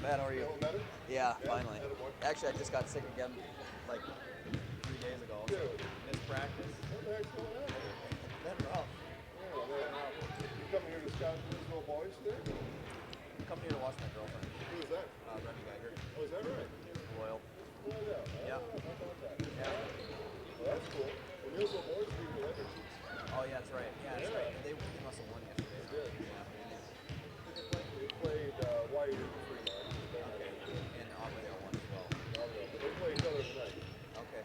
bad. How are you? Feeling better? Yeah, Yeah, finally. attaboy. Actually, I just got sick again like 3 days ago. Dude, Missed practice. what the heck's going on? Been rough. Yeah, man. You coming here to scout Neillsville boys today? I'm coming here to watch my girlfriend, Who is that? Remy Geiger. Oh, is that right? Loyal. Oh, yeah. Yeah. Oh, how about that? Yeah. Well, that's cool. Well, Neillsville boys beat the Lakers. Oh, yeah, that's right. Yeah, that's Yeah. right. They must have won yesterday. They did. Yeah. They played Weyauwega-Fremont. Okay. And Auburndale won as well. But they play each other tonight. Okay.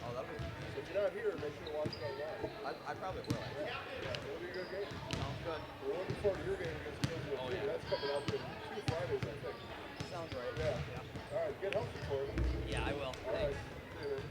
Oh, that'll be. So if you're not here, make sure to watch it online. I probably will. Actually. Yeah, it'll be a good game. Sounds good. We're looking forward to your game against Neillsville, Oh, too. yeah. That's coming up in 2 Fridays, I think. Sounds right. Yeah. All right, get healthy for it. Yeah, I will. All right. Thanks. See you, man.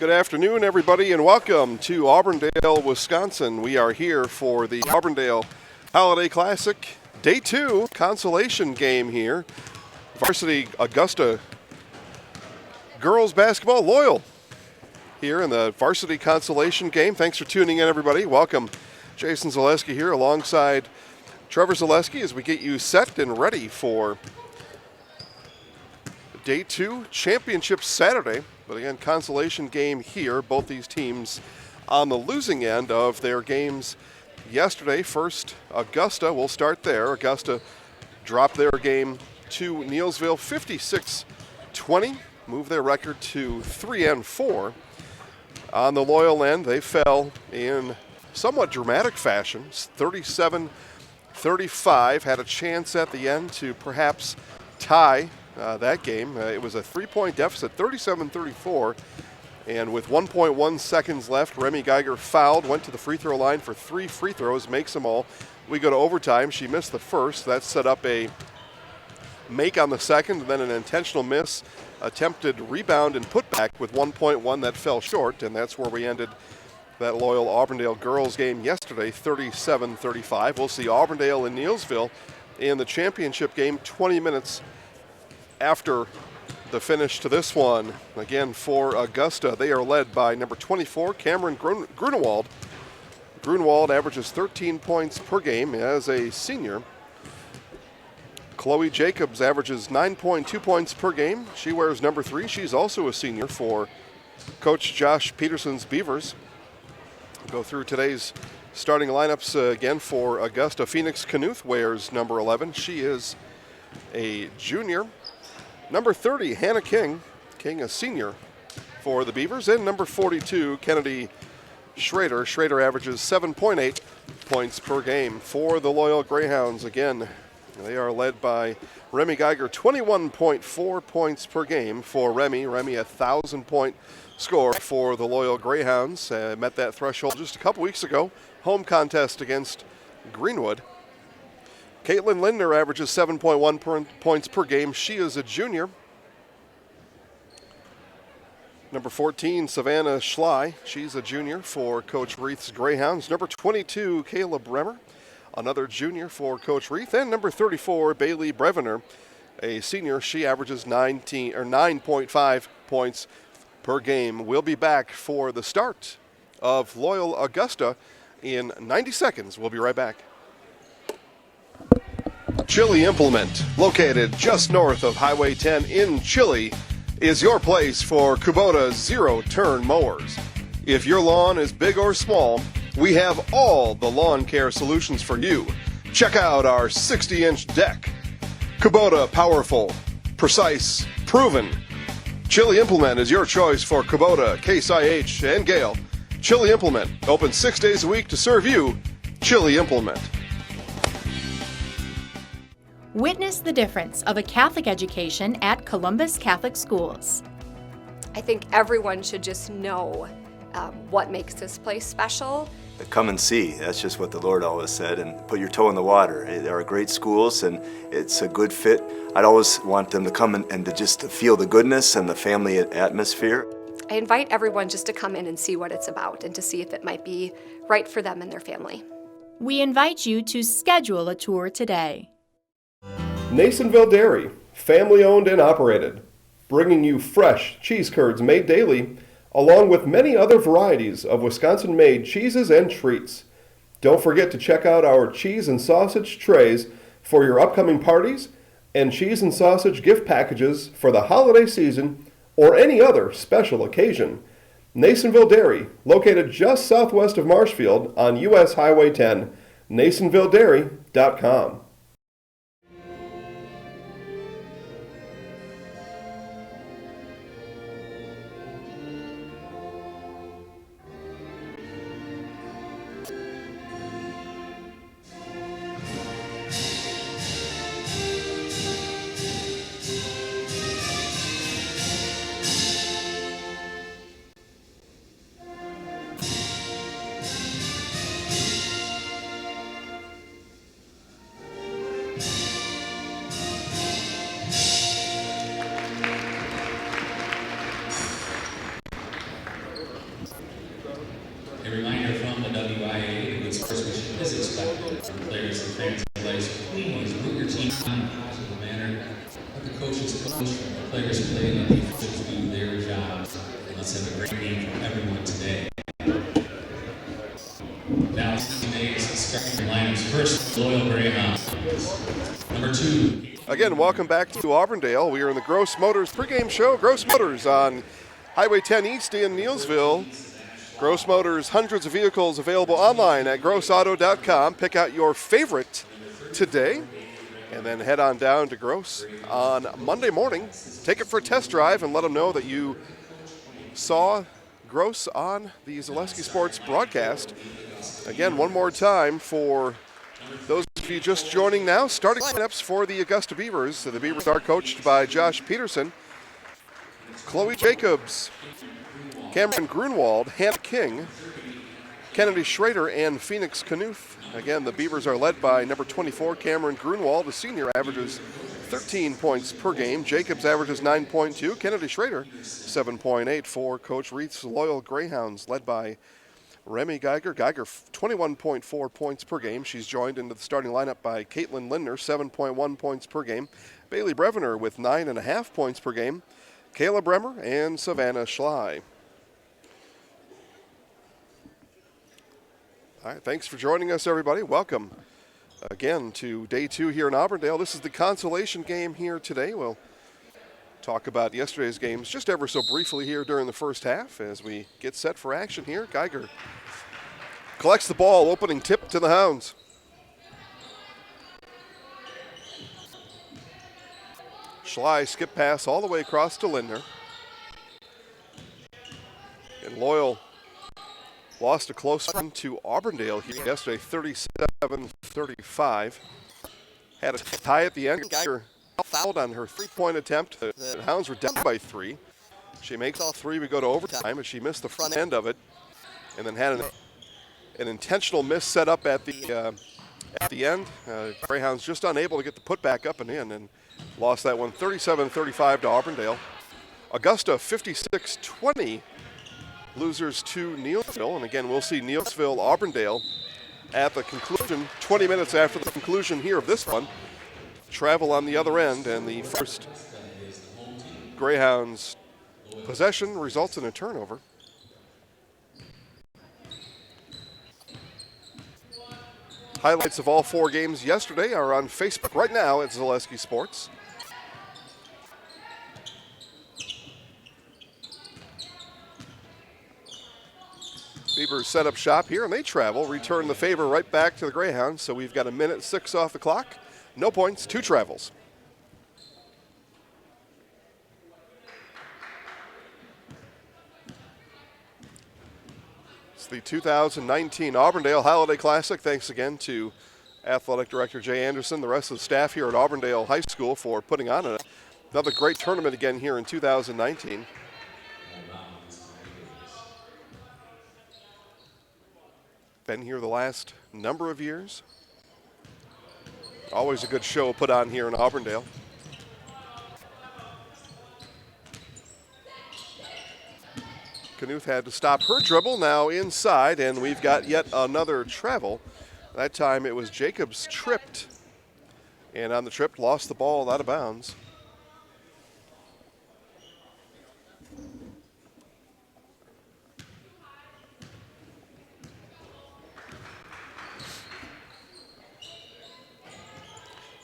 Good afternoon, everybody, and welcome to Auburndale, Wisconsin. We are here for the Auburndale Holiday Classic, Day 2, consolation game here. Varsity Augusta girls basketball, Loyal, here in the varsity consolation game. Thanks for tuning in, everybody. Welcome. Jason Zaleski here alongside Trevor Zaleski as we get you set and ready for Day 2, Championship Saturday. But again, consolation game here. Both these teams on the losing end of their games yesterday. First, Augusta. We'll start there. Augusta dropped their game to Neillsville 56-20. Moved their record to 3-4. On the Loyal end, they fell in somewhat dramatic fashion. 37-35. Had a chance at the end to perhaps tie that game. It was a 3-point deficit, 37-34. And with 1.1 seconds left, Remy Geiger fouled, went to the free throw line for 3 free throws, makes them all. We go to overtime. She missed the first. That set up a make on the second, and then an intentional miss, attempted rebound and putback with 1.1 that fell short, and that's where we ended that Loyal Auburndale girls game yesterday, 37-35. We'll see Auburndale and Neillsville in the championship game 20 minutes after the finish to this one. Again, for Augusta, they are led by number 24, Cameron Grunewald. Grunewald averages 13 points per game as a senior. Chloe Jacobs averages 9.2 points per game. She wears number 3. She's also a senior for Coach Josh Peterson's Beavers. We'll go through today's starting lineups again for Augusta. Phoenix Knuth wears number 11. She is a junior. Number 30, Hannah King. King, a senior for the Beavers. And number 42, Kennedy Schrader. Schrader averages 7.8 points per game for the Loyal Greyhounds. Again, they are led by Remy Geiger, 21.4 points per game for Remy. Remy, a 1,000-point score for the Loyal Greyhounds. Met that threshold just a couple weeks ago. Home contest against Greenwood. Caitlin Lindner averages 7.1 points per game. She is a junior. Number 14, Savannah Schley. She's a junior for Coach Reith's Greyhounds. Number 22, Kayla Bremer, another junior for Coach Reith. And number 34, Bailey Brevener, a senior. She averages 9.5 points per game. We'll be back for the start of Loyal Augusta in 90 seconds. We'll be right back. Chili Implement, located just north of Highway 10 in Chili, is your place for Kubota zero-turn mowers. If your lawn is big or small, we have all the lawn care solutions for you. Check out our 60-inch deck. Kubota, powerful, precise, proven. Chili Implement is your choice for Kubota, Case IH, and Gale. Chili Implement, open 6 days a week to serve you. Chili Implement. Witness the difference of a Catholic education at Columbus Catholic Schools. I think everyone should just know what makes this place special. Come and see. That's just what the Lord always said, and put your toe in the water. There are great schools, and it's a good fit. I'd always want them to come and to just feel the goodness and the family atmosphere. I invite everyone just to come in and see what it's about and to see if it might be right for them and their family. We invite you to schedule a tour today. Neillsville Dairy, family owned and operated, bringing you fresh cheese curds made daily, along with many other varieties of Wisconsin-made cheeses and treats. Don't forget to check out our cheese and sausage trays for your upcoming parties and cheese and sausage gift packages for the holiday season or any other special occasion. Neillsville Dairy, located just southwest of Marshfield on US Highway 10, neillsvilledairy.com. fans play, so please root your team on in a positive manner. Let the coaches coach, the players play, and the defenses do their job. And let's have a great game for everyone today. Now, today's starting lineups. First, Loyal Greyhounds. Number 2. Again, welcome back to Auburndale. We are in the Gross Motors pregame show. Gross Motors on Highway 10 East in Neillsville. Gross Motors, hundreds of vehicles available online at grossauto.com. Pick out your favorite today and then head on down to Gross on Monday morning. Take it for a test drive and let them know that you saw Gross on the Zaleski Sports broadcast. Again, one more time for those of you just joining now, starting lineups for the Augusta Beavers. The Beavers are coached by Josh Peterson, Chloe Jacobs, Cameron Grunwald, Hannah King, Kennedy Schrader, and Phoenix Knuth. Again, the Beavers are led by number 24, Cameron Grunwald. The senior averages 13 points per game. Jacobs averages 9.2. Kennedy Schrader, 7.8 for Coach Reith's Loyal Greyhounds, led by Remy Geiger. Geiger, 21.4 points per game. She's joined into the starting lineup by Caitlin Lindner, 7.1 points per game. Bailey Brevener with 9.5 points per game. Kayla Bremer and Savannah Schley. All right, thanks for joining us, everybody. Welcome again to day 2 here in Auburndale. This is the consolation game here today. We'll talk about yesterday's games just ever so briefly here during the first half as we get set for action here. Geiger collects the ball, opening tip to the Hounds. Schley skip pass all the way across to Lindner. And Loyal lost a close one to Auburndale here yesterday, 37-35. Had a tie at the end. Geiger fouled on her three-point attempt. The Hounds were down by 3. She makes all 3. We go to overtime, and she missed the front end of it, and then had an intentional miss set up at the end. Greyhounds just unable to get the putback up and in, and lost that one 37-35 to Auburndale. Augusta 56-20. Losers to Neillsville, and again, we'll see Neillsville, Auburndale at the conclusion, 20 minutes after the conclusion here of this one. Travel on the other end, and the first Greyhounds possession results in a turnover. Highlights of all 4 games yesterday are on Facebook right now at Zaleski Sports. Beavers set up shop here, and they travel, return the favor right back to the Greyhounds. So we've got 1:06 off the clock. No points, 2 travels. It's the 2019 Auburndale Holiday Classic. Thanks again to Athletic Director Jay Anderson, the rest of the staff here at Auburndale High School for putting on another great tournament again here in 2019. Been here the last number of years. Always a good show put on here in Auburndale. Knuth had to stop her dribble, now inside, and we've got yet another travel. That time it was Jacobs tripped, and on the trip lost the ball out of bounds.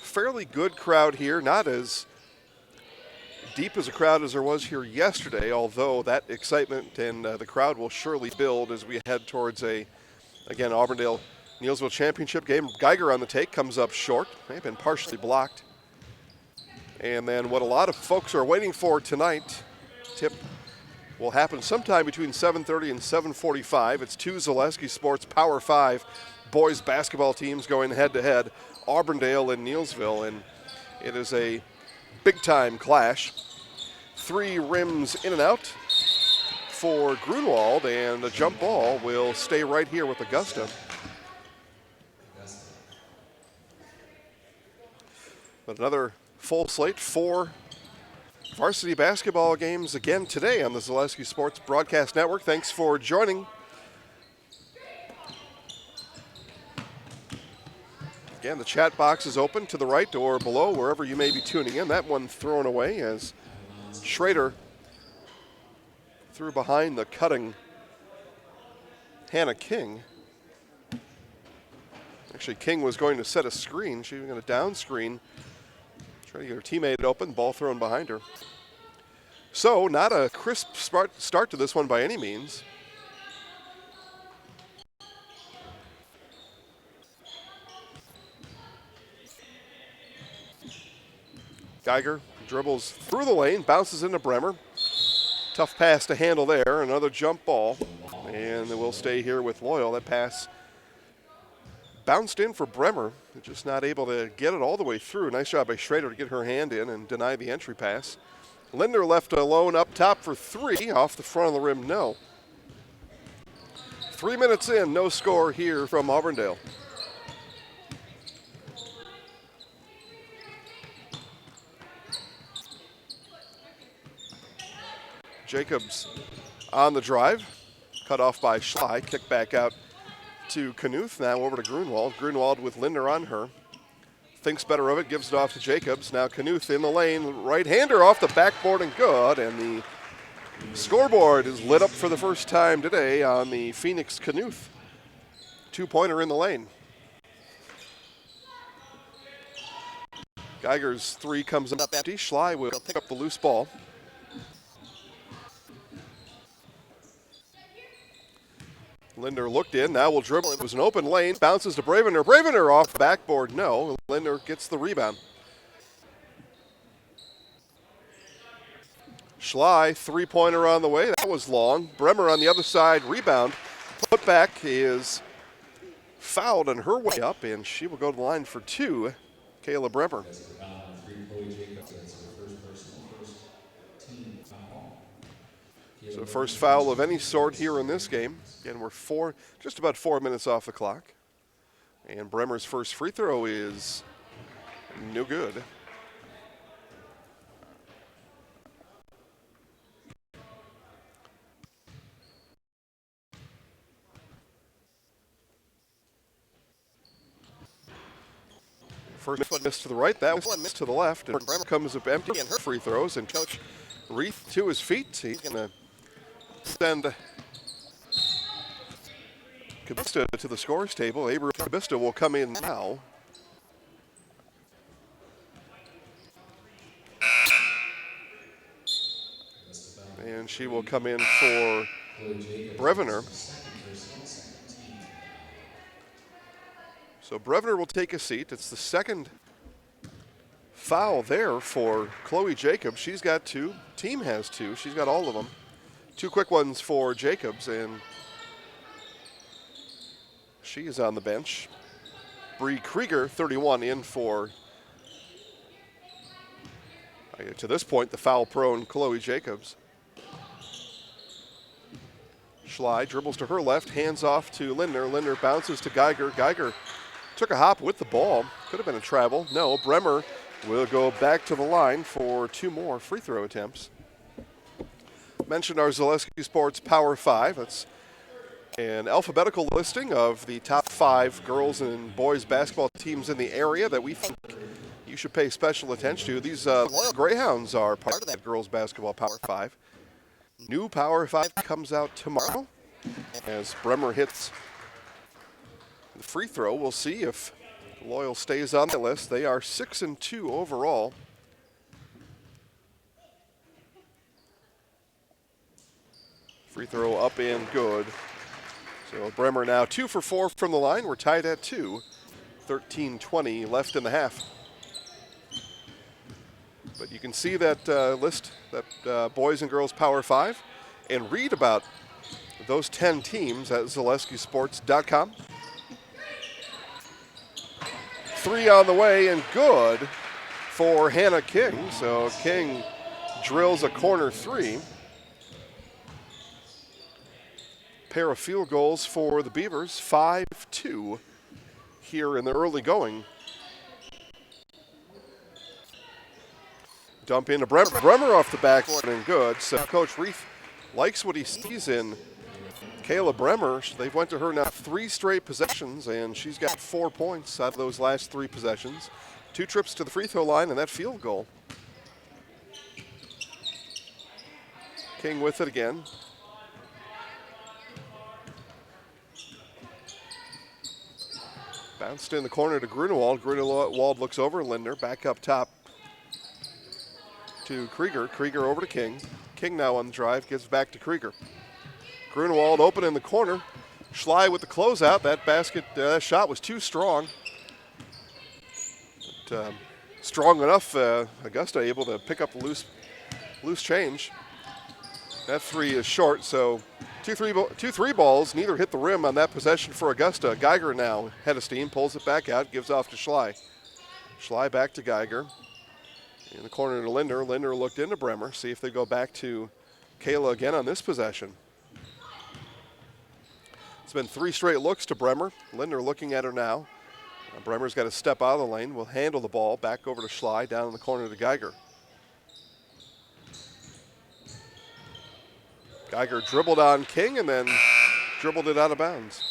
Fairly good crowd here, not as deep as a crowd as there was here yesterday, although that excitement and the crowd will surely build as we head towards again, Auburndale Neillsville championship game. Geiger on the take, comes up short. They've been partially blocked. And then what a lot of folks are waiting for tonight, tip will happen sometime between 7:30 and 7:45. It's 2 Zaleski Sports Power 5 boys basketball teams going head-to-head, Auburndale and Neillsville, and it is a big-time clash. 3 rims in and out for Grunwald, and the jump ball will stay right here with Augusta. But another full slate, 4 varsity basketball games again today on the Zaleski Sports Broadcast Network. Thanks for joining. Again, the chat box is open to the right or below, wherever you may be tuning in. That one thrown away as Schrader threw behind the cutting Hannah King. Actually, King was going to set a screen. She was going to down screen, try to get her teammate open, ball thrown behind her. So, not a crisp start to this one by any means. Geiger dribbles through the lane, bounces into Bremer. Tough pass to handle there, another jump ball. And they will stay here with Loyal. That pass bounced in for Bremer, just not able to get it all the way through. Nice job by Schrader to get her hand in and deny the entry pass. Linder left alone up top for three, off the front of the rim, no. 3 minutes in, no score here from Auburndale. Jacobs on the drive, cut off by Schley, kick back out to Knuth, now over to Grunwald. Grunwald with Linder on her. Thinks better of it, gives it off to Jacobs. Now Knuth in the lane, right-hander off the backboard and good, and the scoreboard is lit up for the first time today on the Phoenix Knuth. Two-pointer in the lane. Geiger's three comes up empty. Schley will pick up the loose ball. Linder looked in, now will dribble. It was an open lane, bounces to Bravener. Bravener off the backboard, no. Linder gets the rebound. Schley, three-pointer on the way. That was long. Bremer on the other side, rebound. Put back is fouled on her way up, and she will go to the line for two. Kayla Bremer. So first foul of any sort here in this game. Again, we're just about 4 minutes off the clock. And Bremer's first free throw is no good. First miss to the right, that was miss to the left, and Bremer comes up empty and her free throws, and Coach Reith to his feet. He's going to send Augusta to the scores table. Augusta will come in now. And she will come in for Brevener. So Brevener will take a seat. It's the second foul there for Chloe Jacobs. She's got two. Team has two. She's got all of them. Two quick ones for Jacobs, and she is on the bench. Bree Krieger, 31, in for, to this point, the foul-prone Chloe Jacobs. Schley dribbles to her left, hands off to Linder. Linder bounces to Geiger. Geiger took a hop with the ball. Could have been a travel. No, Bremer will go back to the line for two more free throw attempts. Mentioned our Zaleski Sports Power 5. That's an alphabetical listing of the top 5 girls and boys basketball teams in the area that we think you should pay special attention to. These Loyal Greyhounds are part of that girls basketball Power 5. New Power 5 comes out tomorrow as Bremer hits the free throw. We'll see if Loyal stays on the list. They are 6-2 overall. Free throw up and good. So Bremer now 2 for 4 from the line. We're tied at 2. 13:20 left in the half. But you can see that list, that boys and girls Power 5, and read about those 10 teams at ZaleskiSports.com. Three on the way and good for Hannah King. So King drills a corner three. Pair of field goals for the Beavers, 5-2 here in the early going. Dump into Bremer off the backboard and good. So Coach Reith likes what he sees in Kayla Bremer, they've went to her now 3 straight possessions, and she's got 4 points out of those last 3 possessions. 2 trips to the free throw line and that field goal. King with it again. Bounced in the corner to Grunewald. Grunewald looks over. Lindner back up top to Krieger. Krieger over to King. King now on the drive. Gives back to Krieger. Grunewald open in the corner. Schley with the closeout. That shot was too strong. But, strong enough. Augusta able to pick up the loose change. That 3 is short, so two three balls, neither hit the rim on that possession for Augusta. Geiger now head of steam, pulls it back out, gives off to Schley. Schley back to Geiger. In the corner to Lindner. Lindner looked into Bremer, see if they go back to Kayla again on this possession. It's been 3 straight looks to Bremer. Lindner looking at her now. Bremer's got to step out of the lane, will handle the ball, back over to Schley, down in the corner to Geiger. Geiger dribbled on King and then dribbled it out of bounds.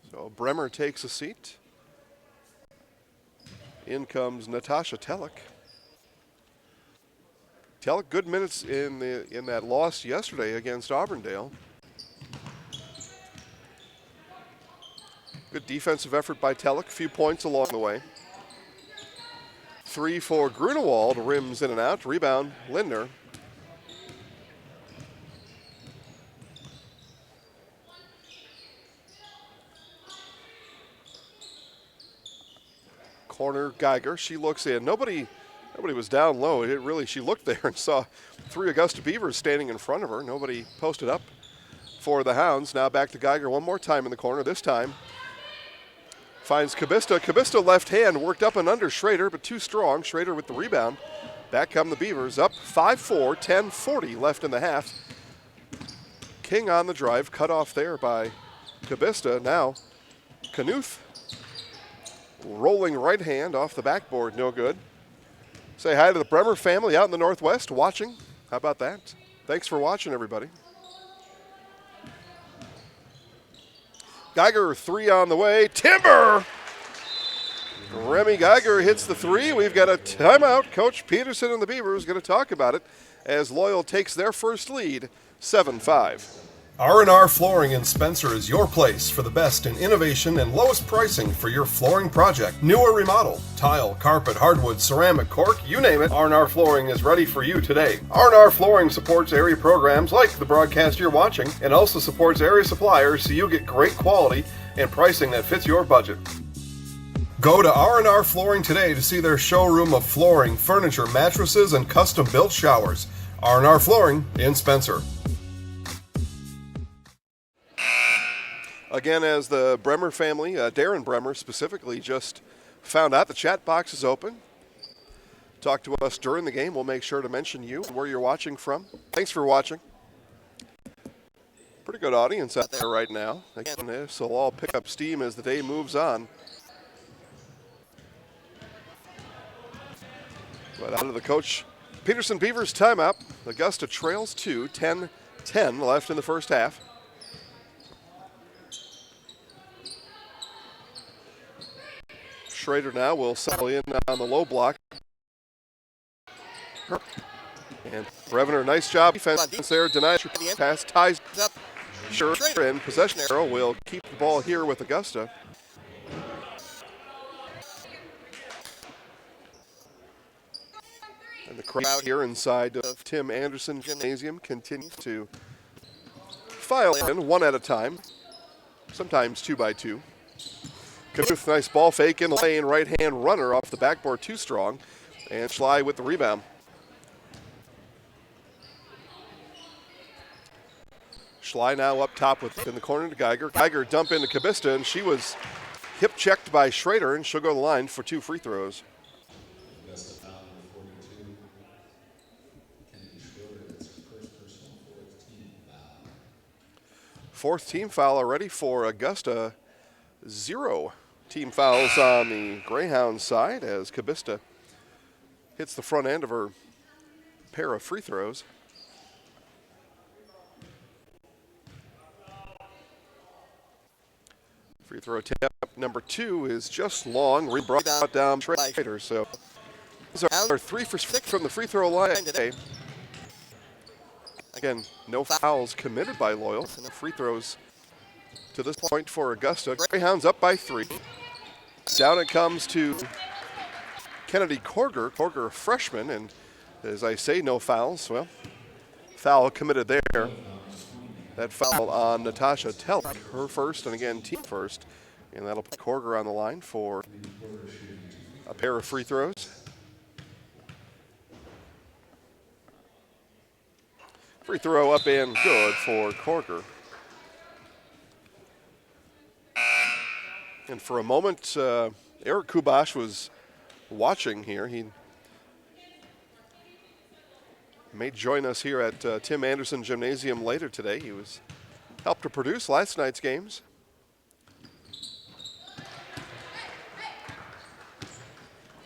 So Bremer takes a seat. In comes Natasha Telek. Telek, good minutes in that loss yesterday against Auburndale. Good defensive effort by Telek, a few points along the way. 3 for Grunewald, rims in and out, rebound Lindner. Corner Geiger, she looks in. Nobody was down low. She looked there and saw 3 Augusta Beavers standing in front of her. Nobody posted up for the Hounds. Now back to Geiger one more time in the corner, this time finds Kabista. Kabista left hand worked up and under Schrader, but too strong. Schrader with the rebound. Back come the Beavers, up 5-4, 10:40 left in the half. King on the drive, cut off there by Kabista. Now Knuth, rolling right hand off the backboard, no good. Say hi to the Bremer family out in the Northwest watching. How about that? Thanks for watching, everybody. Geiger 3 on the way. Timber! Remy Geiger hits the 3. We've got a timeout. Coach Peterson and the Beavers going to talk about it as Loyal takes their first lead, 7-5. R&R Flooring in Spencer is your place for the best in innovation and lowest pricing for your flooring project. New or remodel, tile, carpet, hardwood, ceramic, cork, you name it, R&R Flooring is ready for you today. R&R Flooring supports area programs like the broadcast you're watching and also supports area suppliers so you get great quality and pricing that fits your budget. Go to R&R Flooring today to see their showroom of flooring, furniture, mattresses, and custom-built showers. R&R Flooring in Spencer. Again, as the Bremer family, Darren Bremer specifically, just found out the chat box is open. Talk to us during the game. We'll make sure to mention you and where you're watching from. Thanks for watching. Pretty good audience out there right now. Again, this will all pick up steam as the day moves on. But out of the Coach Peterson Beavers timeout, Augusta trails 2, 10-10 left in the first half. Schrader now will settle in on the low block. And Brevner, nice job defense there. Denies pass, ties up. Schrader in possession arrow will keep the ball here with Augusta. And the crowd here inside of Tim Anderson Gymnasium continues to file in one at a time, sometimes 2 by 2. Knuth, nice ball fake in the lane, right-hand runner off the backboard, too strong, and Schley with the rebound. Schley now up top in the corner to Geiger. Geiger dump into Kabista, and she was hip checked by Schrader, and she'll go to the line for 2 free throws. Fourth team foul already for Augusta. 0 team fouls on the Greyhound side as Kabista hits the front end of her pair of free throws. Free throw attempt number 2 is just long. Brought down Trader. So those are 3 for 6 from the free throw line today. Again, no fouls committed by Loyal. No free throws to this point for Augusta. Greyhounds up by 3. Down it comes to Kennedy Korger. Korger, a freshman, and as I say, no fouls. Well, foul committed there. That foul on Natasha Telk, her first, and again, team first. And that'll put Korger on the line for a pair of free throws. Free throw up and good for Korger. And for a moment, Eric Kubash was watching here. He may join us here at Tim Anderson Gymnasium later today. He was helped to produce last night's games.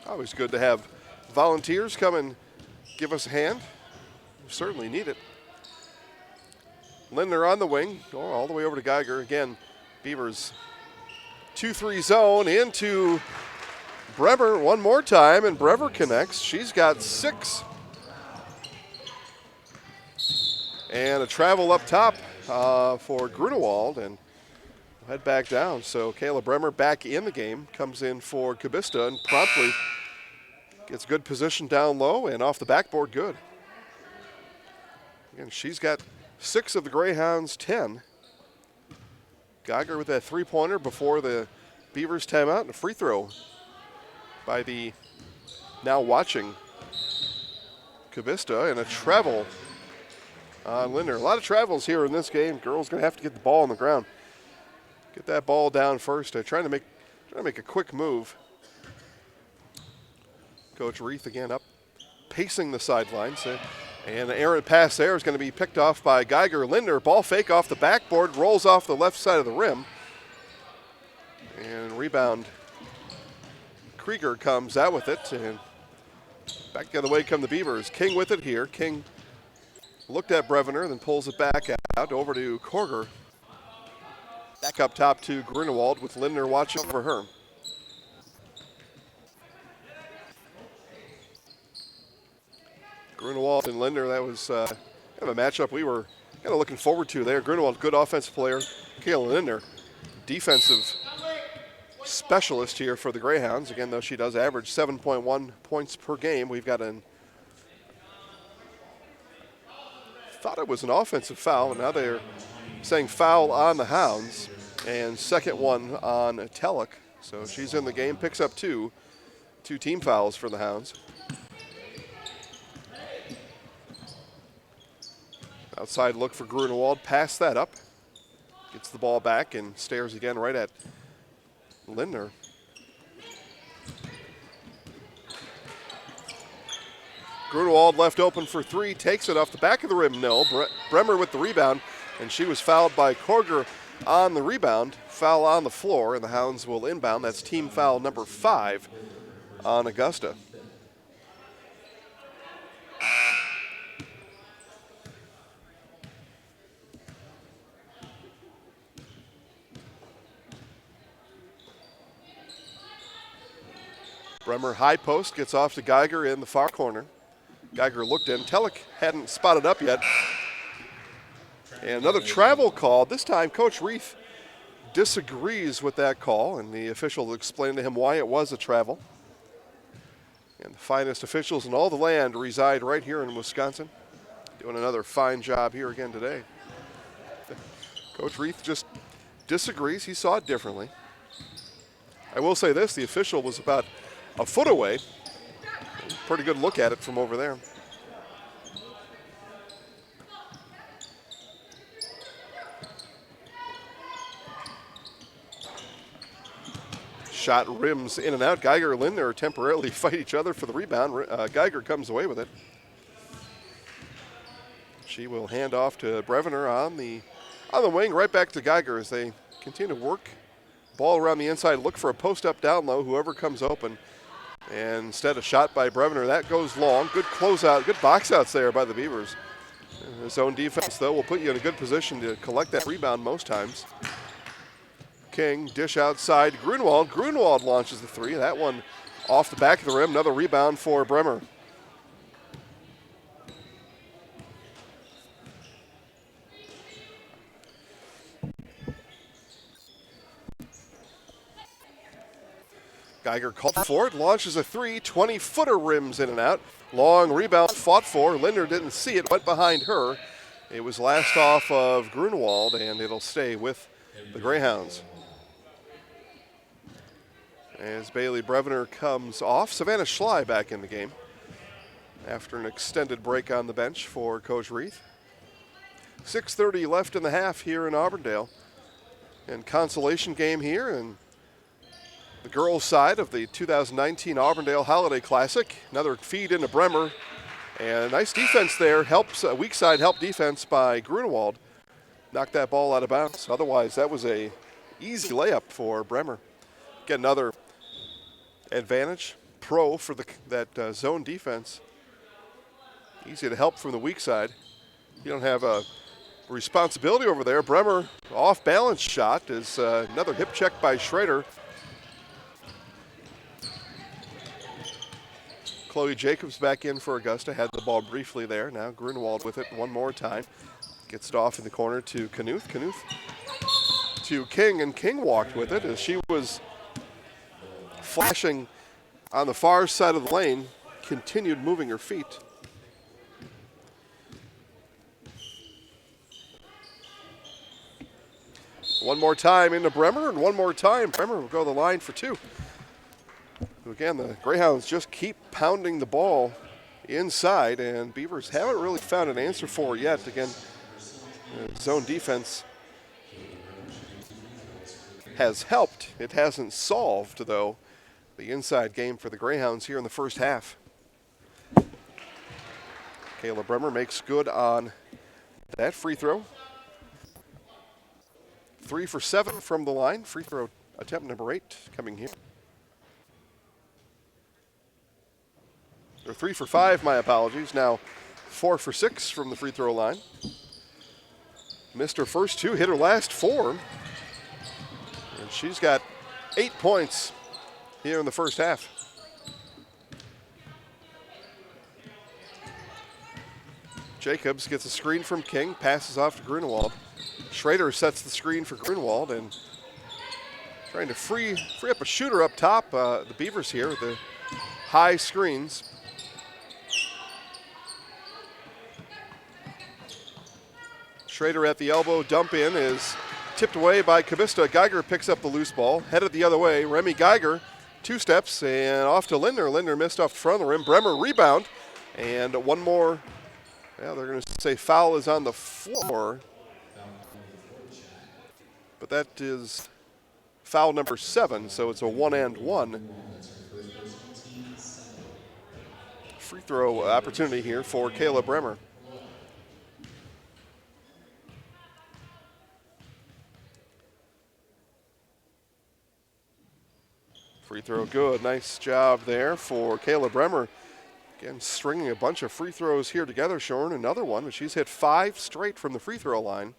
Always good to have volunteers come and give us a hand. We certainly need it. Lindner on the wing, all the way over to Geiger. Again, Beavers 2-3 zone into Bremer one more time, and Bremer connects. She's got 6. And a travel up top for Grunewald, and we'll head back down. So Kayla Bremer back in the game, comes in for Kubista, and promptly gets good position down low and off the backboard good. Again, she's got 6 of the Greyhounds' 10. Geiger with that 3-pointer before the Beavers timeout, and a free throw by the now watching Kubista, and a travel on Lindner. A lot of travels here in this game. Girls going to have to get the ball on the ground. Get that ball down first. Trying to make a quick move. Coach Reith again up, pacing the sidelines. And the errant pass there is going to be picked off by Geiger. Lindner, ball fake off the backboard, rolls off the left side of the rim. And rebound, Krieger comes out with it. And back the other way come the Beavers. King with it here. King looked at Brevener, then pulls it back out over to Korger. Back up top to Grunewald with Lindner watching over her. Grunewald and Lindner, that was kind of a matchup we were kind of looking forward to there. Grunewald, good offensive player. Kayla Lindner, defensive specialist here for the Greyhounds. Again, though she does average 7.1 points per game. We've got thought it was an offensive foul, and now they're saying foul on the Hounds, and second one on Telek. So she's in the game, picks up 2 team fouls for the Hounds. Outside look for Grunewald, pass that up. Gets the ball back and stares again right at Lindner. Grunewald left open for 3, takes it off the back of the rim. No, Bremer with the rebound, and she was fouled by Korger on the rebound. Foul on the floor, and the Hounds will inbound. That's team foul number 5 on Augusta. Bremer high post, gets off to Geiger in the far corner. Geiger looked in. Telek hadn't spotted up yet. And another travel call. This time, Coach Reith disagrees with that call, and the official explained to him why it was a travel. And the finest officials in all the land reside right here in Wisconsin. Doing another fine job here again today. Coach Reith just disagrees. He saw it differently. I will say this, the official was about a foot away. Pretty good look at it from over there. Shot rims in and out. Geiger and Lindner temporarily fight each other for the rebound. Geiger comes away with it. She will hand off to Brevener on the wing, right back to Geiger as they continue to work. Ball around the inside, look for a post up down low. Whoever comes open And instead, a shot by Brevner. That goes long. Good closeout. Good box outs there by the Beavers. Zone defense, though, will put you in a good position to collect that rebound most times. King, dish outside. Grunwald. Grunwald launches the three. That one off the back of the rim. Another rebound for Bremer. Geiger called for it, launches a three, 20-footer rims in and out. Long rebound fought for. Linder didn't see it, went behind her. It was last off of Grunwald, and it'll stay with the Greyhounds. As Bailey Brevner comes off, Savannah Schley back in the game after an extended break on the bench for Coach Reith. 6:30 left in the half here in Auburndale. And consolation game here, and the girls' side of the 2019 Auburndale Holiday Classic. Another feed into Bremer. And a nice defense there. Helps, weak side help defense by Grunewald. Knocked that ball out of bounds. Otherwise, that was a easy layup for Bremer. Get another advantage. Pro for that zone defense. Easy to help from the weak side. You don't have a responsibility over there. Bremer off-balance shot is another hip check by Schrader. Chloe Jacobs back in for Augusta, had the ball briefly there. Now Grunewald with it one more time. Gets it off in the corner to Knuth. Knuth to King, and King walked with it as she was flashing on the far side of the lane, continued moving her feet. One more time into Bremer, and one more time. Bremer will go to the line for two. Again, the Greyhounds just keep pounding the ball inside, and Beavers haven't really found an answer for it yet. Again, zone defense has helped. It hasn't solved, though, the inside game for the Greyhounds here in the first half. Kayla Bremer makes good on that free throw. 3 for 7 from the line. Free throw attempt number 8 coming here. Or 3 for 5, my apologies. Now 4 for 6 from the free throw line. Missed her first 2, hit her last 4. And she's got 8 points here in the first half. Jacobs gets a screen from King, passes off to Grunewald. Schrader sets the screen for Grunewald and trying to free up a shooter up top. The Beavers here with the high screens. Schrader at the elbow, dump in is tipped away by Augusta. Geiger picks up the loose ball, headed the other way. Remy Geiger, 2 steps, and off to Linder. Linder missed off the front of the rim. Bremer rebound, and one more. Yeah, they're going to say foul is on the floor. But that is foul number 7, so it's a 1-and-1. Free throw opportunity here for Kayla Bremer. Free throw good. Nice job there for Kayla Bremer. Again, stringing a bunch of free throws here together, showing another one, but she's hit 5 straight from the free throw line.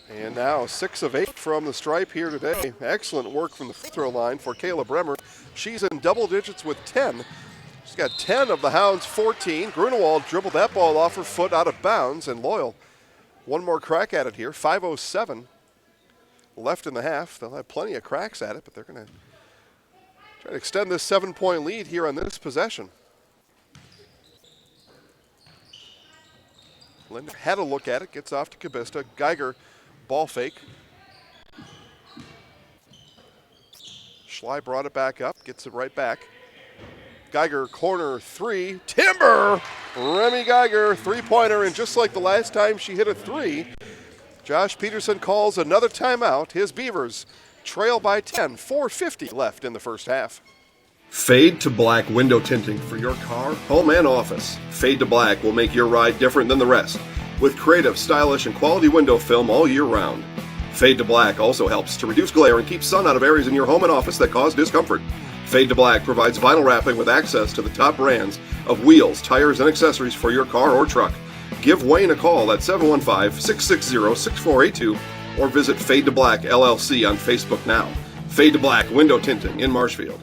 And now 6 of 8 from the stripe here today. Excellent work from the free throw line for Kayla Bremer. She's in double digits with 10. She's got 10 of the Hounds' 14. Grunewald dribbled that ball off her foot out of bounds, and Loyal one more crack at it here. 5:07 left in the half. They'll have plenty of cracks at it, but they're going to try to extend this 7-point lead here on this possession. Linder had a look at it, gets off to Augusta. Geiger, ball fake. Schley brought it back up, gets it right back. Geiger, corner 3, timber! Remy Geiger, 3-pointer, and just like the last time she hit a 3, Josh Peterson calls another timeout. His Beavers trail by 10, 4:50 left in the first half. Fade to black window tinting for your car, home, and office. Fade to black will make your ride different than the rest. with creative, stylish, and quality window film all year round. Fade to Black also helps to reduce glare and keep sun out of areas in your home and office that cause discomfort. Fade to Black provides vinyl wrapping with access to the top brands of wheels, tires, and accessories for your car or truck. Give Wayne a call at 715-660-6482 or visit Fade to Black LLC on Facebook now. Fade to Black Window Tinting in Marshfield.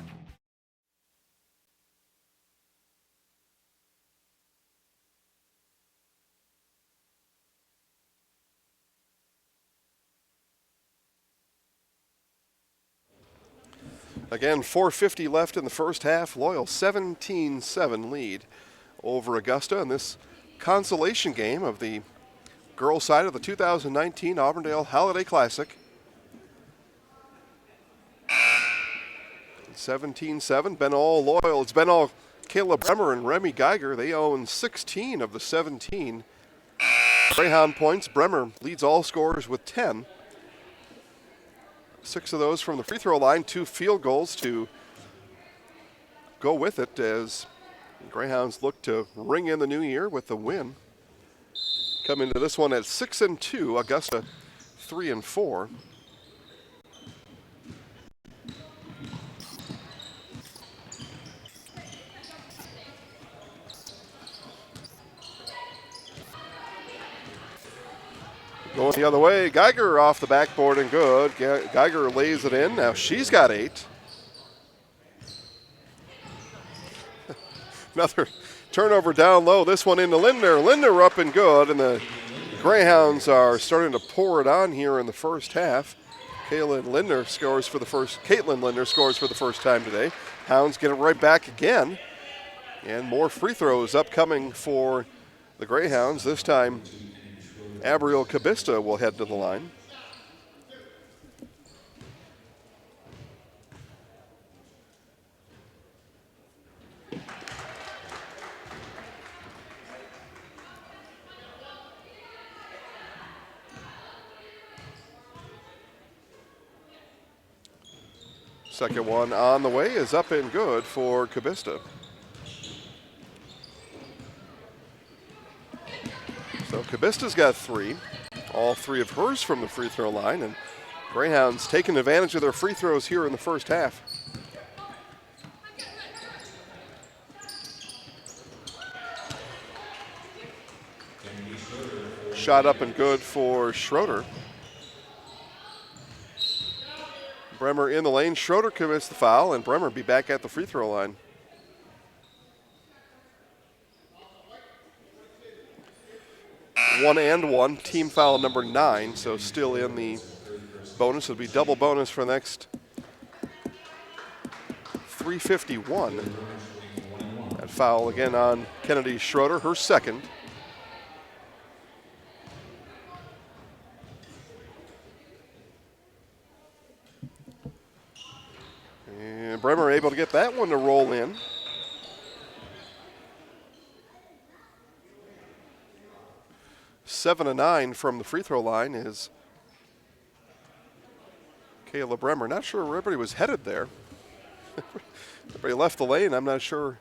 Again, 4:50 left in the first half. Loyal 17-7 lead over Augusta in this consolation game of the girls' side of the 2019 Auburndale Holiday Classic. 17-7, been all Loyal. It's been all Caleb Bremer and Remy Geiger. They own 16 of the 17 Greyhound points. Bremer leads all scorers with 10. 6 of those from the free throw line, 2 field goals to go with it as Greyhounds look to ring in the new year with the win. Come into this one at 6-2, Augusta 3-4. Going the other way, Geiger off the backboard and good. Geiger lays it in. Now she's got 8. Another turnover down low. This one into Lindner. Lindner up and good, and the Greyhounds are starting to pour it on here in the first half. Caitlin Lindner scores for the first time today. Hounds get it right back again. And more free throws upcoming for the Greyhounds. This time, Abriel Cabista will head to the line. Second one on the way is up and good for Cabista. So Cabista's got 3, all 3 of hers from the free throw line, and Greyhounds taking advantage of their free throws here in the first half. Shot up and good for Schroeder. Bremer in the lane. Schroeder commits the foul, and Bremer be back at the free throw line. One and one, team foul number 9, so still in the bonus. It'll be double bonus for the next 3:51. That foul again on Kennedy Schroeder, her second. And Bremer able to get that one to roll in. Seven to 9 from the free throw line is Kayla Bremer. Not sure where everybody was headed there. Everybody left the lane. I'm not sure.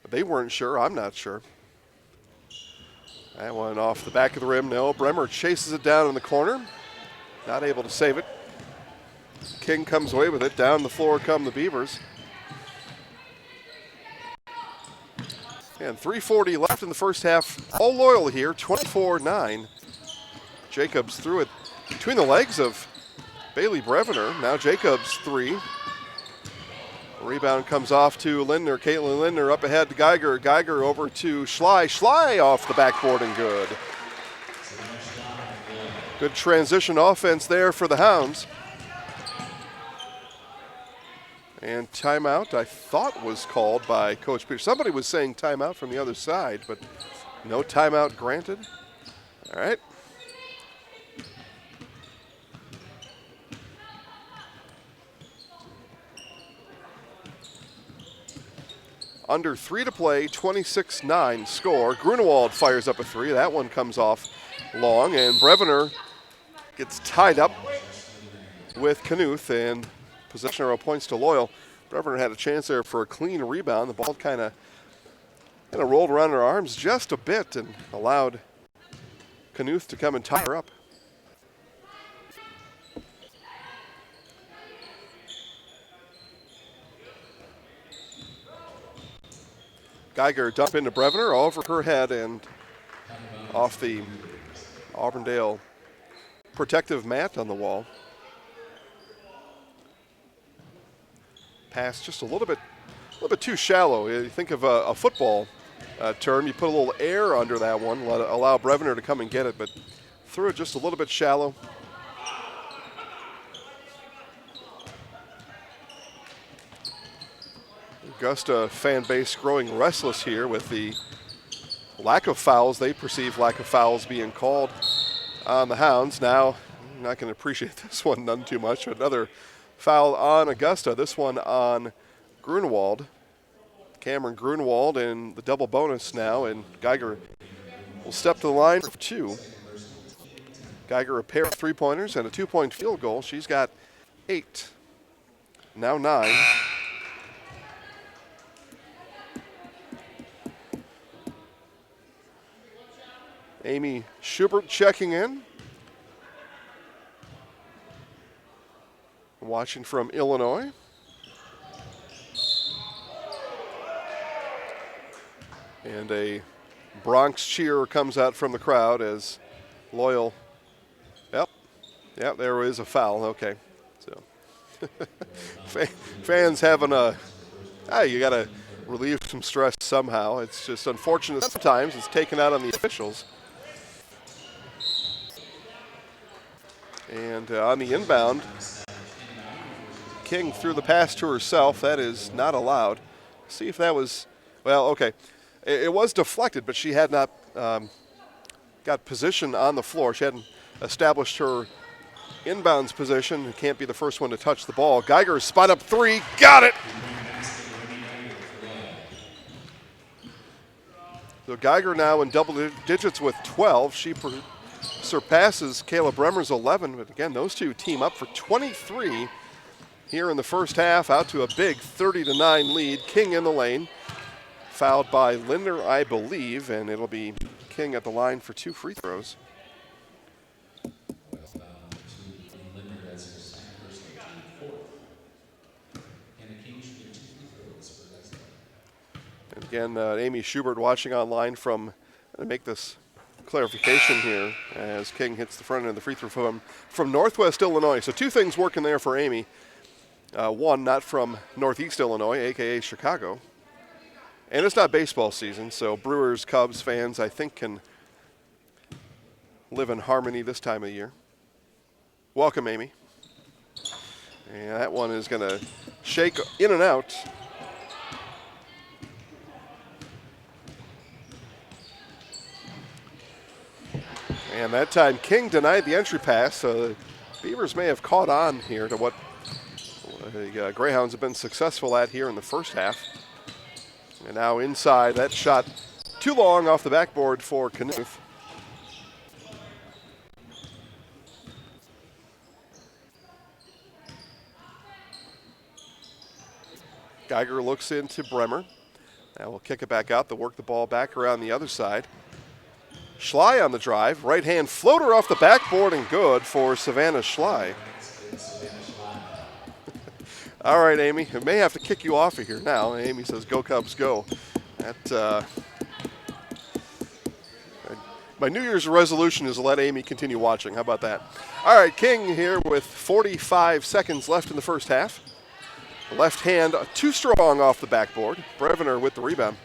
They weren't sure. I'm not sure. That one off the back of the rim. No, Bremer chases it down in the corner. Not able to save it. King comes away with it. Down the floor come the Beavers. And 3:40 left in the first half. All Loyal here, 24-9. Jacobs threw it between the legs of Bailey Breviner. Now Jacobs 3. Rebound comes off to Lindner. Caitlin Lindner up ahead to Geiger. Geiger over to Schley. Schley off the backboard and good. Good transition offense there for the Hounds. And timeout, I thought, was called by Coach Peters. Somebody was saying timeout from the other side, but no timeout granted. All right. Under 3 to play, 26-9 score. Grunewald fires up a 3. That one comes off long, and Breviner gets tied up with Knuth, and possession arrow points to Loyal. Breviner had a chance there for a clean rebound. The ball kind of Kind of rolled around her arms just a bit and allowed Knuth to come and tie her up. Geiger dump into Brevner over her head and off the Auburndale protective mat on the wall. Pass just a little bit too shallow. You think of a football term, you put a little air under that one, allow Brevner to come and get it, but threw it just a little bit shallow. Augusta fan base growing restless here with the lack of fouls. They perceive lack of fouls being called on the Hounds. Now, I'm not going to appreciate this one none too much. Another foul on Augusta, this one on Grunewald. Cameron Grunewald in the double bonus now, and Geiger will step to the line for 2. Geiger a pair of 3-pointers and a 2-point field goal. She's got 8, now 9. Amy Schubert checking in. Watching from Illinois. And a Bronx cheer comes out from the crowd as Loyal. Yep, there is a foul. Okay. So fans having you got to relieve some stress somehow. It's just unfortunate sometimes it's taken out on the officials. And on the inbound, King threw the pass to herself. That is not allowed. See if that was, well, okay. It was deflected, but she had not got position on the floor. She hadn't established her inbounds position. Can't be the first one to touch the ball. Geiger spot up 3, got it! So Geiger now in double digits with 12. She surpasses Kayla Bremer's 11, but again, those two team up for 23 here in the first half, out to a big 30-9 lead. King in the lane, fouled by Lindner, I believe, and it'll be King at the line for 2 free throws. And again, Amy Schubert watching online from, to make this clarification here, as King hits the front end of the free throw from Northwest Illinois. So 2 things working there for Amy. One, not from Northeast Illinois, a.k.a. Chicago. And it's not baseball season, so Brewers, Cubs fans, I think, can live in harmony this time of year. Welcome, Amy. And that one is going to shake in and out. And that time, King denied the entry pass, so the Beavers may have caught on here to what the Greyhounds have been successful at here in the first half. And now inside, that shot too long off the backboard for Knuth. Geiger looks into Bremer. Now we'll kick it back out. They'll work the ball back around the other side. Schley on the drive. Right hand floater off the backboard and good for Savannah Schley. All right, Amy. I may have to kick you off of here now. Amy says, "Go Cubs, go." My New Year's resolution is to let Amy continue watching. How about that? All right, King here with 45 seconds left in the first half. Left hand too strong off the backboard. Brevner with the rebound.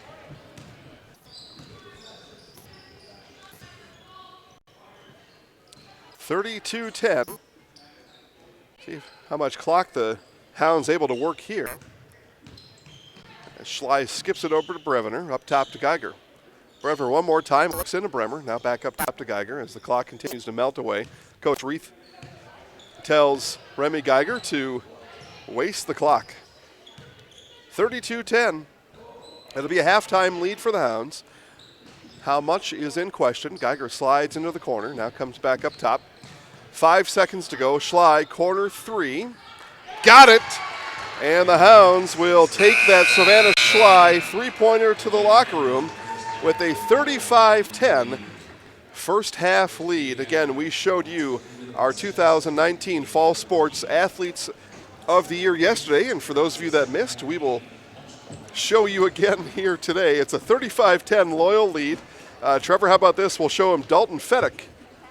(32-10). See how much clock the Hounds able to work here. Schley skips it over to Brevner, up top to Geiger. Brevner one more time, looks into Bremer, now back up top to Geiger as the clock continues to melt away. Coach Reith tells Remy Geiger to waste the clock. 32-10. It'll be a halftime lead for the Hounds. How much is in question? Geiger slides into the corner, now comes back up top. 5 seconds to go. Schley, corner 3. Got it! And the Hounds will take that Savannah Schley three-pointer to the locker room with a 35-10 first half lead. Again, we showed you our 2019 Fall Sports Athletes of the Year yesterday, and for those of you that missed, we will show you again here today. It's a 35-10 Loyal lead. Trevor, how about this? We'll show him Dalton Fedek,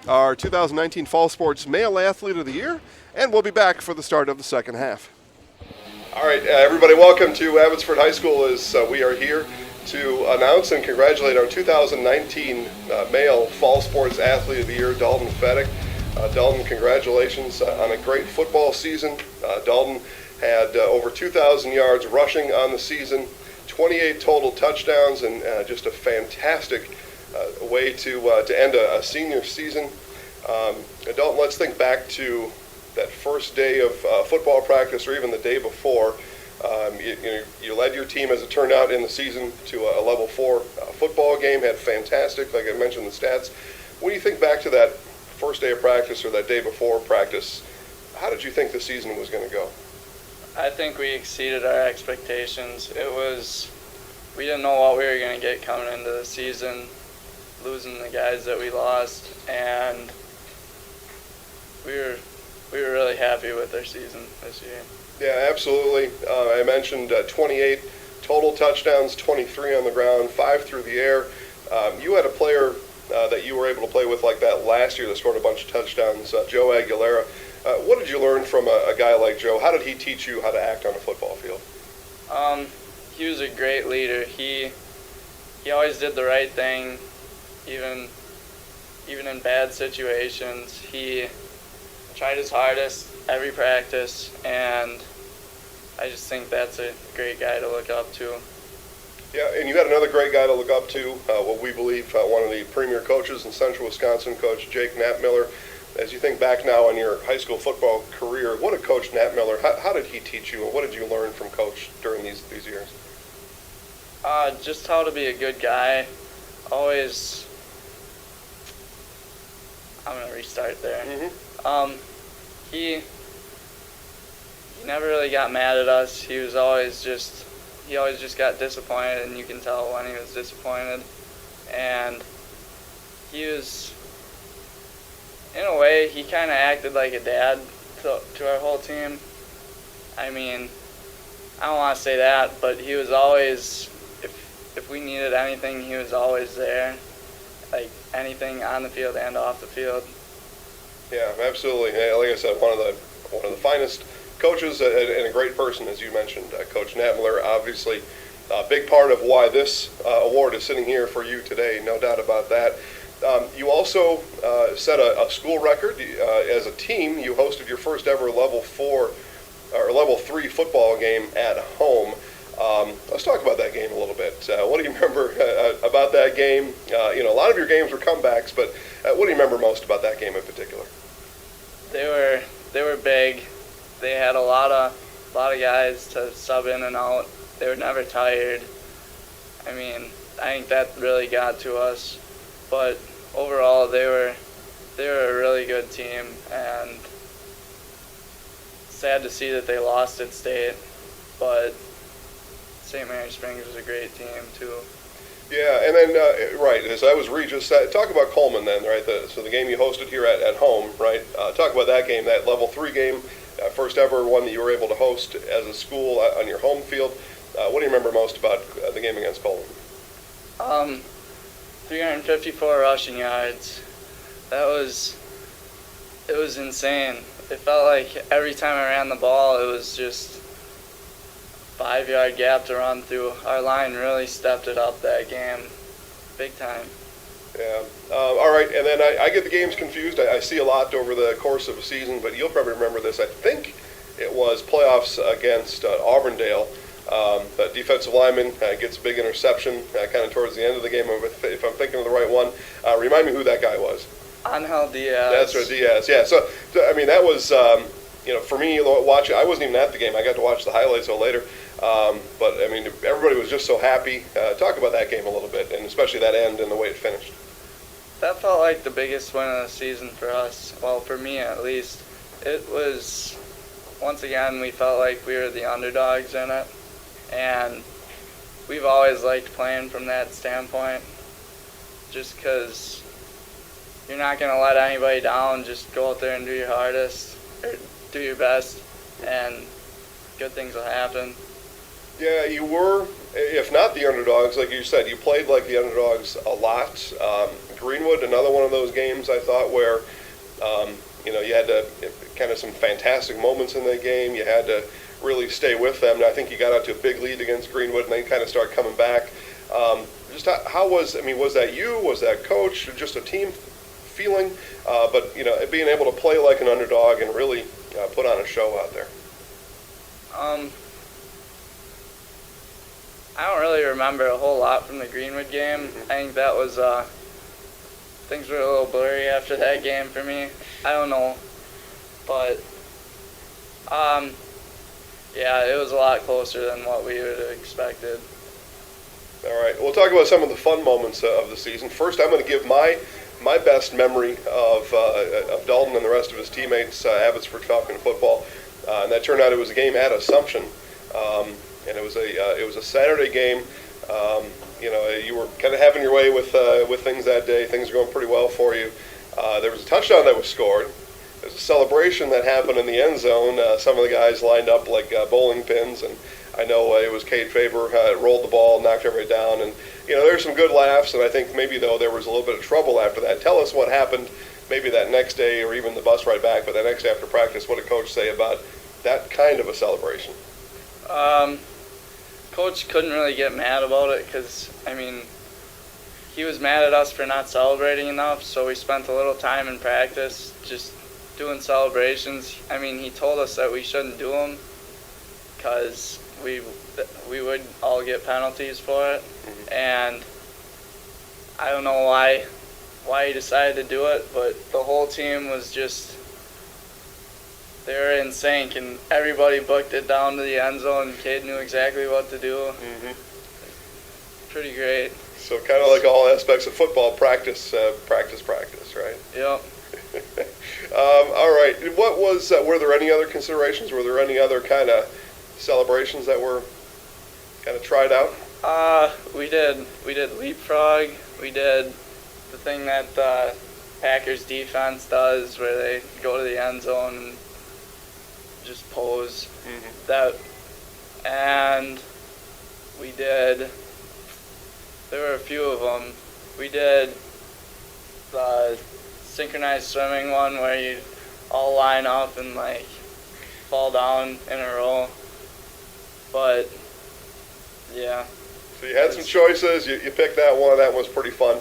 our 2019 Fall Sports Male Athlete of the Year, and we'll be back for the start of the second half. All right, everybody, welcome to Abbotsford High School as we are here to announce and congratulate our 2019 Male Fall Sports Athlete of the Year, Dalton Fedek. Dalton, congratulations on a great football season. Dalton had over 2,000 yards rushing on the season, 28 total touchdowns, and just a fantastic way to end a senior season. Dalton, let's think back to that first day of football practice, or even the day before. You led your team, as it turned out, in the season to a level 4 football game. Had fantastic, like I mentioned, the stats. When you think back to that first day of practice or that day before practice, how did you think the season was going to go? I think we exceeded our expectations. We didn't know what we were going to get coming into the season, losing the guys that we lost, and we were really happy with our season this year. Yeah, absolutely. I mentioned 28 total touchdowns, 23 on the ground, 5 through the air. You had a player that you were able to play with like that last year that scored a bunch of touchdowns, Joe Aguilera. What did you learn from a guy like Joe? How did he teach you how to act on a football field? He was a great leader. He always did the right thing, even in bad situations. He tried his hardest every practice, and I just think that's a great guy to look up to. Yeah, and you had another great guy to look up to, what we believe one of the premier coaches in Central Wisconsin, Coach Jake Knappmiller. As you think back now on your high school football career, what did Coach Knappmiller, how did he teach you, and what did you learn from Coach during these years? Just how to be a good guy. Always, I'm going to restart there. Mm-hmm. He never really got mad at us. He always just got disappointed, and you can tell when he was disappointed. And he was, in a way, he kind of acted like a dad to our whole team. I mean, I don't want to say that, but he was always, if we needed anything, he was always there. Like anything on the field and off the field. Yeah, absolutely. Like I said, one of the finest coaches and a great person, as you mentioned, Coach Knappmiller. Obviously, a big part of why this award is sitting here for you today, no doubt about that. You also set a school record as a team. You hosted your first ever level 4 or level 3 football game at home. Let's talk about that game a little bit. What do you remember about that game? A lot of your games were comebacks, but what do you remember most about that game in particular? They were big. They had a lot of guys to sub in and out. They were never tired. I mean, I think that really got to us. But overall, they were a really good team, and sad to see that they lost at state. But St. Mary Springs was a great team too. Yeah, and then, right, as I was Regis, talk about Coleman then, right? So the game you hosted here at home, right? Talk about that game, that level 3 game, first ever one that you were able to host as a school on your home field. What do you remember most about the game against Coleman? 354 rushing yards. It was insane. It felt like every time I ran the ball, it was just 5-yard gap to run through. Our line really stepped it up that game, big time. Yeah. All right, and then I get the games confused. I see a lot over the course of a season, but you'll probably remember this. I think it was playoffs against Auburndale. The defensive lineman gets a big interception kind of towards the end of the game, if I'm thinking of the right one. Remind me who that guy was. Angel Diaz. That's right, Diaz. Yeah, so I mean, that was, for me, watching, I wasn't even at the game. I got to watch the highlights later. But, I mean, everybody was just so happy. Talk about that game a little bit, and especially that end and the way it finished. That felt like the biggest win of the season for us. Well, for me at least. It was once again, we felt like we were the underdogs in it, and we've always liked playing from that standpoint, just because you're not going to let anybody down. Just go out there and do your hardest, or do your best, and good things will happen. Yeah, you were, if not the underdogs, like you said, you played like the underdogs a lot. Greenwood, another one of those games I thought where, you had to kind of some fantastic moments in that game. You had to really stay with them. And I think you got out to a big lead against Greenwood and then kind of start coming back. Just how was that you? Was that coach? Just a team feeling? But being able to play like an underdog and really put on a show out there. I don't really remember a whole lot from the Greenwood game. I think that was, things were a little blurry after that game for me. I don't know. But, yeah, it was a lot closer than what we would have expected. All right, we'll talk about some of the fun moments of the season. First, I'm going to give my best memory of Dalton and the rest of his teammates, Abbotsford Falcon football. And that turned out it was a game at Assumption. And it was a Saturday game. You were kind of having your way with things that day. Things were going pretty well for you. There was a touchdown that was scored. There was a celebration that happened in the end zone. Some of the guys lined up like bowling pins, and I know it was Cade Faber rolled the ball, knocked everybody down, and there were some good laughs. And I think maybe though there was a little bit of trouble after that. Tell us what happened, maybe that next day or even the bus ride back, but that next day after practice. What did Coach say about that kind of a celebration? Coach couldn't really get mad about it because, he was mad at us for not celebrating enough, so we spent a little time in practice just doing celebrations. He told us that we shouldn't do them because we would all get penalties for it, and I don't know why he decided to do it, but the whole team was just, they were in sync, and everybody booked it down to the end zone, and Cade knew exactly what to do. Pretty great. So kind of like all aspects of football, practice, right? Yep. All right. What was? Were there any other considerations? Were there any other kind of celebrations that were kind of tried out? We did leapfrog. We did the thing that Packers defense does, where they go to the end zone and just pose. That, and we did. There were a few of them. We did the synchronized swimming one where you all line up and fall down in a row. But yeah. So you had some choices. You picked that one. That was pretty fun.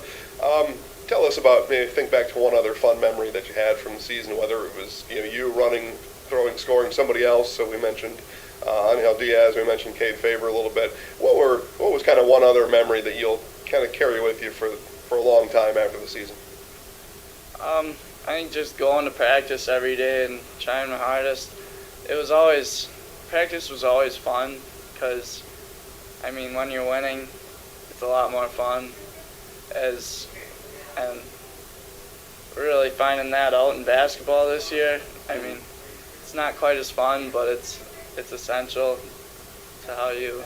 Tell us about, maybe think back to one other fun memory that you had from the season, whether it was you running, throwing, scoring somebody else. So we mentioned Angel Diaz. We mentioned Cade Faber a little bit. What was kind of one other memory that you'll kind of carry with you for a long time after the season? I think just going to practice every day and trying my hardest. Practice was always fun because, when you're winning, it's a lot more fun. And we're really finding that out in basketball this year. It's not quite as fun, but it's essential to how you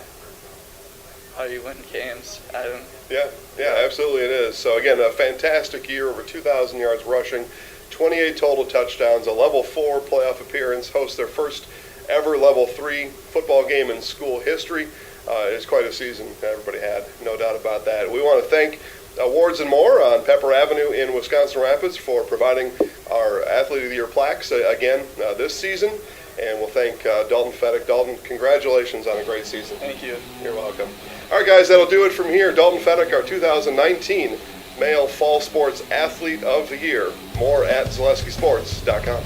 win games. Yeah, absolutely it is. So again, a fantastic year, over 2,000 yards rushing, 28 total touchdowns, a level 4 playoff appearance, host their first ever level 3 football game in school history. It's quite a season everybody had, no doubt about that. We want to thank Awards and More on Pepper Avenue in Wisconsin Rapids for providing our Athlete of the Year plaques again this season. And we'll thank Dalton Fedek. Dalton, congratulations on a great season. Thank you. You're welcome. All right, guys, that'll do it from here. Dalton Fedek, our 2019 Male Fall Sports Athlete of the Year. More at ZaleskiSports.com.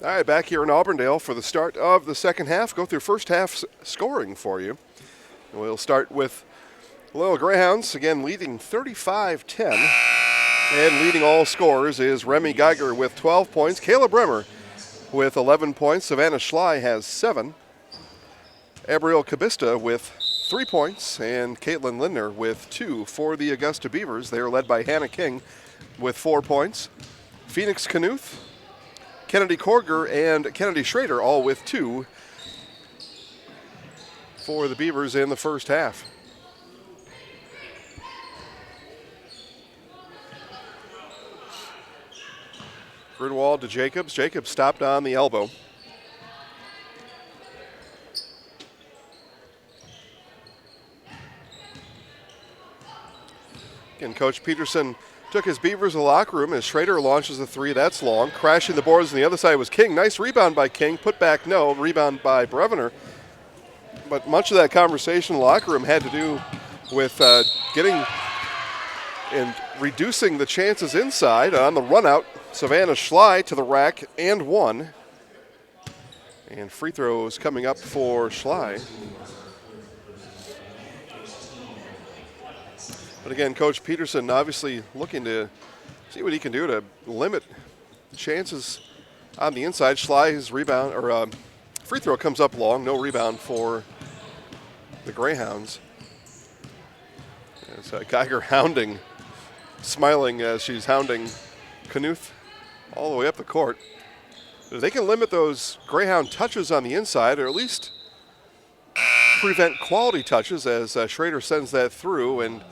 All right, back here in Auburndale for the start of the second half. Go through first half scoring for you. We'll start with Little Greyhounds, again leading 35-10. And leading all scorers is Remy Geiger with 12 points. Kayla Bremer with 11 points. Savannah Schley has 7. Abriel Cabista with 3 points. And Caitlin Lindner with 2 for the Augusta Beavers. They are led by Hannah King with 4 points. Phoenix Knuth, Kennedy Korger, and Kennedy Schrader all with 2 for the Beavers in the first half. Grunwald to Jacobs. Jacobs stopped on the elbow. And Coach Peterson took his Beavers to the locker room as Schrader launches a 3. That's long. Crashing the boards on the other side was King. Nice rebound by King. Put back, no. Rebound by Breviner. But much of that conversation in the locker room had to do with getting and reducing the chances inside. On the run out, Savannah Schley to the rack and 1. And free throws coming up for Schley. But again, Coach Peterson obviously looking to see what he can do to limit chances on the inside. Schley's rebound or free throw comes up long, no rebound for the Greyhounds. As Geiger smiling as she's hounding Knuth all the way up the court. If they can limit those Greyhound touches on the inside, or at least prevent quality touches as Schrader sends that through, and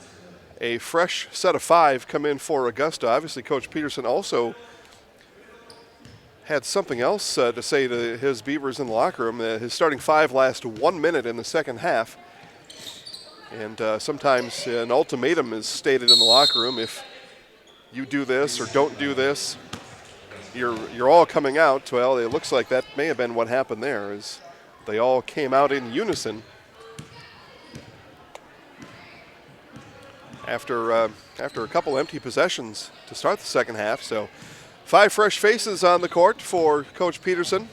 a fresh set of 5 come in for Augusta. Obviously, Coach Peterson also had something else to say to his Beavers in the locker room. His starting 5 last 1 minute in the second half. And sometimes an ultimatum is stated in the locker room. If you do this or don't do this, you're all coming out. Well, it looks like that may have been what happened there, as they all came out in unison. After a couple empty possessions to start the second half. So 5 fresh faces on the court for Coach Peterson.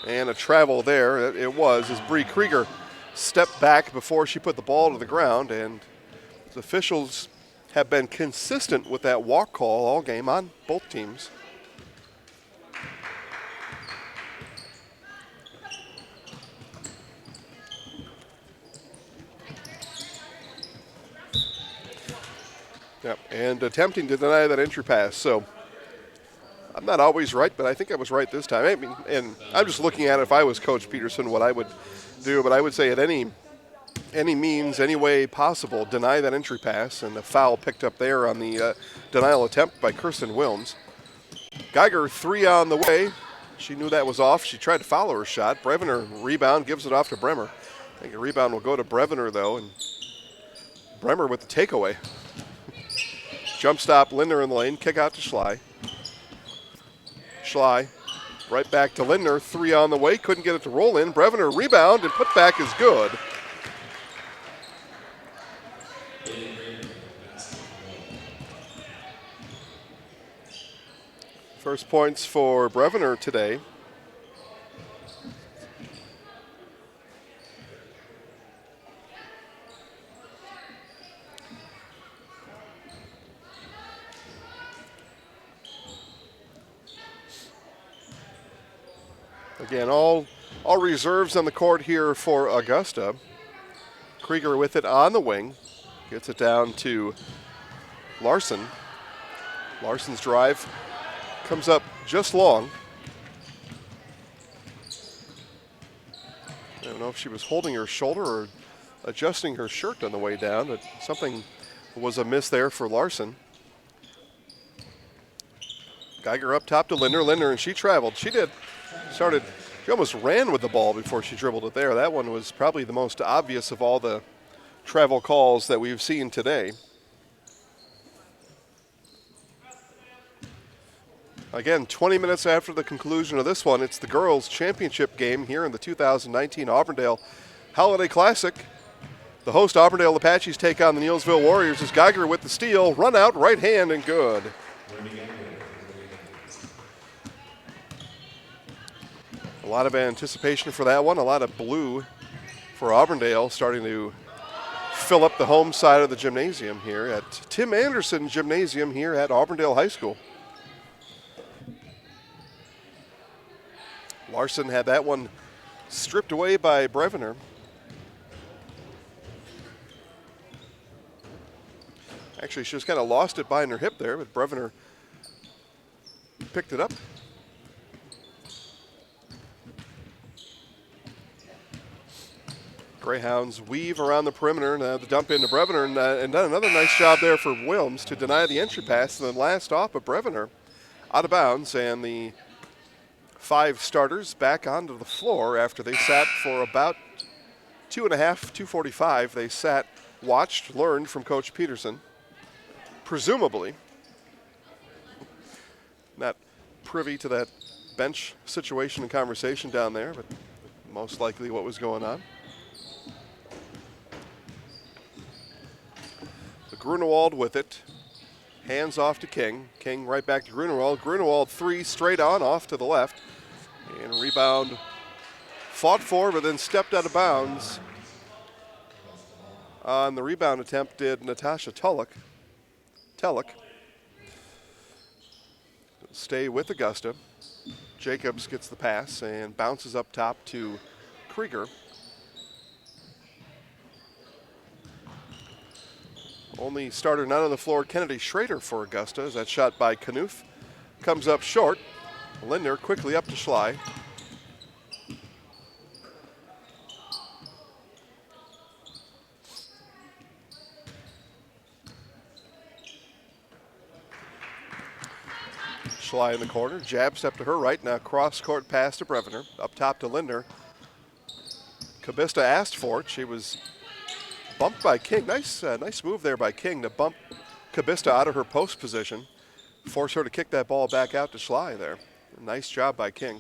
And a travel there, it was, as Bree Krieger stepped back before she put the ball to the ground. And the officials have been consistent with that walk call all game on both teams. Yep, and attempting to deny that entry pass. So I'm not always right, but I think I was right this time. I mean, and I'm just looking at it, if I was Coach Peterson, what I would do. But I would say at any means, any way possible, deny that entry pass, and the foul picked up there on the denial attempt by Kirsten Wilms. Geiger 3 on the way. She knew that was off. She tried to follow her shot. Breviner rebound, gives it off to Bremer. I think a rebound will go to Breviner, though, and Bremer with the takeaway. Jump stop, Lindner in the lane, kick out to Schley. Schley right back to Lindner, 3 on the way, couldn't get it to roll in. Breviner rebound and put back is good. First points for Breviner today. Again, all reserves on the court here for Augusta. Krieger with it on the wing. Gets it down to Larson. Larson's drive comes up just long. I don't know if she was holding her shoulder or adjusting her shirt on the way down, but something was amiss there for Larson. Geiger up top to Lindner, and she traveled. She almost ran with the ball before she dribbled it there. That one was probably the most obvious of all the travel calls that we've seen today. Again, 20 minutes after the conclusion of this one, it's the girls' championship game here in the 2019 Auburndale Holiday Classic. The host Auburndale Apaches take on the Neillsville Warriors as Geiger with the steal, run out, right hand, and good. lot of anticipation for that one. A lot of blue for Auburndale, starting to fill up the home side of the gymnasium here at Tim Anderson Gymnasium here at Auburndale High School. Larson had that one stripped away by Brevener. Actually, she just kind of lost it behind her hip there, but Brevener picked it up. Greyhounds weave around the perimeter, and the dump into Brevener, and done another nice job there for Wilms to deny the entry pass, and then last off of Brevener out of bounds, and the 5 starters back onto the floor after they sat for about 2.5, 2:45. They sat, watched, learned from Coach Peterson. Presumably, not privy to that bench situation and conversation down there, but most likely what was going on. Grunewald with it. Hands off to King. King right back to Grunewald. Grunewald 3 straight on off to the left. And rebound fought for, but then stepped out of bounds. On the rebound attempt did Natasha Tulloch. Stay with Augusta. Jacobs gets the pass and bounces up top to Krieger. Only starter not on the floor, Kennedy Schrader for Augusta, as that shot by Knuth comes up short. Lindner quickly up to Schley. Schley in the corner, jab step to her right, now cross-court pass to Brevener, up top to Lindner. Kabista asked for it, she was bumped by King. Nice move there by King to bump Kabista out of her post position, force her to kick that ball back out to Schley there. Nice job by King.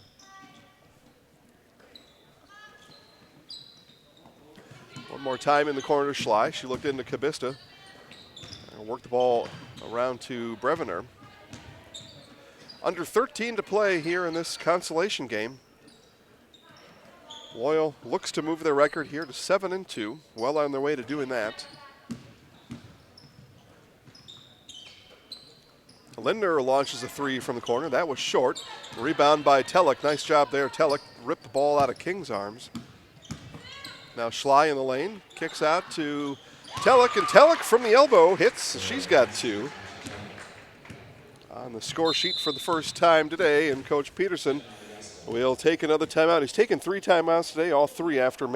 One more time in the corner to Schley. She looked into Kabista and worked the ball around to Brevener. Under 13 to play here in this consolation game. Loyal looks to move their record here to 7-2, well on their way to doing that. Lindner launches a 3 from the corner. That was short. Rebound by Telek. Nice job there. Telek ripped the ball out of King's arms. Now Schley in the lane. Kicks out to Telek, and Telek from the elbow hits. She's got 2. On the score sheet for the first time today, and Coach Peterson will take another timeout. He's taken 3 timeouts today, all 3 after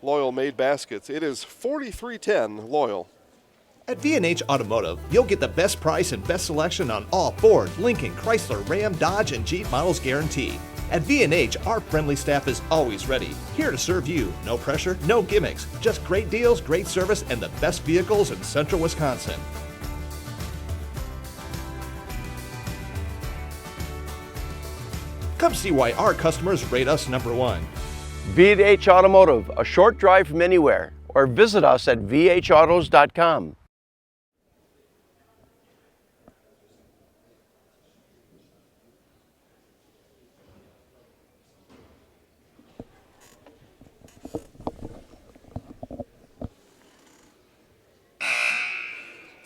Loyal made baskets. It is 43-10 Loyal. At V&H Automotive, you'll get the best price and best selection on all Ford, Lincoln, Chrysler, Ram, Dodge, and Jeep models guaranteed. At V&H, our friendly staff is always ready, here to serve you. No pressure, no gimmicks, just great deals, great service, and the best vehicles in central Wisconsin. Come see why our customers rate us number 1. V&H Automotive, a short drive from anywhere, or visit us at vhautos.com.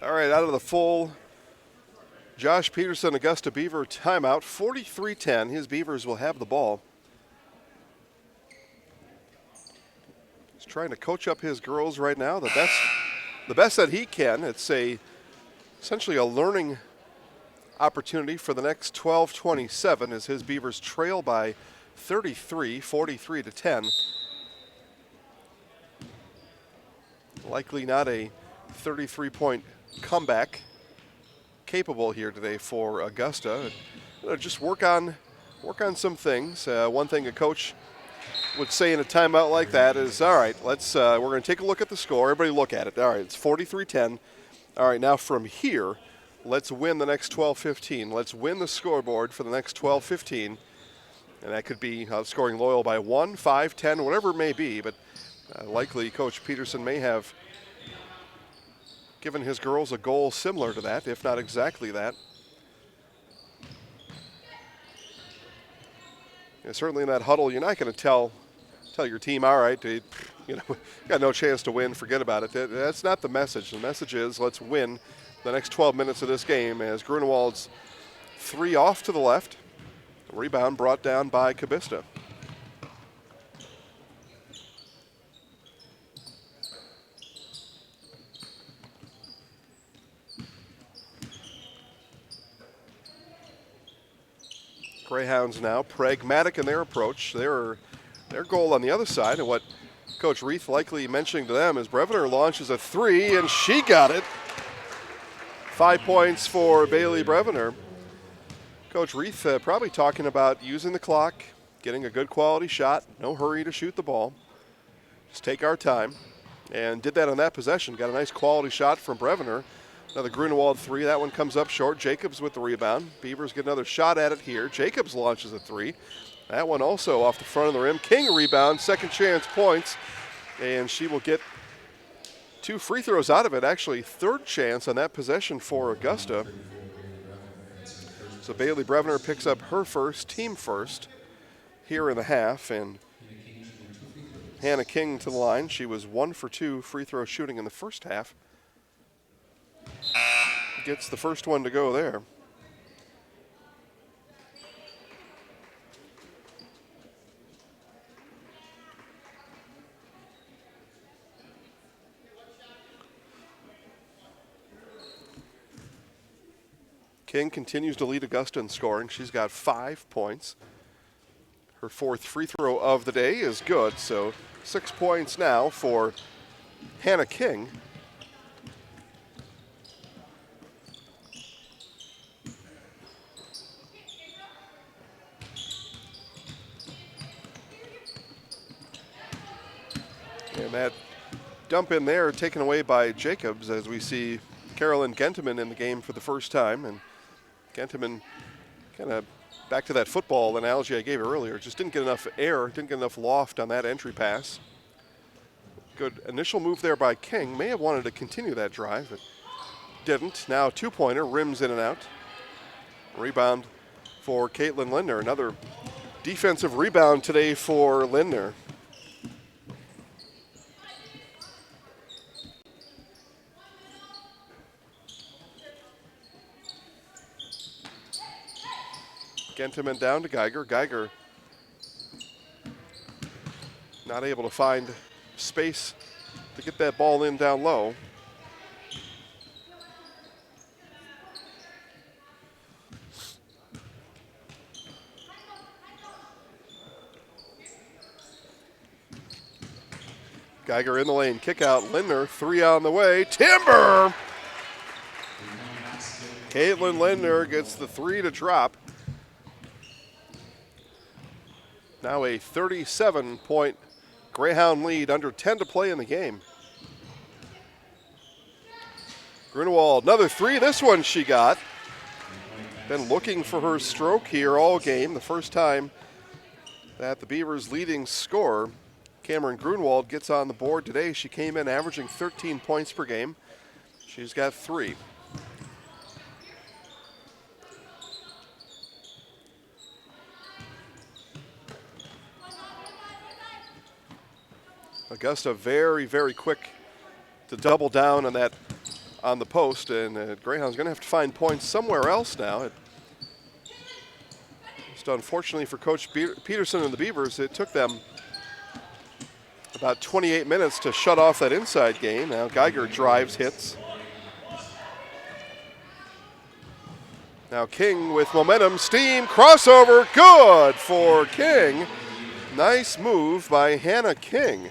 All right, out of the full Josh Peterson, Augusta Beaver timeout, 43-10. His Beavers will have the ball. He's trying to coach up his girls right now, the best that he can. It's essentially a learning opportunity for the next 12-27 as his Beavers trail by 33, 43-10. Likely not a 33-point comeback capable here today for Augusta. Just work on some things. One thing a coach would say in a timeout like that is, all right, we're going to take a look at the score. Everybody look at it. All right, it's 43-10. All right, now from here, let's win the next 12-15. Let's win the scoreboard for the next 12-15. And that could be scoring Loyal by 1, 5, 10, whatever it may be. But likely Coach Peterson may have given his girls a goal similar to that, if not exactly that. certainly in that huddle, you're not going to tell your team, all right, got no chance to win, forget about it. That's not the message. The message is let's win the next 12 minutes of this game as Grunewald's 3 off to the left. Rebound brought down by Augusta. Greyhounds now pragmatic in their approach. Their goal on the other side, and what Coach Reith likely mentioning to them is Breviner launches a 3, and she got it. 5 points for Bailey Breviner. Coach Reith probably talking about using the clock, getting a good quality shot, no hurry to shoot the ball. Just take our time, and did that on that possession. Got a nice quality shot from Breviner. Another Grunewald 3, that one comes up short. Jacobs with the rebound. Beavers get another shot at it here. Jacobs launches a 3. That one also off the front of the rim. King rebound, second chance points, and she will get 2 free throws out of it. Actually, third chance on that possession for Augusta. So Bailey Breviner picks up her first, team first, here in the half, and Hannah King to the line. She was 1 for 2 free throw shooting in the first half. Gets the first one to go there. King continues to lead Augusta in scoring. She's got 5 points. Her 4th free throw of the day is good, so 6 points now for Hannah King. And that dump in there taken away by Jacobs as we see Carolyn Gentleman in the game for the first time. And Gentleman, kind of back to that football analogy I gave earlier, just didn't get enough air, didn't get enough loft on that entry pass. Good initial move there by King. May have wanted to continue that drive, but didn't. Now 2-pointer, rims in and out. Rebound for Caitlin Lindner. Another defensive rebound today for Lindner. Gentleman down to Geiger. Geiger not able to find space to get that ball in down low. Geiger in the lane, kick out, Lindner, 3 on the way, Timber! Caitlin Lindner gets the 3 to drop. Now a 37-point Greyhound lead, under 10 to play in the game. Grunewald, another 3, this one she got. Been looking for her stroke here all game. The first time that the Beavers' leading scorer, Cameron Grunewald, gets on the board today. She came in averaging 13 points per game. She's got 3. Augusta very, very quick to double down on that on the post, and Greyhound's going to have to find points somewhere else now. Just unfortunately for Coach Peterson and the Beavers, it took them about 28 minutes to shut off that inside game. Now Geiger drives, hits. Now King with momentum, steam, crossover, good for King. Nice move by Hannah King.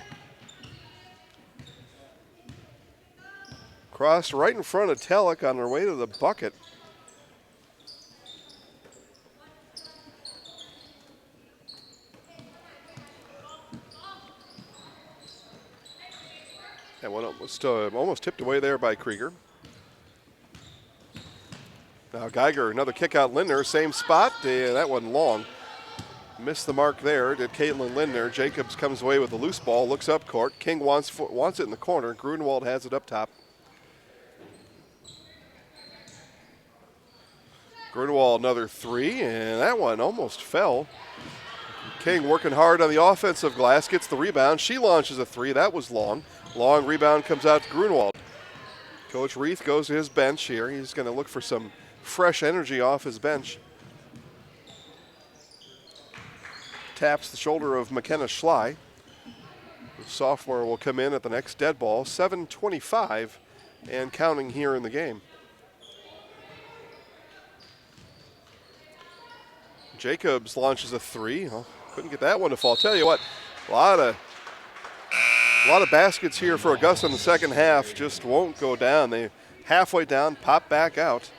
Crossed right in front of Telek on her way to the bucket. That one almost tipped away there by Krieger. Now Geiger, another kick out Lindner, same spot. That one long. Missed the mark there, did Caitlin Lindner. Jacobs comes away with a loose ball, looks up court. King wants it in the corner. Grunewald has it up top. Grunewald, another 3, and that one almost fell. King working hard on the offensive glass, gets the rebound. She launches a three. That was long. Long rebound comes out to Grunwald. Coach Reith goes to his bench here. He's going to look for some fresh energy off his bench. Taps the shoulder of McKenna Schley. The sophomore will come in at the next dead ball. 7:25 and counting here in the game. Jacobs launches a three. Oh, couldn't get that one to fall. Tell you what, a lot of baskets here for Augusta in the second half. Just won't go down. They halfway down, pop back out.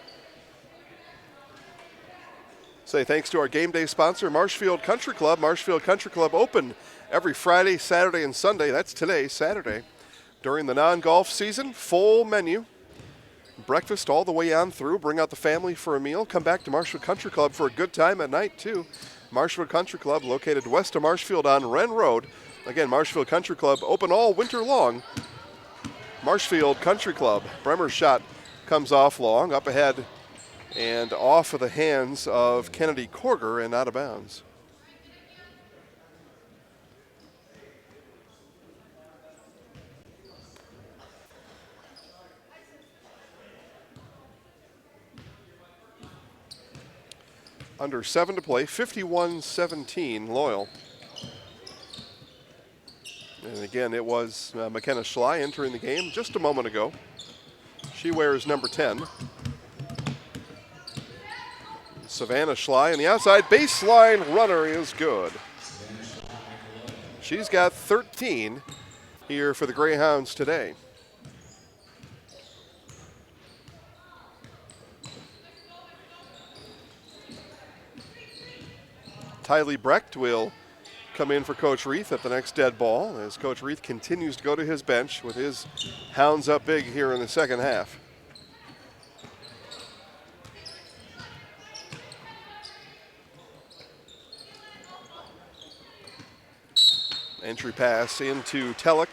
Say thanks to our game day sponsor, Marshfield Country Club. Marshfield Country Club open every Friday, Saturday, and Sunday. That's today, Saturday. During the non-golf season, full menu. Breakfast all the way on through. Bring out the family for a meal. Come back to Marshfield Country Club for a good time at night, too. Marshfield Country Club, located west of Marshfield on Wren Road. Again, Marshfield Country Club, open all winter long. Marshfield Country Club. Bremer's shot comes off long, up ahead, and off of the hands of Kennedy Korger and out of bounds. Under 7 to play, 51-17 Loyal. And again, it was McKenna Schley entering the game just a moment ago. She wears number 10. Savannah Schley on the outside baseline runner is good. She's got 13 here for the Greyhounds today. Tylee Brecht will come in for Coach Reith at the next dead ball as Coach Reith continues to go to his bench with his Hounds up big here in the second half. Entry pass into Tellick,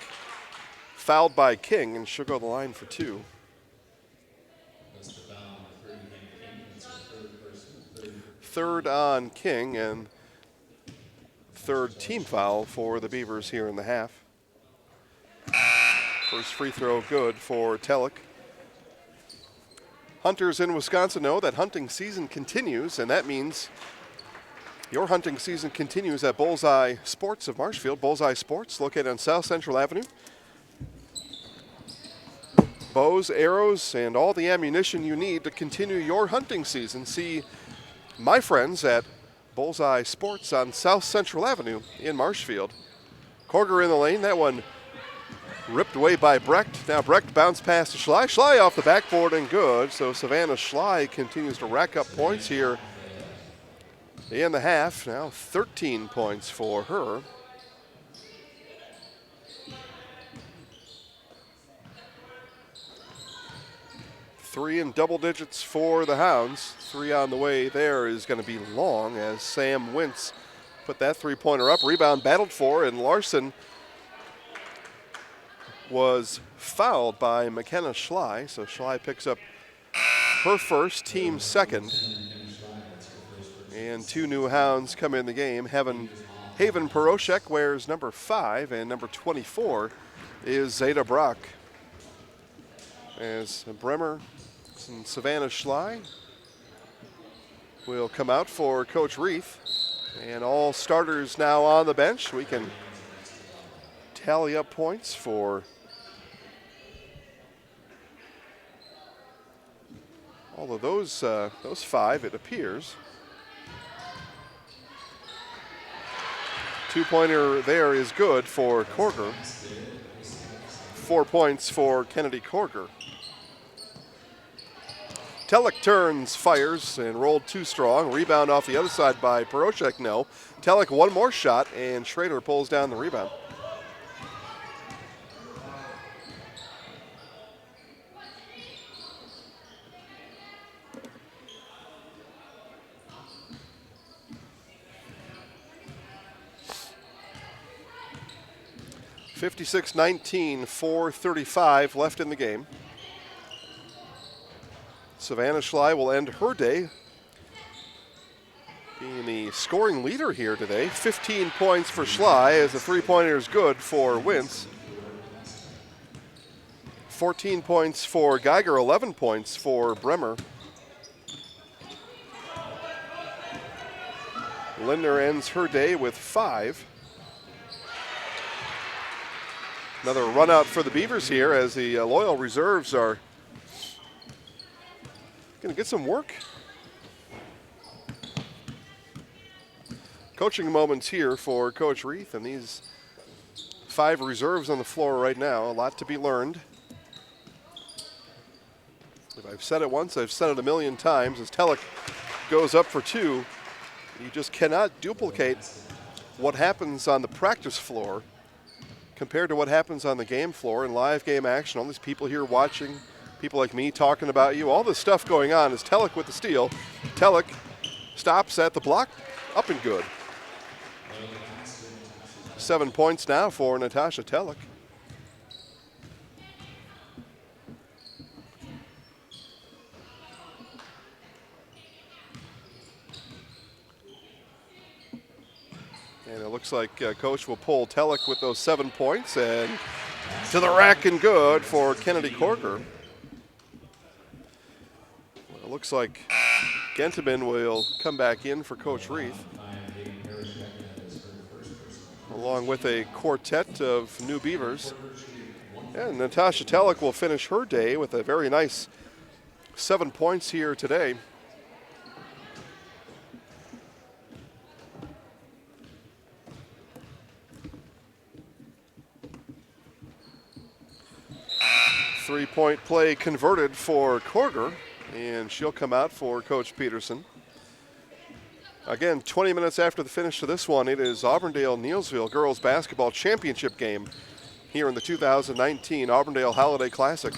fouled by King, and she'll go the line for two. Third on King, and third team foul for the Beavers here in the half. First free throw good for Tellick. Hunters in Wisconsin know that hunting season continues, and that means your hunting season continues at Bullseye Sports of Marshfield. Bullseye Sports, located on South Central Avenue. Bows, arrows, and all the ammunition you need to continue your hunting season. See my friends at Bullseye Sports on South Central Avenue in Marshfield. Korger in the lane. That one ripped away by Brecht. Now Brecht bounced past to Schley. Schley off the backboard and good. So Savannah Schley continues to rack up points here in the half. Now 13 points for her. Three in double digits for the Hounds. Three on the way there is going to be long as Sam Wentz put that three-pointer up. Rebound battled for, and Larson was fouled by McKenna Schley. So Schley picks up her first, team second. And two new Hounds come in the game. Haven Peroshek wears number 5, and number 24 is Zeta Brock. As Bremer and Savannah Schley will come out for Coach Reith. And all starters now on the bench. We can tally up points for all of those 5, it appears. Two-pointer there is good for Korger. 4 points for Kennedy Korger. Tellick turns, fires, and rolled too strong. Rebound off the other side by Peroshek, no. Tellick one more shot, and Schrader pulls down the rebound. (56-19), 4:35 left in the game. Savannah Schley will end her day being the scoring leader here today. 15 points for Schley as the three-pointer is good for Wintz. 14 points for Geiger, 11 points for Bremer. Lindner ends her day with 5. Another run out for the Beavers here as the Loyal reserves are going to get some work. Coaching moments here for Coach Reith, and these 5 reserves on the floor right now. A lot to be learned. If I've said it once, I've said it a million times. As Telek goes up for 2, you just cannot duplicate what happens on the practice floor compared to what happens on the game floor in live game action. All these people here watching, people like me talking about you, all this stuff going on. Is Telek with the steal. Telek stops at the block, up and good. 7 points now for Natasha Telek. And it looks like Coach will pull Telek with those 7 points, and to the rack and good for Kennedy Corker. Well, it looks like Gentiman will come back in for Coach Reith, along with a quartet of new Beavers. And Natasha Telek will finish her day with a very nice 7 points here today. Three-point play converted for Corger, and she'll come out for Coach Peterson. Again, 20 minutes after the finish to this one, it is Auburndale-Neillsville girls basketball championship game here in the 2019 Auburndale Holiday Classic.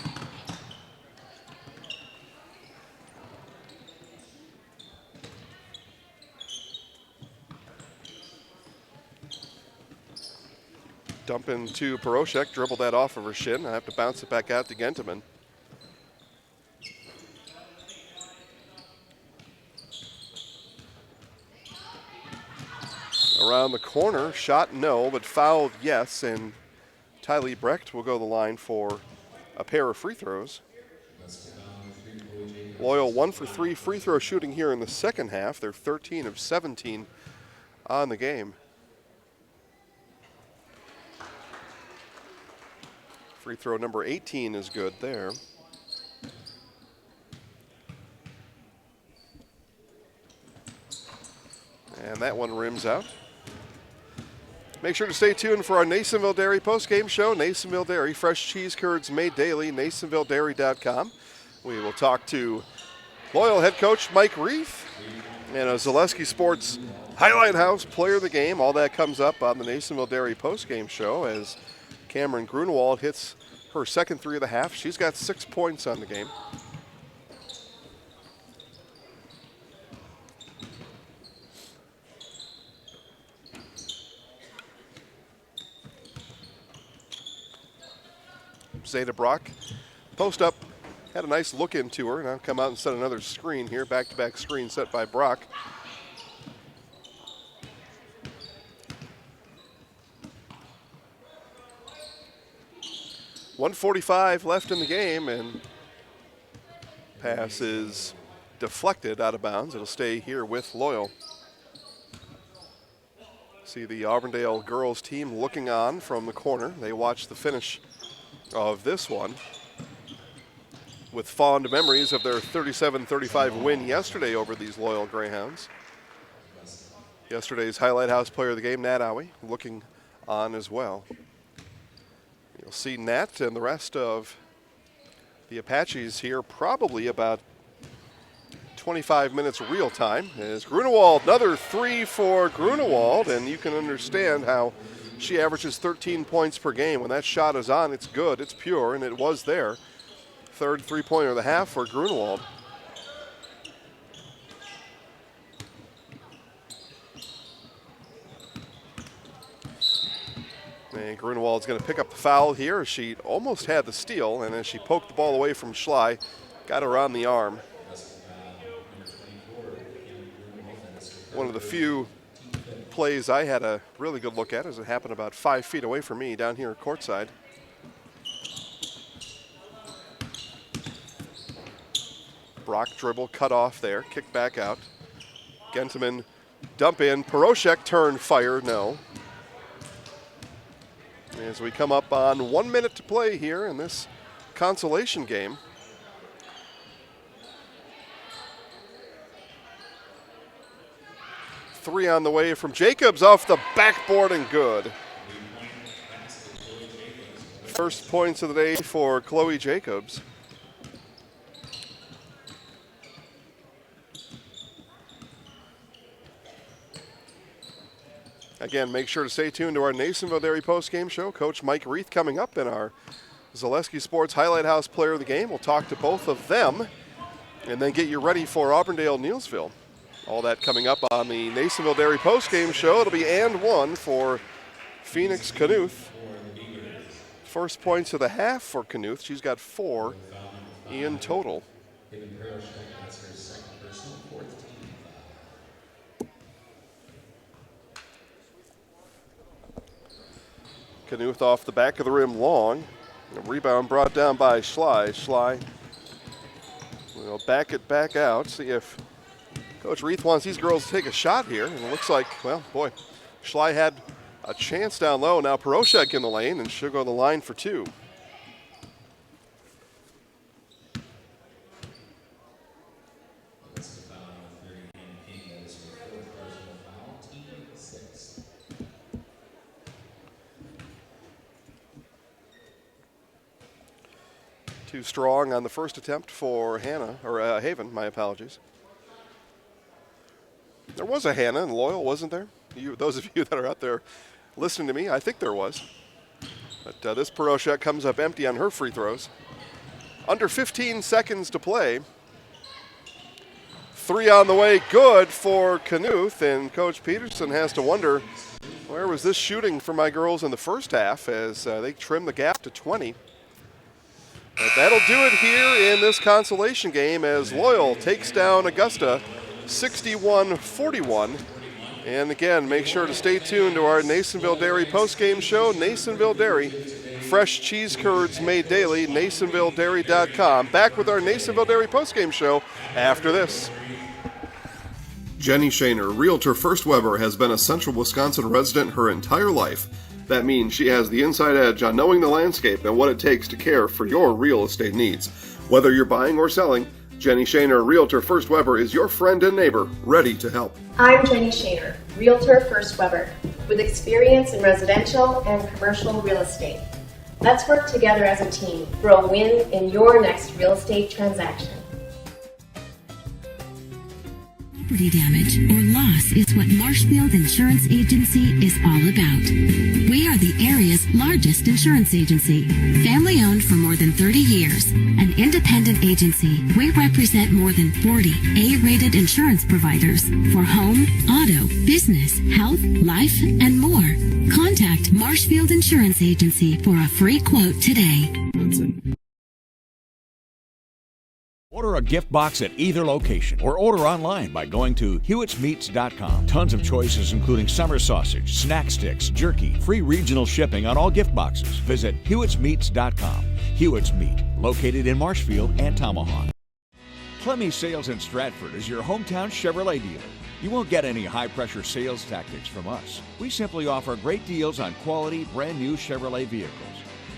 Dump into Peroshek, dribble that off of her shin. I have to bounce it back out to Gentiman. Around the corner, shot no, but fouled yes, and Tylee Brecht will go to the line for a pair of free throws. Loyal 1 for 3 free throw shooting here in the second half. They're 13 of 17 on the game. Free throw number 18 is good there. And that one rims out. Make sure to stay tuned for our Neillsville Dairy postgame show. Neillsville Dairy, fresh cheese curds made daily, neillsvilledairy.com. We will talk to Loyal head coach Mike Reith and a Zaleski Sports Highlight House player of the game. All that comes up on the Neillsville Dairy postgame show as Cameron Grunewald hits her second 3 of the half. She's got 6 points on the game. Zeta Brock, post up, had a nice look into her. Now come out and set another screen here. Back-to-back screen set by Brock. .145 left in the game, and pass is deflected out of bounds. It'll stay here with Loyal. See the Auburndale girls team looking on from the corner. They watch the finish of this one with fond memories of their 37-35 win yesterday over these Loyal Greyhounds. Yesterday's Highlight House player of the game, Nat Owie, looking on as well. You'll see Nat and the rest of the Apaches here probably about 25 minutes real time. As Grunewald, another 3 for Grunewald, and you can understand how she averages 13 points per game. When that shot is on, it's good, it's pure, and it was there. Third three-pointer of the half for Grunewald. And Grunewald's going to pick up the foul here. She almost had the steal, and as she poked the ball away from Schley, got her on the arm. One of the few plays I had a really good look at as it happened about 5 feet away from me down here courtside. Brock dribble, cut off there, kick back out. Genteman dump in, Poroshek turn, fire, no. As we come up on 1 minute to play here in this consolation game. Three on the way from Jacobs off the backboard and good. First points of the day for Chloe Jacobs. Again, make sure to stay tuned to our Neillsville Dairy postgame show. Coach Mike Reith coming up in our Zaleski Sports Highlight House Player of the Game. We'll talk to both of them and then get you ready for Auburndale Neillsville. All that coming up on the Neillsville Dairy postgame show. It'll be and one for Phoenix Knuth. First points of the half for Knuth. She's got 4 in total. Knuth off the back of the rim long. A rebound brought down by Schley. Schley will back it back out. See if Coach Reith wants these girls to take a shot here. And it looks like, well, boy, Schley had a chance down low. Now Poroshek in the lane, and she'll go to the line for 2. Too strong on the first attempt for Haven, my apologies. There was a Hannah in Loyal, wasn't there? Those of you that are out there listening to me, I think there was. But this Poroshek comes up empty on her free throws. Under 15 seconds to play. 3 on the way, good for Knuth, and Coach Peterson has to wonder, where was this shooting for my girls in the first half as they trim the gap to 20. But that'll do it here in this consolation game as Loyal takes down Augusta 61-41. And again, make sure to stay tuned to our Neillsville Dairy postgame show. Neillsville Dairy, fresh cheese curds made daily, neillsvilledairy.com. Back with our Neillsville Dairy postgame show after this. Jenny Shaner, Realtor First Weber, has been a Central Wisconsin resident her entire life. That means she has the inside edge on knowing the landscape and what it takes to care for your real estate needs. Whether you're buying or selling, Jenny Shaner, Realtor First Weber, is your friend and neighbor, ready to help. I'm Jenny Shaner, Realtor First Weber, with experience in residential and commercial real estate. Let's work together as a team for a win in your next real estate transaction. Property damage or loss is what Marshfield Insurance Agency is all about. We are the area's largest insurance agency. Family owned for more than 30 years. An independent agency, we represent more than 40 A-rated insurance providers for home, auto, business, health, life, and more. Contact Marshfield Insurance Agency for a free quote today. Order a gift box at either location or order online by going to hewittsmeats.com. Tons of choices including summer sausage, snack sticks, jerky, free regional shipping on all gift boxes. Visit hewittsmeats.com. Hewitt's Meat, located in Marshfield and Tomahawk. Clemmy Sales in Stratford is your hometown Chevrolet dealer. You won't get any high-pressure sales tactics from us. We simply offer great deals on quality, brand-new Chevrolet vehicles.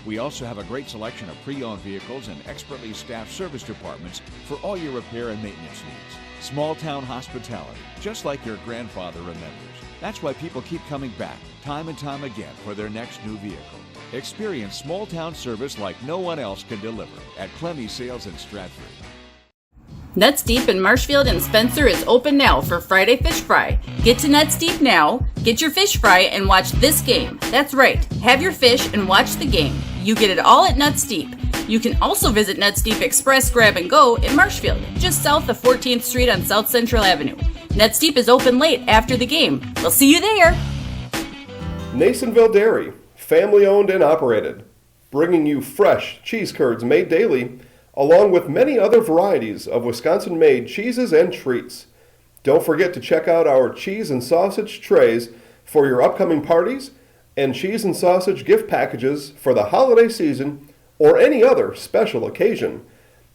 We also have a great selection of pre-owned vehicles and expertly staffed service departments for all your repair and maintenance needs. Small town hospitality, just like your grandfather remembers. That's why people keep coming back, time and time again, for their next new vehicle. Experience small town service like no one else can deliver at Clemmy Sales in Stratford. Nuts Deep in Marshfield and Spencer is open now for Friday Fish Fry. Get to Nuts Deep now, get your fish fry, and watch this game. That's right, have your fish and watch the game. You get it all at Nuts Deep. You can also visit Nuts Deep Express Grab and Go in Marshfield, just south of 14th Street on South Central Avenue. Nuts Deep is open late after the game. We'll see you there. Neillsville Dairy, family owned and operated, bringing you fresh cheese curds made daily, along with many other varieties of Wisconsin-made cheeses and treats. Don't forget to check out our cheese and sausage trays for your upcoming parties and cheese and sausage gift packages for the holiday season or any other special occasion.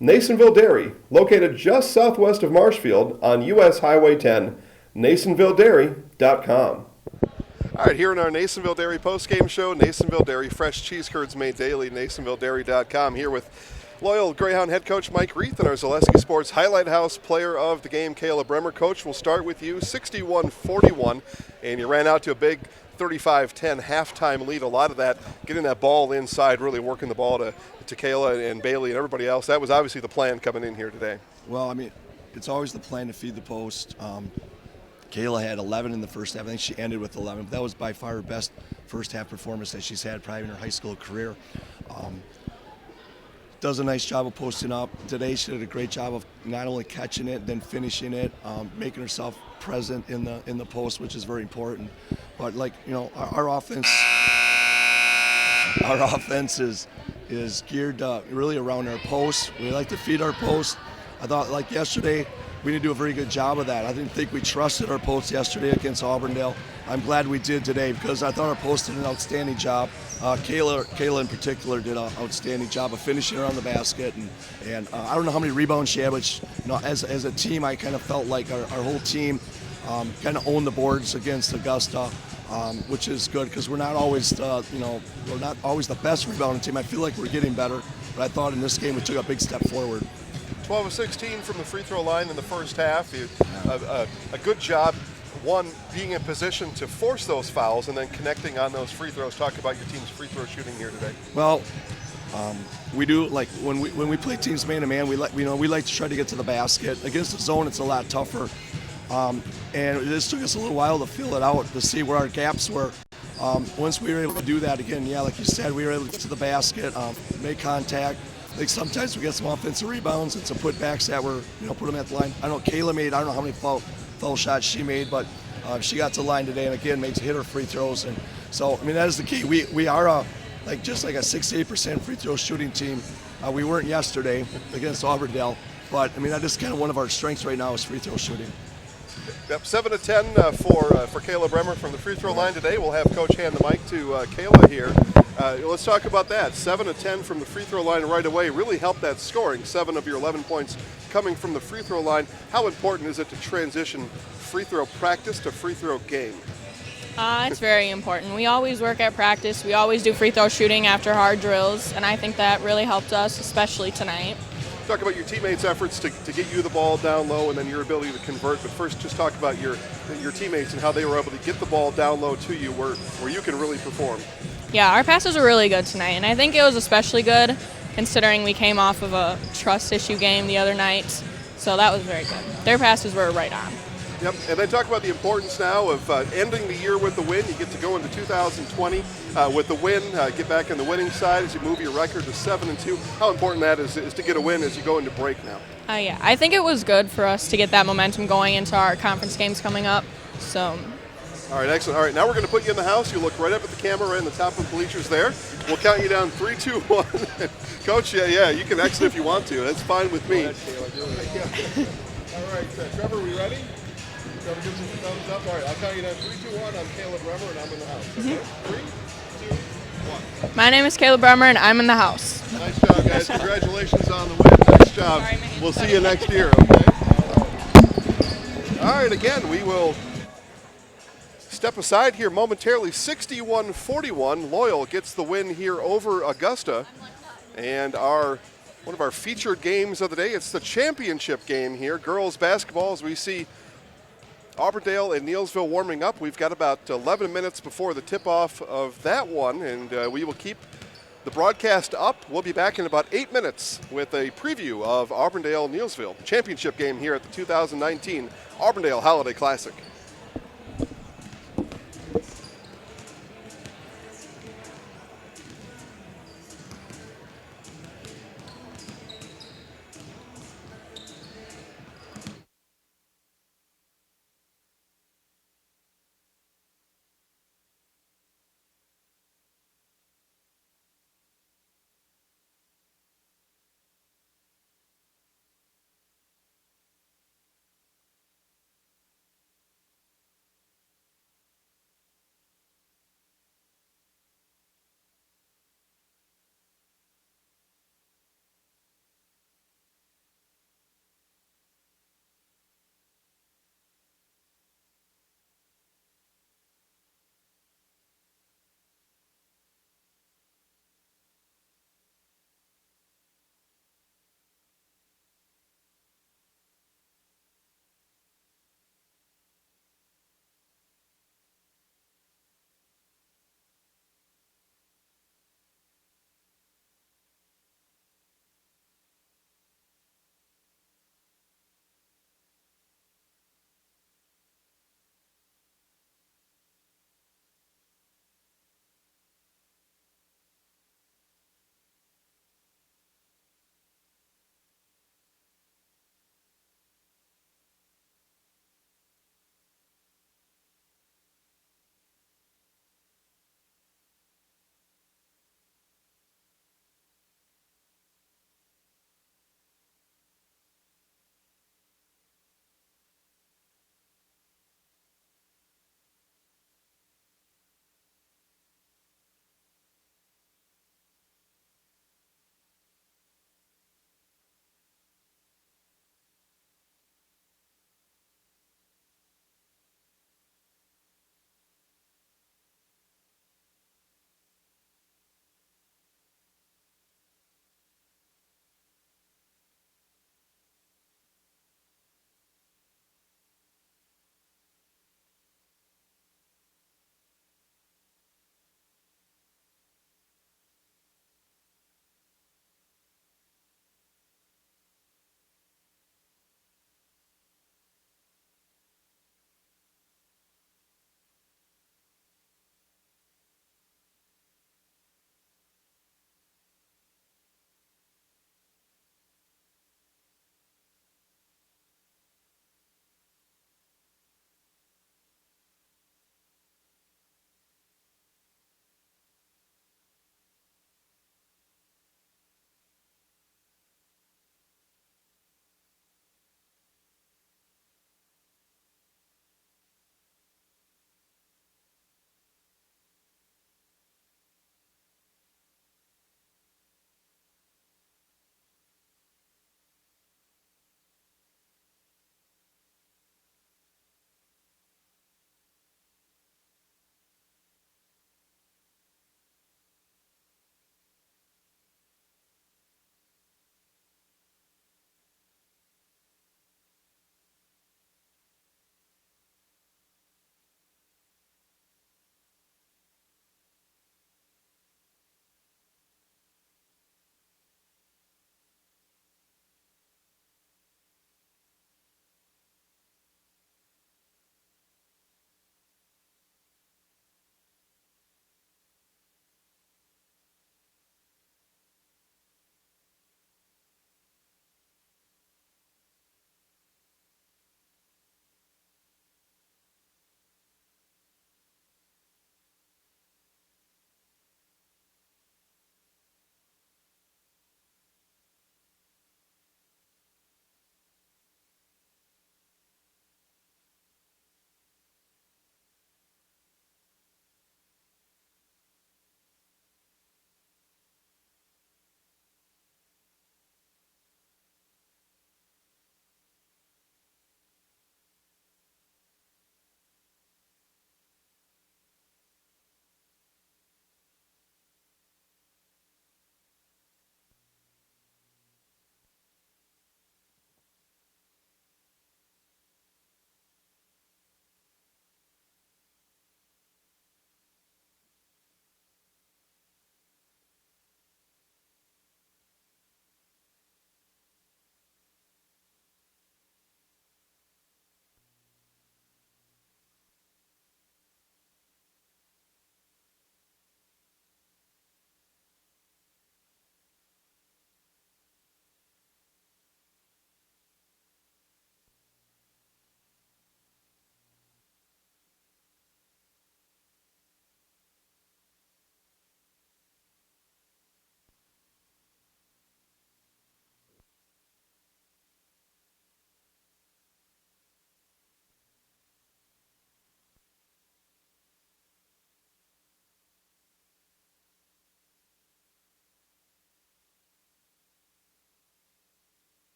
Neillsville Dairy, located just southwest of Marshfield on U.S. Highway 10, NeillsvilleDairy.com. All right, here in our Neillsville Dairy postgame show, Neillsville Dairy, fresh cheese curds made daily, NeillsvilleDairy.com, here with loyal Greyhound head coach Mike Reith and our Zaleski Sports Highlight House player of the game, Kayla Bremer. Coach, we'll start with you, 61-41, and you ran out to a big 35-10 halftime lead. A lot of that, getting that ball inside, really working the ball to Kayla and Bailey and everybody else. That was obviously the plan coming in here today. Well, I mean, it's always the plan to feed the post. Kayla had 11 in the first half. I think she ended with 11. But that was by far her best first half performance that she's had probably in her high school career. Does a nice job of posting up. Today she did a great job of not only catching it, then finishing it, making herself present in the post, which is very important. But our offense is geared really around our posts. We like to feed our posts. I thought like yesterday we didn't do a very good job of that. I didn't think we trusted our posts yesterday against Auburndale. I'm glad we did today because I thought our posts did an outstanding job. Kayla in particular did an outstanding job of finishing around the basket, and I don't know how many rebounds she had, but as a team, I kind of felt like our whole team kind of owned the boards against Augusta, which is good because we're not always we're not always the best rebounding team. I feel like we're getting better, but I thought in this game we took a big step forward. 12 of 16 from the free throw line in the first half. A good job. One, being in position to force those fouls and then connecting on those free throws. Talk about your team's free throw shooting here today. Well, we do like when we play teams man to man. We like to try to get to the basket. Against the zone, it's a lot tougher, and it just took us a little while to feel it out to see where our gaps were. Once we were able to do that again, like you said, we were able to get to the basket, make contact. I think sometimes we get some offensive rebounds and some putbacks that were put them at the line. I know Kayla made, I don't know how many foul shots she made, but she got to the line today and again hit her free throws. And so, I mean, that is the key. We are just like a 68% free throw shooting team. We weren't yesterday against Auburndale, but I mean, that is kind of one of our strengths right now is free throw shooting. Yep, 7 of 10 for Kayla Bremer from the free throw line today. We'll have Coach hand the mic to Kayla here. Let's talk about that. 7 of 10 from the free throw line right away really helped that scoring. 7 of your 11 points coming from the free throw line. How important is it to transition free throw practice to free throw game? It's very important. We always work at practice. We always do free throw shooting after hard drills, and I think that really helped us, especially tonight. Talk about your teammates' efforts to get you the ball down low and then your ability to convert. But first, just talk about your teammates and how they were able to get the ball down low to you where you can really perform. Yeah, our passes were really good tonight, and I think it was especially good considering we came off of a trust issue game the other night. So that was very good. Their passes were right on. Yep, and then talk about the importance now of ending the year with the win. You get to go into 2020 with the win, get back on the winning side as you move your record to 7-2. How important that is to get a win as you go into break now? Yeah, I think it was good for us to get that momentum going into our conference games coming up. So. All right, excellent. All right, now we're going to put you in the house. You look right up at the camera right in the top of the bleachers there. We'll count you down 3, 2, 1. Coach, yeah, you can exit if you want to. That's fine with me. All right, Trevor, we ready? Trevor gives us a thumbs up. All right, I'll count you down 3, 2, 1. I'm Caleb Bremer, and I'm in the house. Okay? 3, 2, 1. My name is Caleb Bremer, and I'm in the house. Nice job, guys. Congratulations on the win. Nice job. We'll see you next year, okay? All right, again, we will step aside here momentarily. 61-41. Loyal gets the win here over Augusta. And one of our featured games of the day, it's the championship game here. Girls basketball, as we see Auburndale and Neillsville warming up. We've got about 11 minutes before the tip-off of that one, and we will keep the broadcast up. We'll be back in about 8 minutes with a preview of Auburndale-Neillsville championship game here at the 2019 Auburndale Holiday Classic.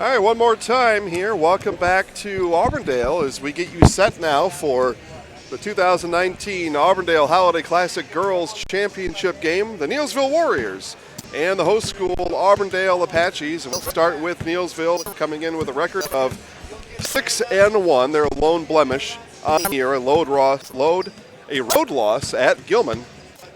All right, one more time here. Welcome back to Auburndale as we get you set now for the 2019 Auburndale Holiday Classic Girls Championship game. The Neillsville Warriors and the host school Auburndale Apaches. We'll start with Neillsville coming in with a record of 6-1. Their lone blemish on here, a road loss at Gilman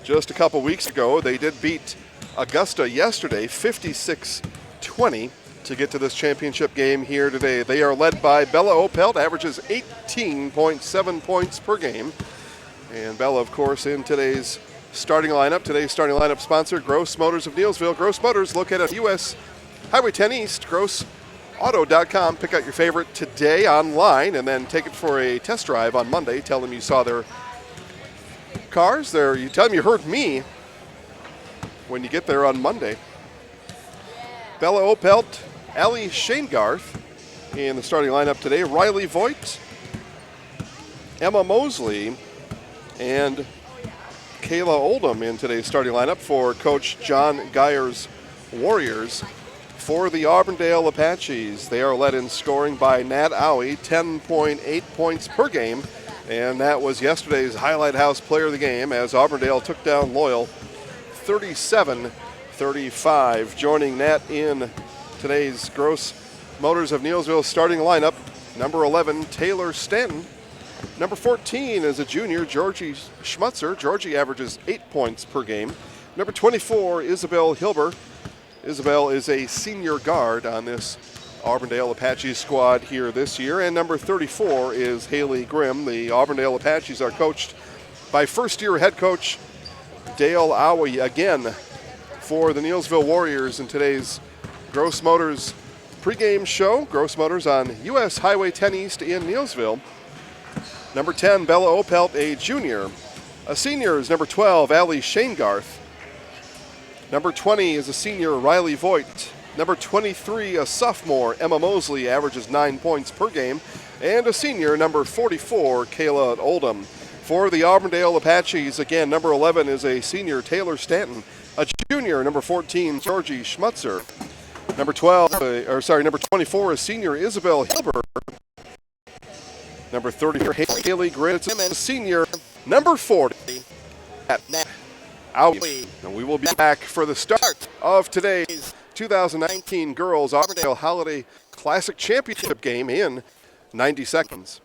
just a couple weeks ago. They did beat Augusta yesterday, 56-20, to get to this championship game here today. They are led by Bella Opelt, averages 18.7 points per game. And Bella, of course, in today's starting lineup. Today's starting lineup sponsor, Gross Motors of Neillsville. Gross Motors located on US Highway 10 East, grossauto.com. Pick out your favorite today online and then take it for a test drive on Monday. Tell them you saw their cars there. You tell them you heard me when you get there on Monday. Bella Opelt, Allie Shanegarth in the starting lineup today. Riley Voigt, Emma Mosley, and Kayla Oldham in today's starting lineup for Coach John Geyer's Warriors. For the Auburndale Apaches, they are led in scoring by Nat Owie, 10.8 points per game. And that was yesterday's Highlight House player of the game as Auburndale took down Loyal 37-35. Joining Nat in today's Gross Motors of Neillsville starting lineup, number 11, Taylor Stanton. Number 14 is a junior, Georgie Schmutzer. Georgie averages 8 points per game. Number 24, Isabel Hilber. Isabel is a senior guard on this Auburndale Apaches squad here this year. And number 34 is Haley Grimm. The Auburndale Apaches are coached by first-year head coach Dale Owie again for the Neillsville Warriors in today's Gross Motors pregame show. Gross Motors on US Highway 10 East in Neillsville. Number 10, Bella Opelt, a junior. A senior is number 12, Allie Shanegarth. Number 20 is a senior, Riley Voigt. Number 23, a sophomore, Emma Mosley, averages 9 points per game. And a senior, number 44, Kayla Oldham. For the Auburndale Apaches, again, number 11 is a senior, Taylor Stanton. A junior, number 14, Georgie Schmutzer. Number 24 is senior, Isabel Hilber. Number 30, Haley Grimm. And a senior, number 40, Owie. And we will be back for the start of today's 2019 Girls Auburndale Holiday Classic Championship game in 90 seconds.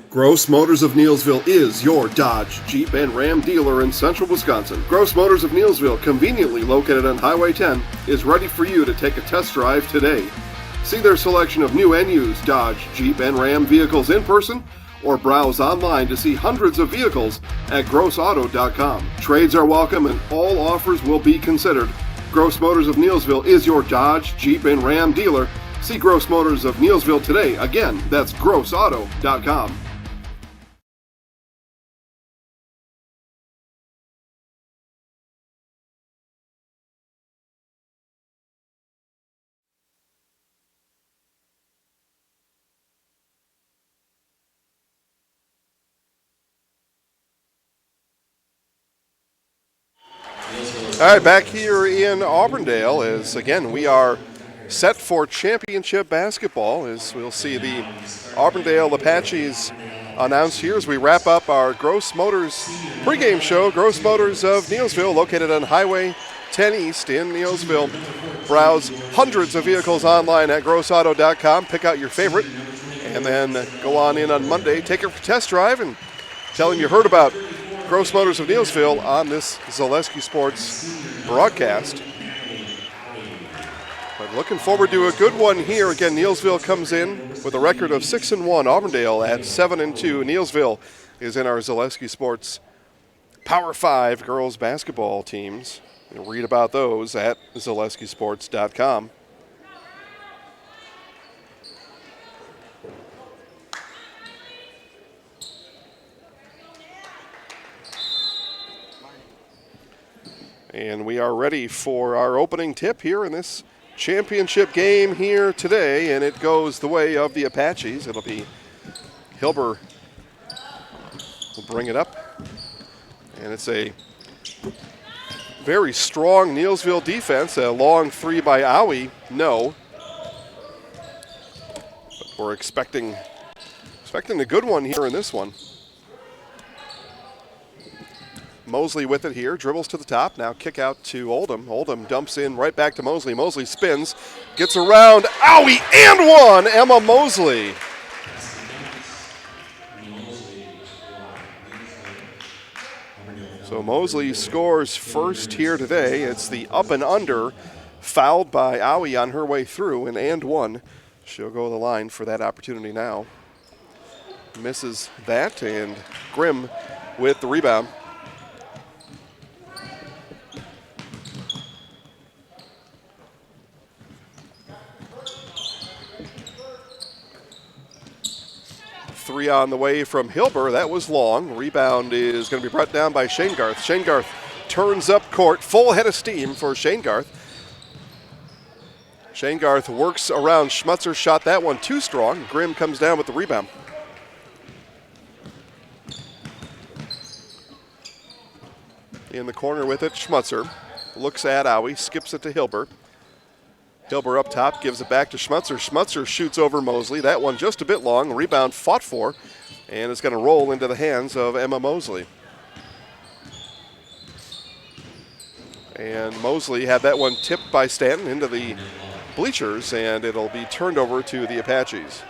Gross Motors of Neillsville is your Dodge, Jeep, and Ram dealer in central Wisconsin. Gross Motors of Neillsville, conveniently located on Highway 10, is ready for you to take a test drive today. See their selection of new and used Dodge, Jeep, and Ram vehicles in person or browse online to see hundreds of vehicles at grossauto.com. Trades are welcome and all offers will be considered. Gross Motors of Neillsville is your Dodge, Jeep, and Ram dealer. See Gross Motors of Neillsville today. Again, that's grossauto.com. All right, back here in Auburndale is, again, we are set for championship basketball as we'll see the Auburndale Apaches announced here as we wrap up our Gross Motors pregame show. Gross Motors of Neillsville, located on Highway 10 East in Neillsville. Browse hundreds of vehicles online at grossauto.com. Pick out your favorite and then go on in on Monday. Take it for a test drive and tell them you heard about Gross Motors of Neillsville on this Zaleski Sports broadcast. But looking forward to a good one here. Again, Neillsville comes in with a record of 6-1. Auburndale at 7-2. Neillsville is in our Zaleski Sports Power 5 girls basketball teams. You'll read about those at zaleskisports.com. And we are ready for our opening tip here in this championship game here today, and it goes the way of the Apaches. It'll be Hilber will bring it up, And it's a very strong Neillsville defense. A long three by Owie, no. But we're expecting a good one here in this one. Mosley with it here, dribbles to the top, now kick out to Oldham. Oldham dumps in right back to Mosley. Mosley spins, gets around, Owie, and one, Emma Mosley. So Mosley scores first here today. It's the up and under, fouled by Owie on her way through, and one. She'll go to the line for that opportunity now. Misses that, and Grimm with the rebound. Three on the way from Hilber. That was long. Rebound is going to be brought down by Shane Garth. Shane Garth turns up court. Full head of steam for Shane Garth. Shane Garth works around Schmutzer. Shot that one too strong. Grimm comes down with the rebound. In the corner with it, Schmutzer. Looks at Owie. Skips it to Hilber. Hilber up top, gives it back to Schmutzer. Schmutzer shoots over Mosley. That one just a bit long. Rebound fought for, and it's going to roll into the hands of Emma Mosley. And Mosley had that one tipped by Stanton into the bleachers, and it'll be turned over to the Apaches.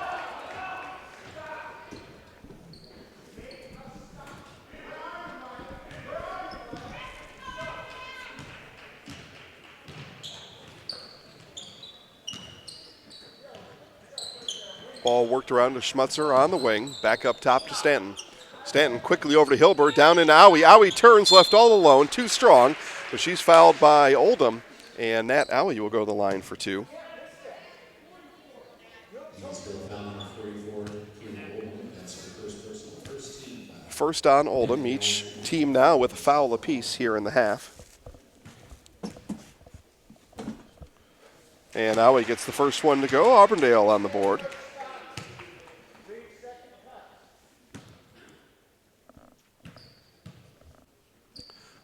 Ball worked around to Schmutzer on the wing. Back up top to Stanton. Stanton quickly over to Hilber. Down into Owie. Owie turns left all alone. Too strong. But she's fouled by Oldham. And Nat Owie will go to the line for two. First on Oldham. Each team now with a foul apiece here in the half. And Owie gets the first one to go. Auburndale on the board.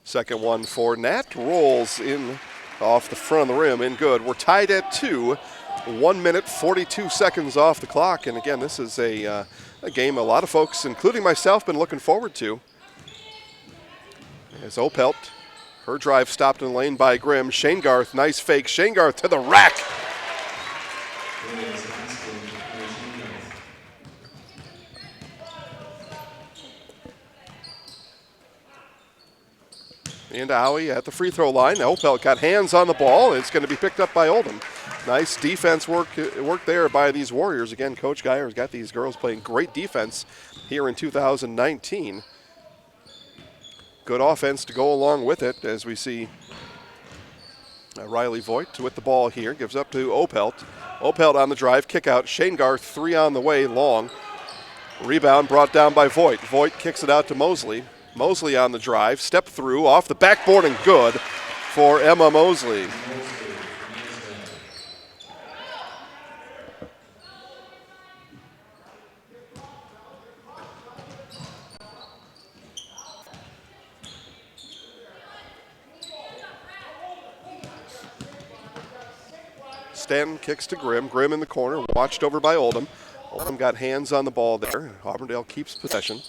Second one for Nat, rolls in off the front of the rim, in good. We're tied at 2, 1 minute, 42 seconds off the clock. And again, this is a game a lot of folks, including myself, been looking forward to. As Opelt, her drive stopped in the lane by Grimm. Shane Garth, nice fake. Shane Garth to the rack. And Owie at the free throw line. Opelt got hands on the ball. It's going to be picked up by Oldham. Nice defense work there by these Warriors. Again, Coach Geyer's got these girls playing great defense here in 2019. Good offense to go along with it as we see Riley Voigt with the ball here. Gives up to Opelt. Opelt on the drive, kick out. Shane Garth, three on the way, long. Rebound brought down by Voigt. Voigt kicks it out to Mosley. Mosley on the drive, step through, off the backboard and good for Emma Mosley. Stanton kicks to Grimm. Grimm in the corner, watched over by Oldham. Oldham got hands on the ball there. Auburndale keeps possession.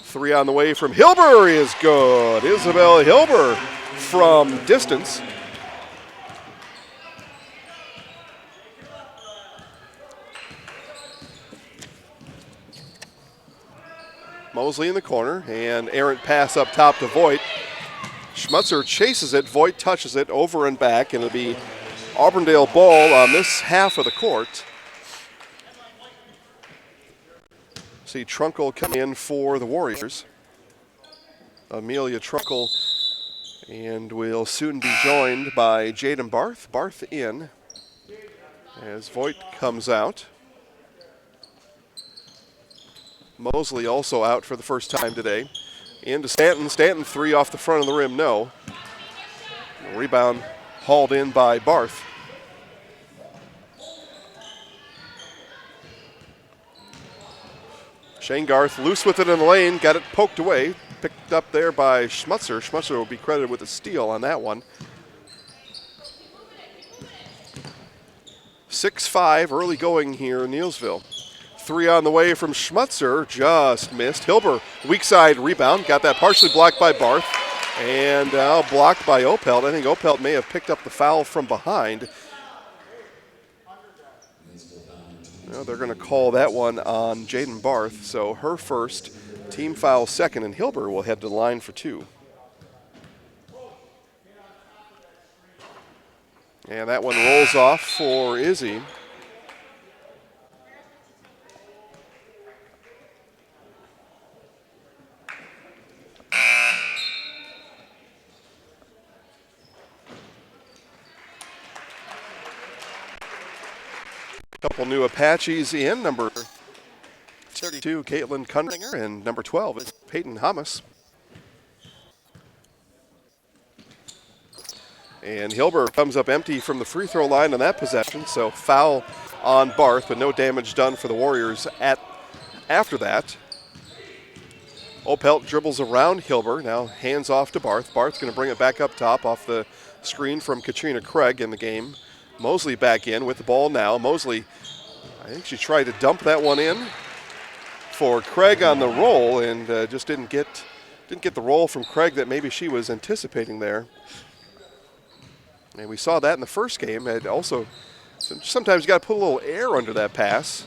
Three on the way from Hilber is good. Isabel Hilber from distance. Mosley in the corner, and errant pass up top to Voigt. Schmutzer chases it. Voigt touches it over and back, and it'll be Auburndale ball on this half of the court. See Trunkle come in for the Warriors. Amelia Trunkle, and will soon be joined by Jaden Barth. Barth in as Voigt comes out. Mosley also out for the first time today. Into Stanton. Stanton three off the front of the rim, no. Rebound hauled in by Barth. Shane Garth loose with it in the lane, got it poked away. picked up there by Schmutzer. Schmutzer will be credited with a steal on that one. 6-5, early going here in Neillsville. 3 on the way from Schmutzer, just missed. Hilber, weak side rebound, got that partially blocked by Barth, and blocked by Opelt. I think Opelt may have picked up the foul from behind. Well, they're going to call that one on Jaden Barth, so her first, team foul second, and Hilber will head to the line for 2. And that one rolls off for Izzy. Couple new Apaches in, number 32, Caitlin Kundinger, and number 12 is Peyton Hamas. And Hilber comes up empty from the free throw line on that possession, so foul on Barth, but no damage done for the Warriors after that. Opelt dribbles around Hilber, now hands off to Barth. Barth's going to bring it back up top off the screen from Katrina Craig in the game. Mosley back in with the ball now. Mosley, I think she tried to dump that one in for Craig on the roll, and just didn't get the roll from Craig that maybe she was anticipating there. And we saw that in the first game. And also, sometimes you got to put a little air under that pass.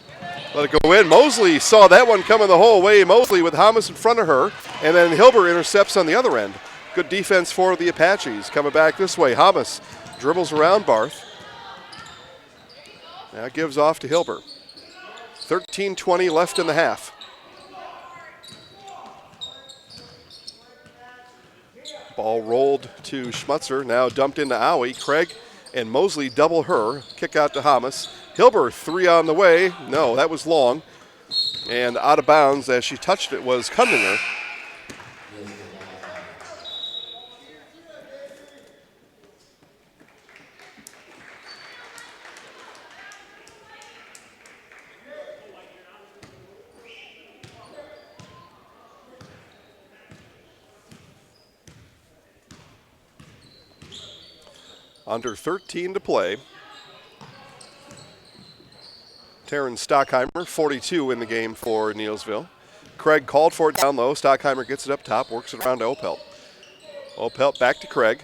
Let it go in. Mosley saw that one coming the whole way. Mosley with Hamas in front of her, and then Hilber intercepts on the other end. Good defense for the Apaches. Coming back this way, Hamas dribbles around Barth. Now gives off to Hilber. 13:20 left in the half. Ball rolled to Schmutzer, now dumped into Owie. Craig and Mosley double her. Kick out to Hamas. Hilber, 3 on the way. No, that was long. And out of bounds as she touched it was Kundinger. Under 13 to play. Taryn Stockheimer, 42 in the game for Neillsville. Craig called for it down low. Stockheimer gets it up top, works it around to Opelt. Opelt back to Craig.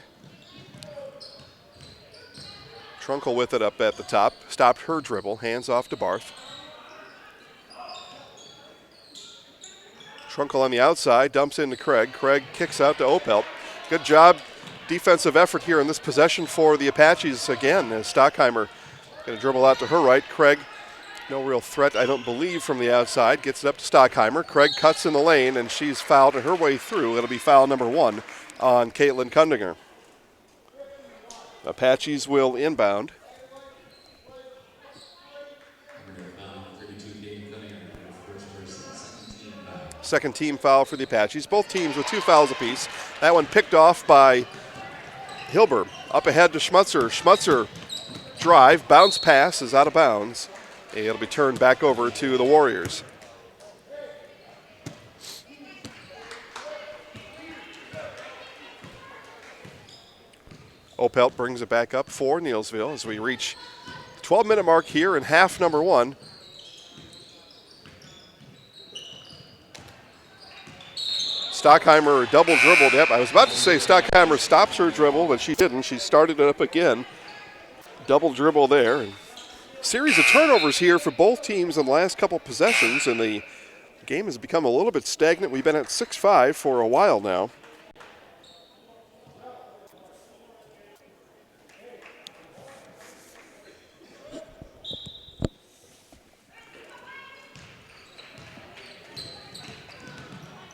Trunkel with it up at the top. Stopped her dribble. Hands off to Barth. Trunkel on the outside. Dumps into Craig. Craig kicks out to Opelt. Good job. Defensive effort here in this possession for the Apaches again. As Stockheimer going to dribble out to her right. Craig, no real threat, I don't believe, from the outside. Gets it up to Stockheimer. Craig cuts in the lane, and she's fouled on her way through. It'll be foul number 1 on Caitlin Kundinger. Apaches will inbound. Second team foul for the Apaches. Both teams with 2 fouls apiece. That one picked off by Hilber. Up ahead to Schmutzer. Schmutzer drive, bounce pass is out of bounds. It'll be turned back over to the Warriors. Opelt brings it back up for Neillsville as we reach the 12-minute mark here in half number 1. Stockheimer double dribbled. Yep, I was about to say Stockheimer stops her dribble, but she didn't. She started it up again. Double dribble there. And series of turnovers here for both teams in the last couple possessions, and the game has become a little bit stagnant. We've been at 6-5 for a while now.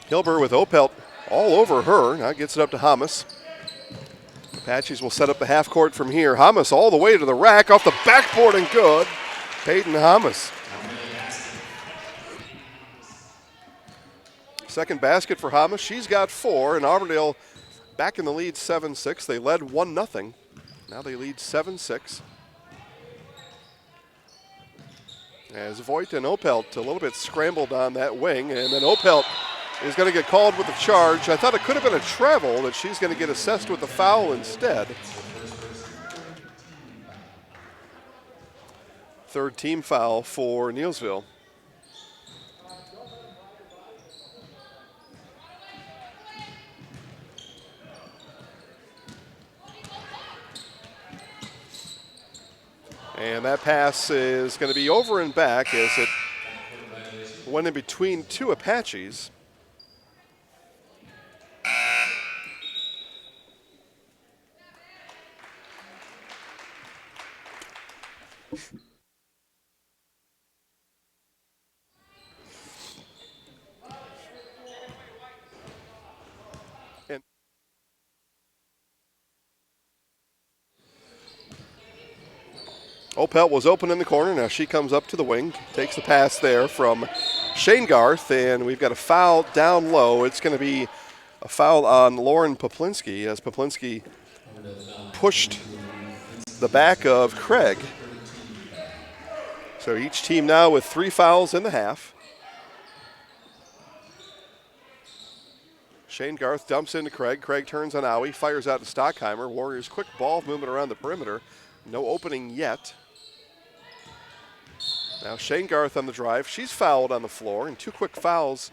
Hilber with Opelt all over her. Now gets it up to Hamas. Apaches will set up the half court from here. Hamas all the way to the rack, off the backboard and good. Peyton Hamas. Second basket for Hamas. She's got 4, and Auburndale back in the lead 7-6. They led 1-0. Now they lead 7-6. As Voigt and Opelt a little bit scrambled on that wing, and then Opelt is going to get called with a charge. I thought it could have been a travel, that she's going to get assessed with a foul instead. Third team foul for Neillsville. And that pass is going to be over and back as it went in between two Apaches. And Opelt was open in the corner. Now she comes up to the wing, takes the pass there from Shane Garth, and we've got a foul down low. It's going to be a foul on Lauren Poplinski as Poplinski pushed the back of Craig. So each team now with 3 fouls in the half. Shane Garth dumps into Craig. Craig turns on Owie, fires out to Stockheimer. Warriors quick ball movement around the perimeter. No opening yet. Now Shane Garth on the drive. She's fouled on the floor, and 2 quick fouls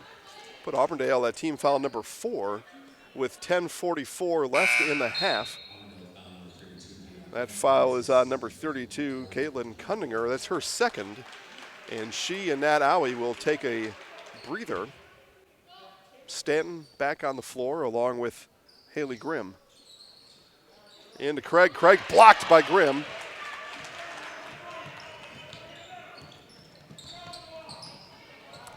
put Auburndale at team foul number 4 with 10:44 left in the half. That foul is on number 32, Caitlin Kundinger. That's her second, and she and Nat Owie will take a breather. Stanton back on the floor along with Haley Grimm. Into Craig. Craig blocked by Grimm.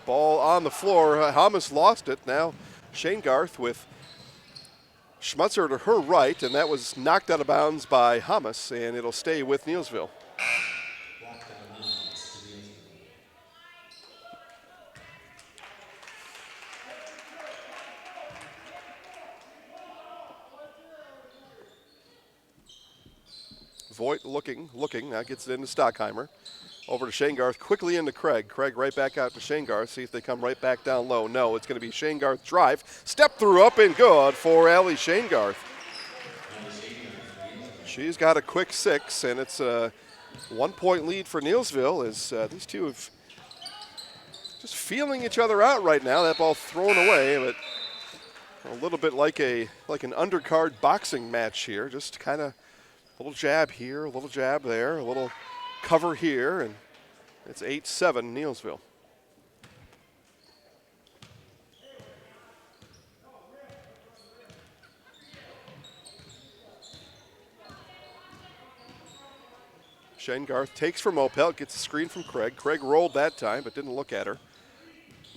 Ball on the floor. Hamas lost it. Now Shane Garth with Schmutzer to her right, and that was knocked out of bounds by Hamas, and it'll stay with Neillsville. Voigt looking, now gets it into Stockheimer. Over to Shane Garth, quickly into Craig. Craig right back out to Shane Garth, see if they come right back down low. No, it's going to be Shane Garth drive. Step through up and good for Allie Shane Garth. She's got a quick 6, and it's a 1-point lead for Neillsville as these two have just feeling each other out right now. That ball thrown away, but a little bit like an undercard boxing match here. Just kind of a little jab here, a little jab there, a little cover here, and it's 8-7 Neillsville. Shane Garth takes from Opelt, gets a screen from Craig. Craig rolled that time, but didn't look at her.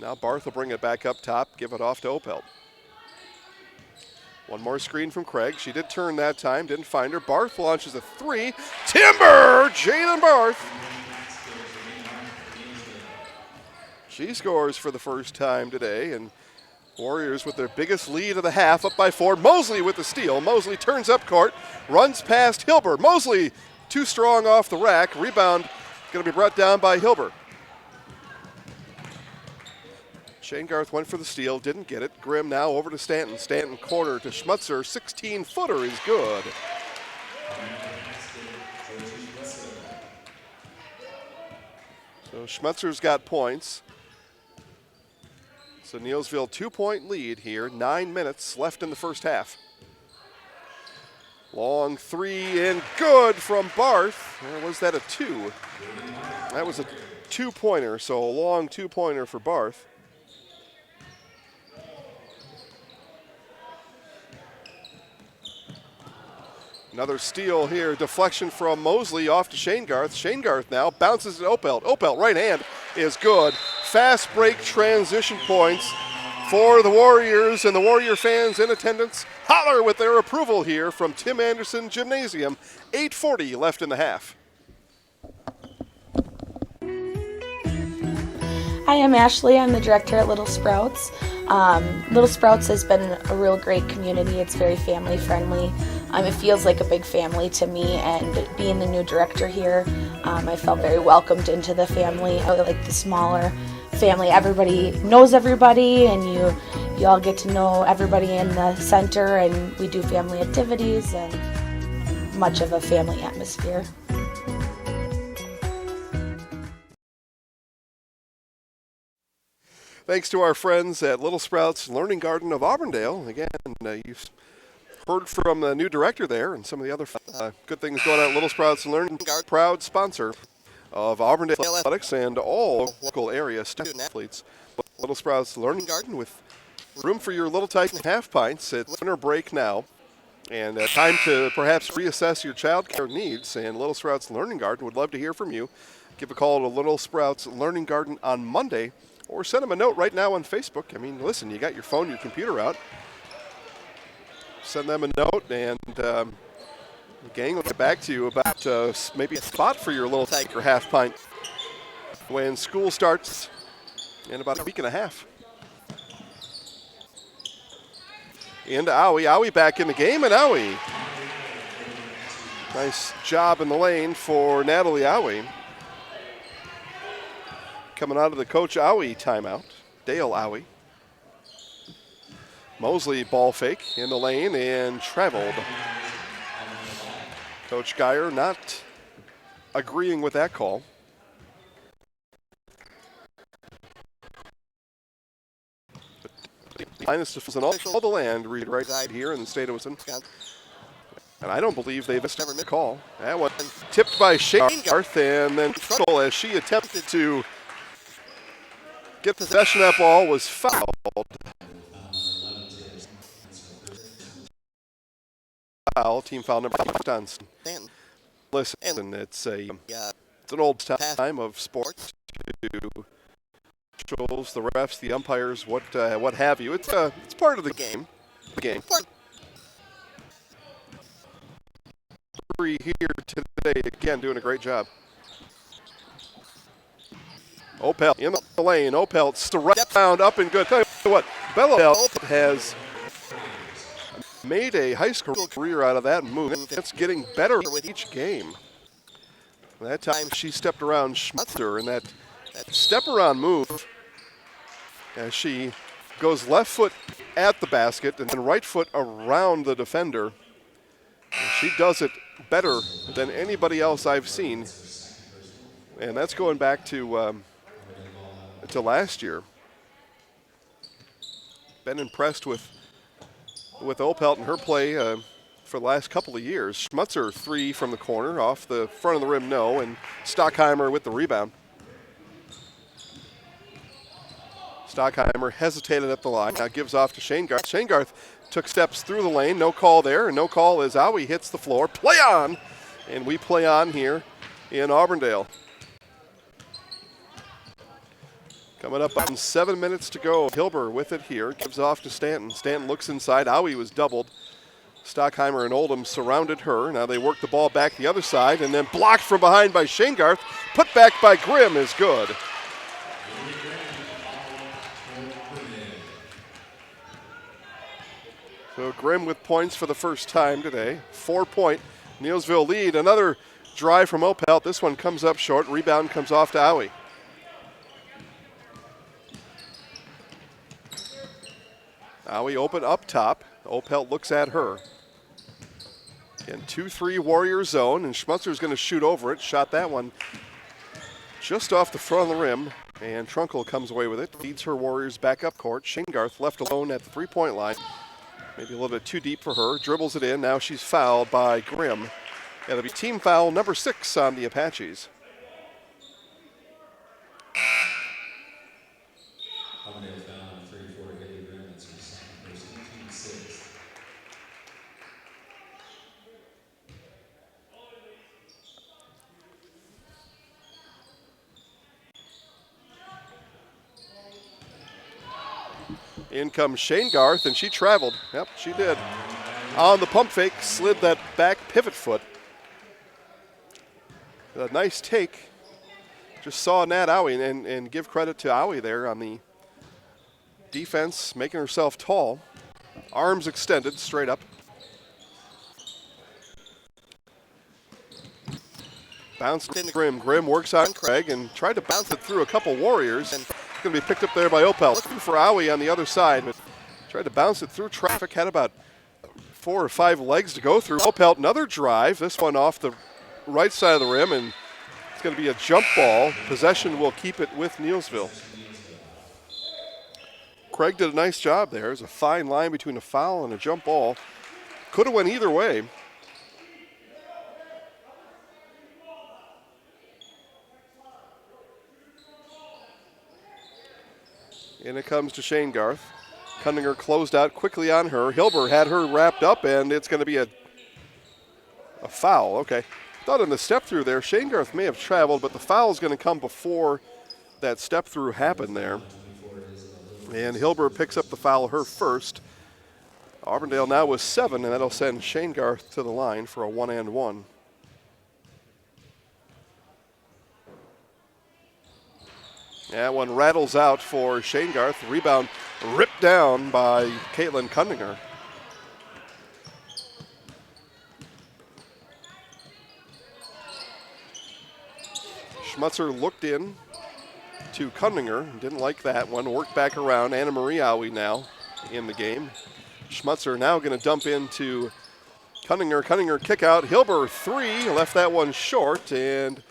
Now Barth will bring it back up top, give it off to Opelt. One more screen from Craig. She did turn that time, didn't find her. Barth launches a 3. Timber! Jalen Barth. She scores for the first time today, and Warriors with their biggest lead of the half, up by 4. Mosley with the steal. Mosley turns up court, runs past Hilber. Mosley too strong off the rack. Rebound going to be brought down by Hilber. Shane Garth went for the steal, didn't get it. Grimm now over to Stanton. Stanton corner to Schmutzer. 16-footer is good. So Schmutzer's got points. So Neillsville 2-point lead here. 9 minutes left in the first half. Long 3 and good from Barth. Or was that a 2? That was a 2-pointer, so a long 2-pointer for Barth. Another steal here, deflection from Mosley off to Shane Garth. Shane Garth now bounces to Opelt. Opelt right hand is good. Fast break transition points for the Warriors, and the Warrior fans in attendance holler with their approval here from Tim Anderson Gymnasium. 8:40 left in the half. Hi, I'm Ashley. I'm the director at Little Sprouts. Little Sprouts has been a real great community. It's very family friendly. It feels like a big family to me, and being the new director here, I felt very welcomed into the family. I like the smaller family. Everybody knows everybody, and You all get to know everybody in the center, and we do family activities and much of a family atmosphere. Thanks to our friends at Little Sprouts Learning Garden of Auburndale. Again, you've heard from the new director there and some of the other good things going on at Little Sprouts Learning Garden, proud sponsor of Auburndale Athletics and all local area student athletes. Little Sprouts Learning Garden with room for your little Titan half pints. It's winter break now, and time to perhaps reassess your child care needs. And Little Sprouts Learning Garden would love to hear from you. Give a call to Little Sprouts Learning Garden on Monday, or send them a note right now on Facebook. I mean, listen, you got your phone, your computer out. Send them a note, and the gang will get back to you about maybe a spot for your little Tiger half pint when school starts in about a week and a half. And Owie back in the game, and Owie. Nice job in the lane for Natalie Owie. Coming out of the Coach Owie timeout, Dale Owie. Mosley ball fake in the lane and traveled. Coach Geyer not agreeing with that call. Finest in all the land, read right side here in the state of Wisconsin. And I don't believe they've ever missed a call. That one tipped by Shane Garth, and then Trundle, as she attempted to get possession of that ball, was fouled. Team foul number 5 on Stanton. Listen, it's an old time of sports to shows the refs, the umpires, what have you. It's part of the game. Three here today, again, doing a great job. Opel in the lane. Opel step round up and good. Tell you what, Bella has made a high school career out of that move. It's getting better with each game. That time she stepped around Schmutzer, and that step around move as she goes left foot at the basket and then right foot around the defender. And she does it better than anybody else I've seen. And that's going back to last year. Been impressed with Opelt and her play for the last couple of years. Schmutzer 3 from the corner, off the front of the rim, no, and Stockheimer with the rebound. Stockheimer hesitated at the line, now gives off to Shane Garth. Shane Garth took steps through the lane, no call there, and no call as Owie hits the floor. Play on! And we play on here in Auburndale. Coming up on 7 minutes to go. Hilber with it here, gives off to Stanton. Stanton looks inside. Owie was doubled. Stockheimer and Oldham surrounded her. Now they work the ball back the other side, and then blocked from behind by Shane Garth. Put back by Grimm is good. So Grimm with points for the first time today. 4-point Neillsville lead. Another drive from Opelt. This one comes up short. Rebound comes off to Owie. Owie open up top. Opelt looks at her. Again, 2-3 Warrior zone, and Schmutzer's going to shoot over it. Shot that one just off the front of the rim, and Trunkel comes away with it. Feeds her Warriors back up court. Shingarth left alone at the three-point line. Maybe a little bit too deep for her. Dribbles it in. Now she's fouled by Grimm. It'll be team foul number 6 on the Apaches. In comes Shane Garth, and she traveled. Yep, she did. On the pump fake, slid that back pivot foot. A nice take. Just saw Nat Owie, and give credit to Owie there on the defense, making herself tall. Arms extended, straight up. Bounced in Grimm. Grimm works on Craig and tried to bounce it through a couple Warriors, and it's going to be picked up there by Opel. Looking for Owie on the other side, but Tried to bounce it through traffic, had about 4 or 5 legs to go through. Opelt, another drive. This one off the right side of the rim, and it's going to be a jump ball. Possession will keep it with Neillsville. Craig did a nice job there. There's a fine line between a foul and a jump ball. Could have went either way. And it comes to Shane Garth. Cunninger closed out quickly on her. Hilber had her wrapped up, and it's going to be a foul. Okay. Thought in the step through there, Shane Garth may have traveled, but the foul is going to come before that step through happened there. And Hilber picks up the foul, her first. Auburndale now with 7, and that'll send Shane Garth to the line for a 1-and-1. That one rattles out for Shane Garth. Rebound ripped down by Caitlin Cunninger. Schmutzer looked in to Cunninger. Didn't like that one. Worked back around. Anna Weyauwega now in the game. Schmutzer now going to dump into Cunninger. Cunninger kick out. Hilber 3. Left that one short. And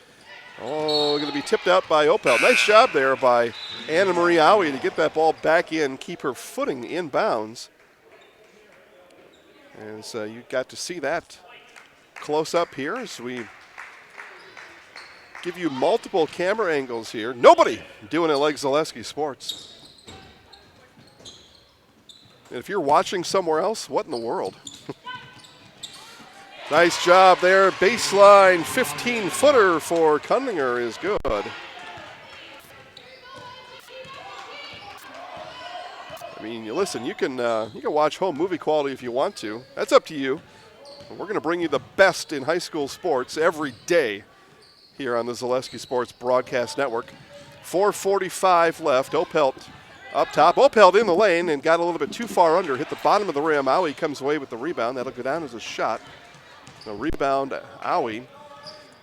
going to be tipped out by Opel. Nice job there by Anna Weyauwega to get that ball back in, keep her footing in bounds. And so you got to see that close up here as we give you multiple camera angles here. Nobody doing it like Zaleski Sports. And if you're watching somewhere else, what in the world? Nice job there. Baseline 15-footer for Cunninger is good. I mean, listen, you can watch home movie quality if you want to. That's up to you. We're going to bring you the best in high school sports every day here on the Zaleski Sports Broadcast Network. 4:45 left. Opelt up top. Opelt in the lane and got a little bit too far under. Hit the bottom of the rim. Aui comes away with the rebound. That'll go down as a shot. The rebound, Aui.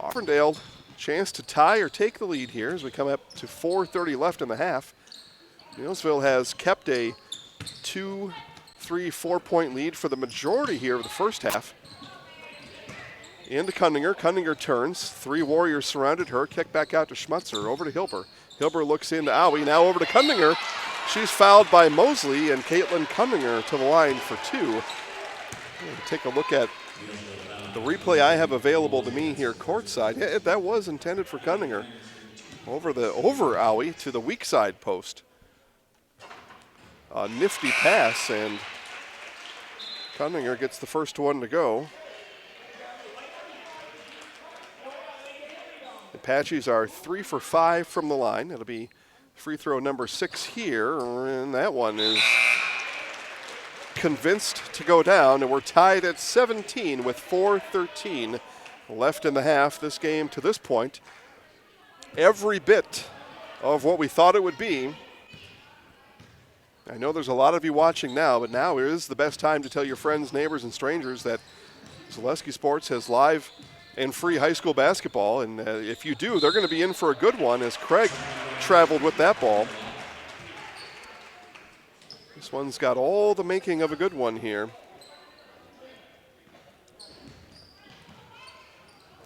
Auburndale, chance to tie or take the lead here as we come up to 4:30 left in the half. Neillsville has kept a 2, 3, 4-point lead for the majority here of the first half. Into Cunninger. Cunninger turns. 3 Warriors surrounded her. Kick back out to Schmutzer. Over to Hilber. Hilber looks into Aui. Now over to Cunninger. She's fouled by Mosley, and Caitlin Cunninger to the line for 2. Take a look at the replay I have available to me here courtside. Yeah, that was intended for Cunninger. Over Aui to the weak side post. A nifty pass, and Cunninger gets the first one to go. The Apaches are 3 for 5 from the line. It'll be free throw number 6 here, and that one is convinced to go down, and we're tied at 17 with 4:13 left in the half. This game to this point, every bit of what we thought it would be. I know there's a lot of you watching now, but now is the best time to tell your friends, neighbors, and strangers that Zaleski Sports has live and free high school basketball, and if you do, they're going to be in for a good one as Craig traveled with that ball. This one's got all the making of a good one here.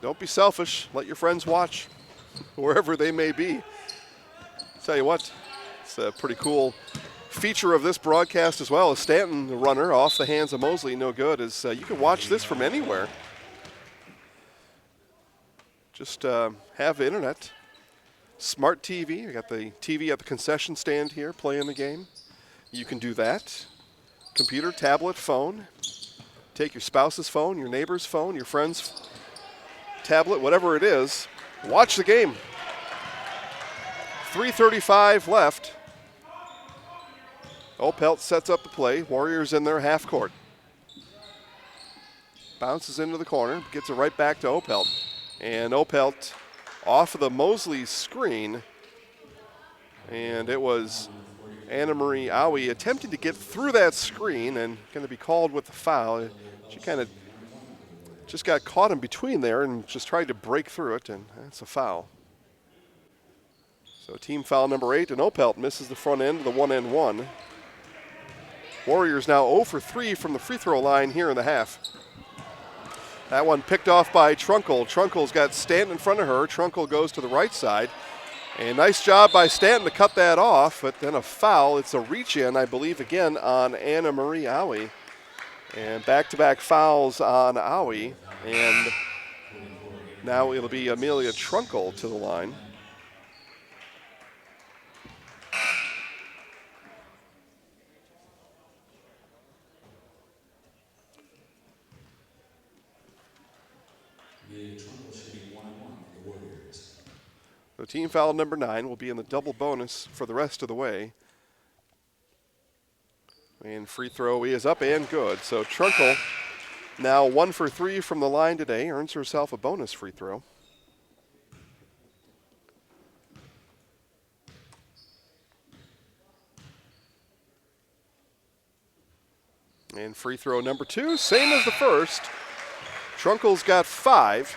Don't be selfish. Let your friends watch wherever they may be. Tell you what, it's a pretty cool feature of this broadcast as well. As Stanton, the runner, off the hands of Mosley, no good. Is you can watch this from anywhere. Just have internet. Smart TV. I got the TV at the concession stand here playing the game. You can do that. Computer, tablet, phone. Take your spouse's phone, your neighbor's phone, your friend's tablet, whatever it is. Watch the game. 3:35 left. Opelt sets up the play. Warriors in their half court. Bounces into the corner, gets it right back to Opelt. And Opelt off of the Mosley screen. And it was Anna Weyauwega attempted to get through that screen and going to be called with the foul. She kind of just got caught in between there and just tried to break through it, and that's a foul. So team foul number 8, and Opelt misses the front end of the 1-and-1. Warriors now 0 for 3 from the free throw line here in the half. That one picked off by Trunkle. Trunkle's got Stanton in front of her. Trunkle goes to the right side. And nice job by Stanton to cut that off, but then a foul. It's a reach-in, I believe, again on Anna Marie Owie. And back-to-back fouls on Owie. And now it'll be Amelia Trunkle to the line. So team foul number 9 will be in the double bonus for the rest of the way. And free throw is up and good. So Trunkle, now 1 for 3 from the line today, earns herself a bonus free throw. And free throw number 2, same as the first. Trunkle's got 5.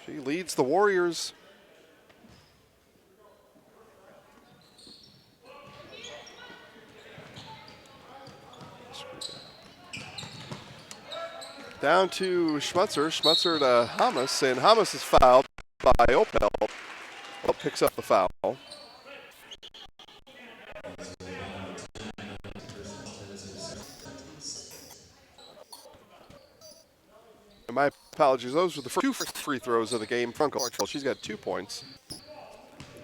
She leads the Warriors. Down to Schmutzer. Schmutzer to Hamas, and Hamas is fouled by Opel. Opel picks up the foul. And my apologies, those were the first 2 free throws of the game. Trunkle, she's got 2 points.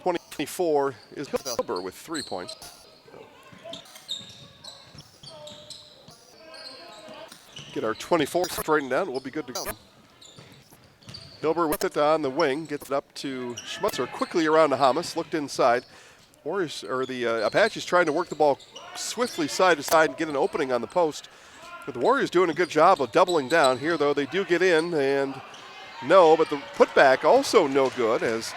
24 is Hilber with 3 points. Get our 24 straightened out, we'll be good to go. Hilber with it on the wing, gets it up to Schmutzer, quickly around to Hamas, looked inside. Warriors, or the Apaches trying to work the ball swiftly side to side and get an opening on the post. But the Warriors doing a good job of doubling down here, though they do get in, and no, but the putback also no good as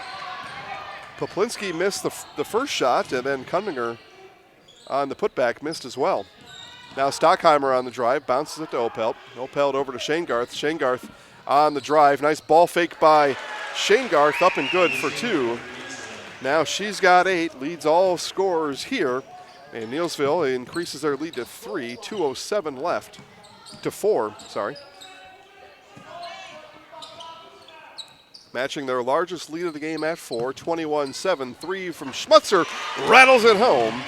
Poplinski missed the first shot, and then Kundinger on the putback missed as well. Now Stockheimer on the drive, bounces it to Opelt. Opelt over to Shanegarth. Shanegarth on the drive. Nice ball fake by Shanegarth, up and good for 2. Now she's got 8, leads all scorers here. And Neillsville increases their lead to 3, 2:07 left. To 4, sorry. Matching their largest lead of the game at 4, 21-7. 3 from Schmutzer, rattles it home.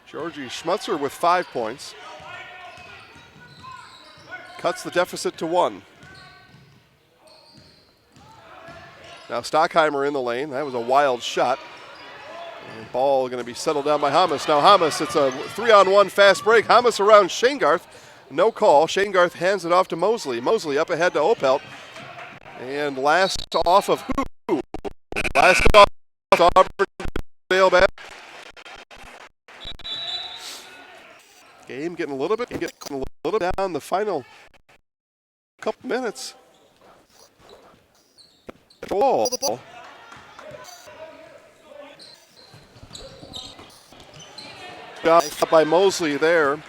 Georgie Schmutzer with 5 points. Cuts the deficit to 1. Now Stockheimer in the lane. That was a wild shot. And ball going to be settled down by Hamas. Now Hamas, it's a 3-on-1 fast break. Hamas around Shanegarth. No call. Shanegarth hands it off to Mosley. Mosley up ahead to Opelt. And last off of who? Last off Auburndale back. Game getting a little bit down the final couple minutes. Ball. Job by Mosley there,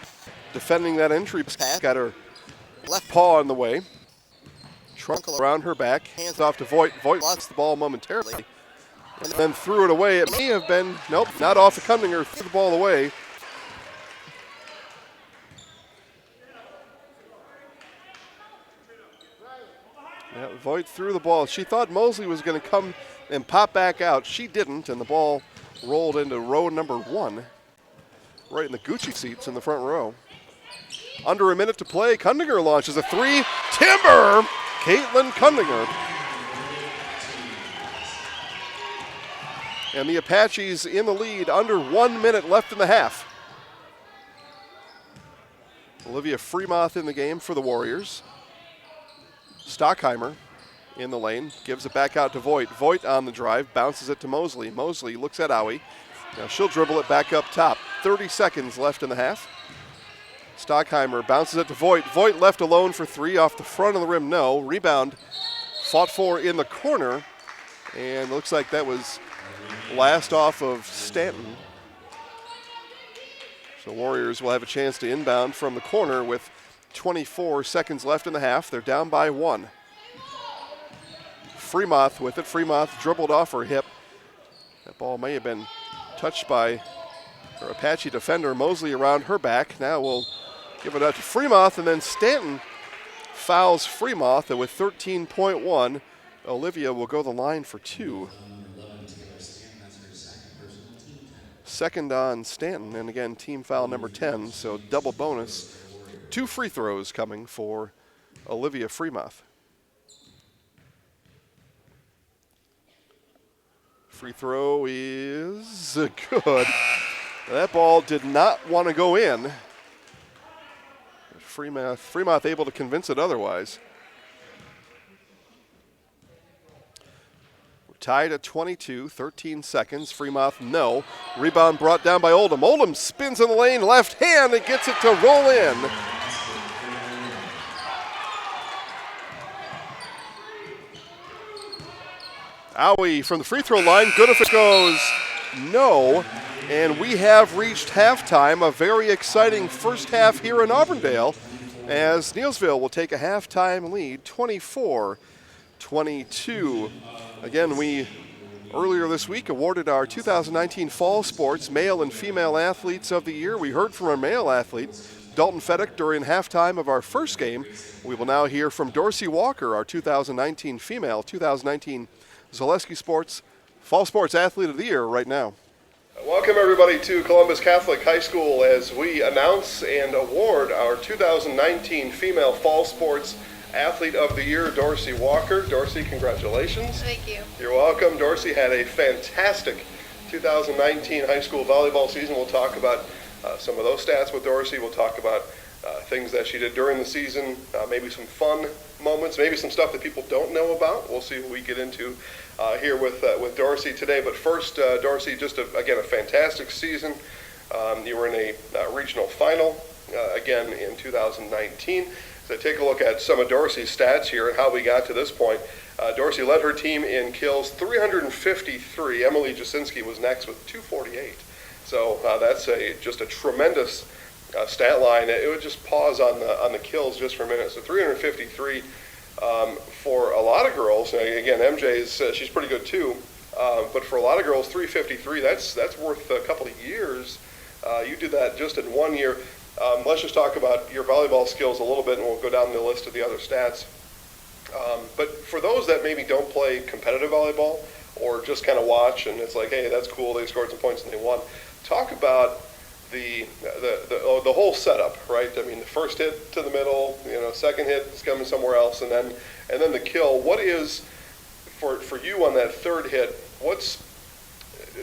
defending that entry pass. Got her left paw in the way. Trunkle around her back, hands off to Voigt. Voigt lost the ball momentarily, and then threw it away. It may have been, nope, not off of Kundinger, threw the ball away. Yeah, Voigt threw the ball. She thought Mosley was going to come and pop back out. She didn't, and the ball rolled into row number 1, right in the Gucci seats in the front row. Under a minute to play, Kundinger launches a 3. Timber! Caitlin Kundinger. And the Apaches in the lead, under 1 minute left in the half. Olivia Fremont in the game for the Warriors. Stockheimer in the lane, gives it back out to Voigt. Voigt on the drive, bounces it to Mosley. Mosley looks at Owie. Now she'll dribble it back up top. 30 seconds left in the half. Stockheimer bounces it to Voigt. Voigt left alone for 3 off the front of the rim, no. Rebound fought for in the corner, and looks like that was last off of Stanton. So Warriors will have a chance to inbound from the corner with 24 seconds left in the half. They're down by 1. Fremont with it. Fremont dribbled off her hip. That ball may have been touched by her Apache defender, Mosley, around her back. Now we'll give it out to Fremont, and then Stanton fouls Fremont, and with 13.1, Olivia will go the line for 2. Second on Stanton, and again, team foul number 10, so double bonus. 2 free throws coming for Olivia Fremont. Free throw is good. That ball did not want to go in. Fremont able to convince it otherwise. We're tied at 22, 13 seconds. Fremont, no. Rebound brought down by Oldham. Oldham spins in the lane, left hand, and gets it to roll in. Owie from the free throw line. Good if it goes no. And we have reached halftime, a very exciting first half here in Auburndale, as Neillsville will take a halftime lead, 24-22. Again, we earlier this week awarded our 2019 Fall Sports Male and Female Athletes of the Year. We heard from our male athlete, Dalton Feddick, during halftime of our first game. We will now hear from Dorsey Walker, our 2019 female, 2019 Zaleski Sports Fall Sports Athlete of the Year right now. Welcome everybody to Columbus Catholic High School as we announce and award our 2019 Female Fall Sports Athlete of the Year, Dorsey Walker. Dorsey, congratulations. Thank you. You're welcome. Dorsey had a fantastic 2019 high school volleyball season. We'll talk about some of those stats with Dorsey. We'll talk about things that she did during the season, maybe some fun moments, maybe some stuff that people don't know about. We'll see what we get into here with Dorsey today. But first, Dorsey, just again a fantastic season. You were in a regional final again in 2019. So take a look at some of Dorsey's stats here and how we got to this point. Dorsey led her team in kills 353. Emily Jasinski was next with 248. So that's just a tremendous stat line. It would just pause on the kills just for a minute. So 353 for a lot of girls. Again, MJ's she's pretty good too. But for a lot of girls, 353 that's worth a couple of years. You did that just in 1 year. Let's just talk about your volleyball skills a little bit, and we'll go down the list of the other stats. But for those that maybe don't play competitive volleyball or just kind of watch, and it's like, hey, that's cool, they scored some points and they won. Talk about the whole setup, right? I mean, the first hit to the middle, second hit is coming somewhere else, and then the kill. What is for you on that third hit?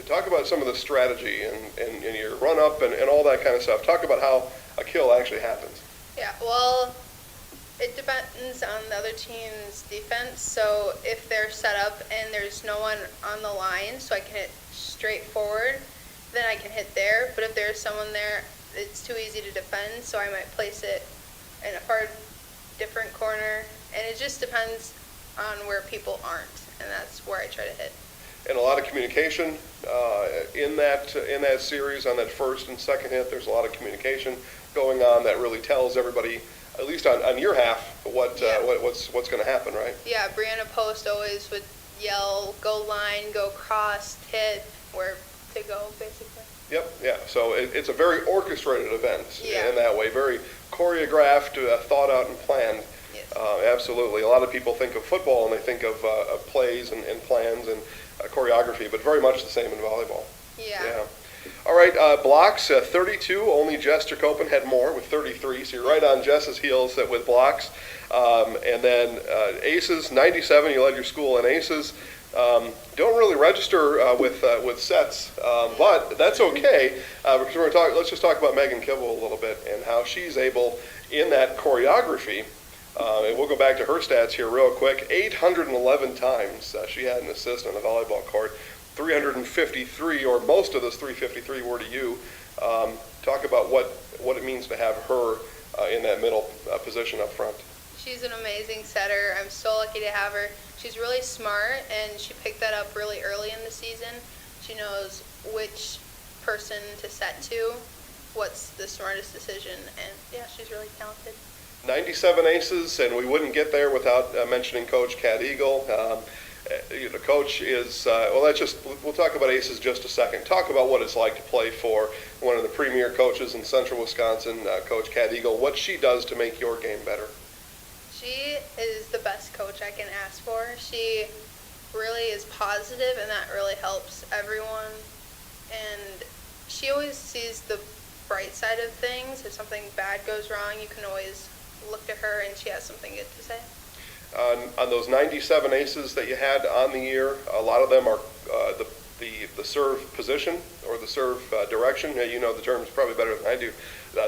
Talk about some of the strategy and your run up and all that kind of stuff. Talk about how a kill actually happens. Yeah, well, it depends on the other team's defense. So if they're set up and there's no one on the line, so I can hit straight forward, then I can hit there. But if there's someone there, it's too easy to defend, so I might place it in a far different corner. And it just depends on where people aren't, and that's where I try to hit. And a lot of communication in that series on that first and second hit. There's a lot of communication going on that really tells everybody, at least on your half, what's going to happen, right? Yeah, Brianna Post always would yell, "Go line, go cross, hit," where to go, basically. Yep, yeah. So it's a very orchestrated event in that way, very choreographed, thought out and planned. Yes. Absolutely. A lot of people think of football and they think of plays and plans and choreography, but very much the same in volleyball. Yeah. All right, blocks, 32. Only Jess Jacopen had more with 33, so you're right on Jess's heels with blocks. And then aces, 97. You led your school in aces. Don't really register with sets, but that's okay because let's just talk about Megan Kibble a little bit and how she's able in that choreography. And we'll go back to her stats here real quick. 811 times she had an assist on the volleyball court. 353, or most of those 353 were to you. Talk about what it means to have her in that middle position up front. She's an amazing setter. I'm so lucky to have her. She's really smart, and she picked that up really early in the season. She knows which person to set to, what's the smartest decision, and yeah, she's really talented. 97 aces, and we wouldn't get there without mentioning Coach Kat Eagle. Coach is, we'll talk about aces just a second. Talk about what it's like to play for one of the premier coaches in central Wisconsin, Coach Cat Eagle, what she does to make your game better. She is the best coach I can ask for. She really is positive, and that really helps everyone. And she always sees the bright side of things. If something bad goes wrong, you can always look to her, and she has something good to say. On those 97 aces that you had on the year, a lot of them are the serve position or the serve direction. You know the terms probably better than I do.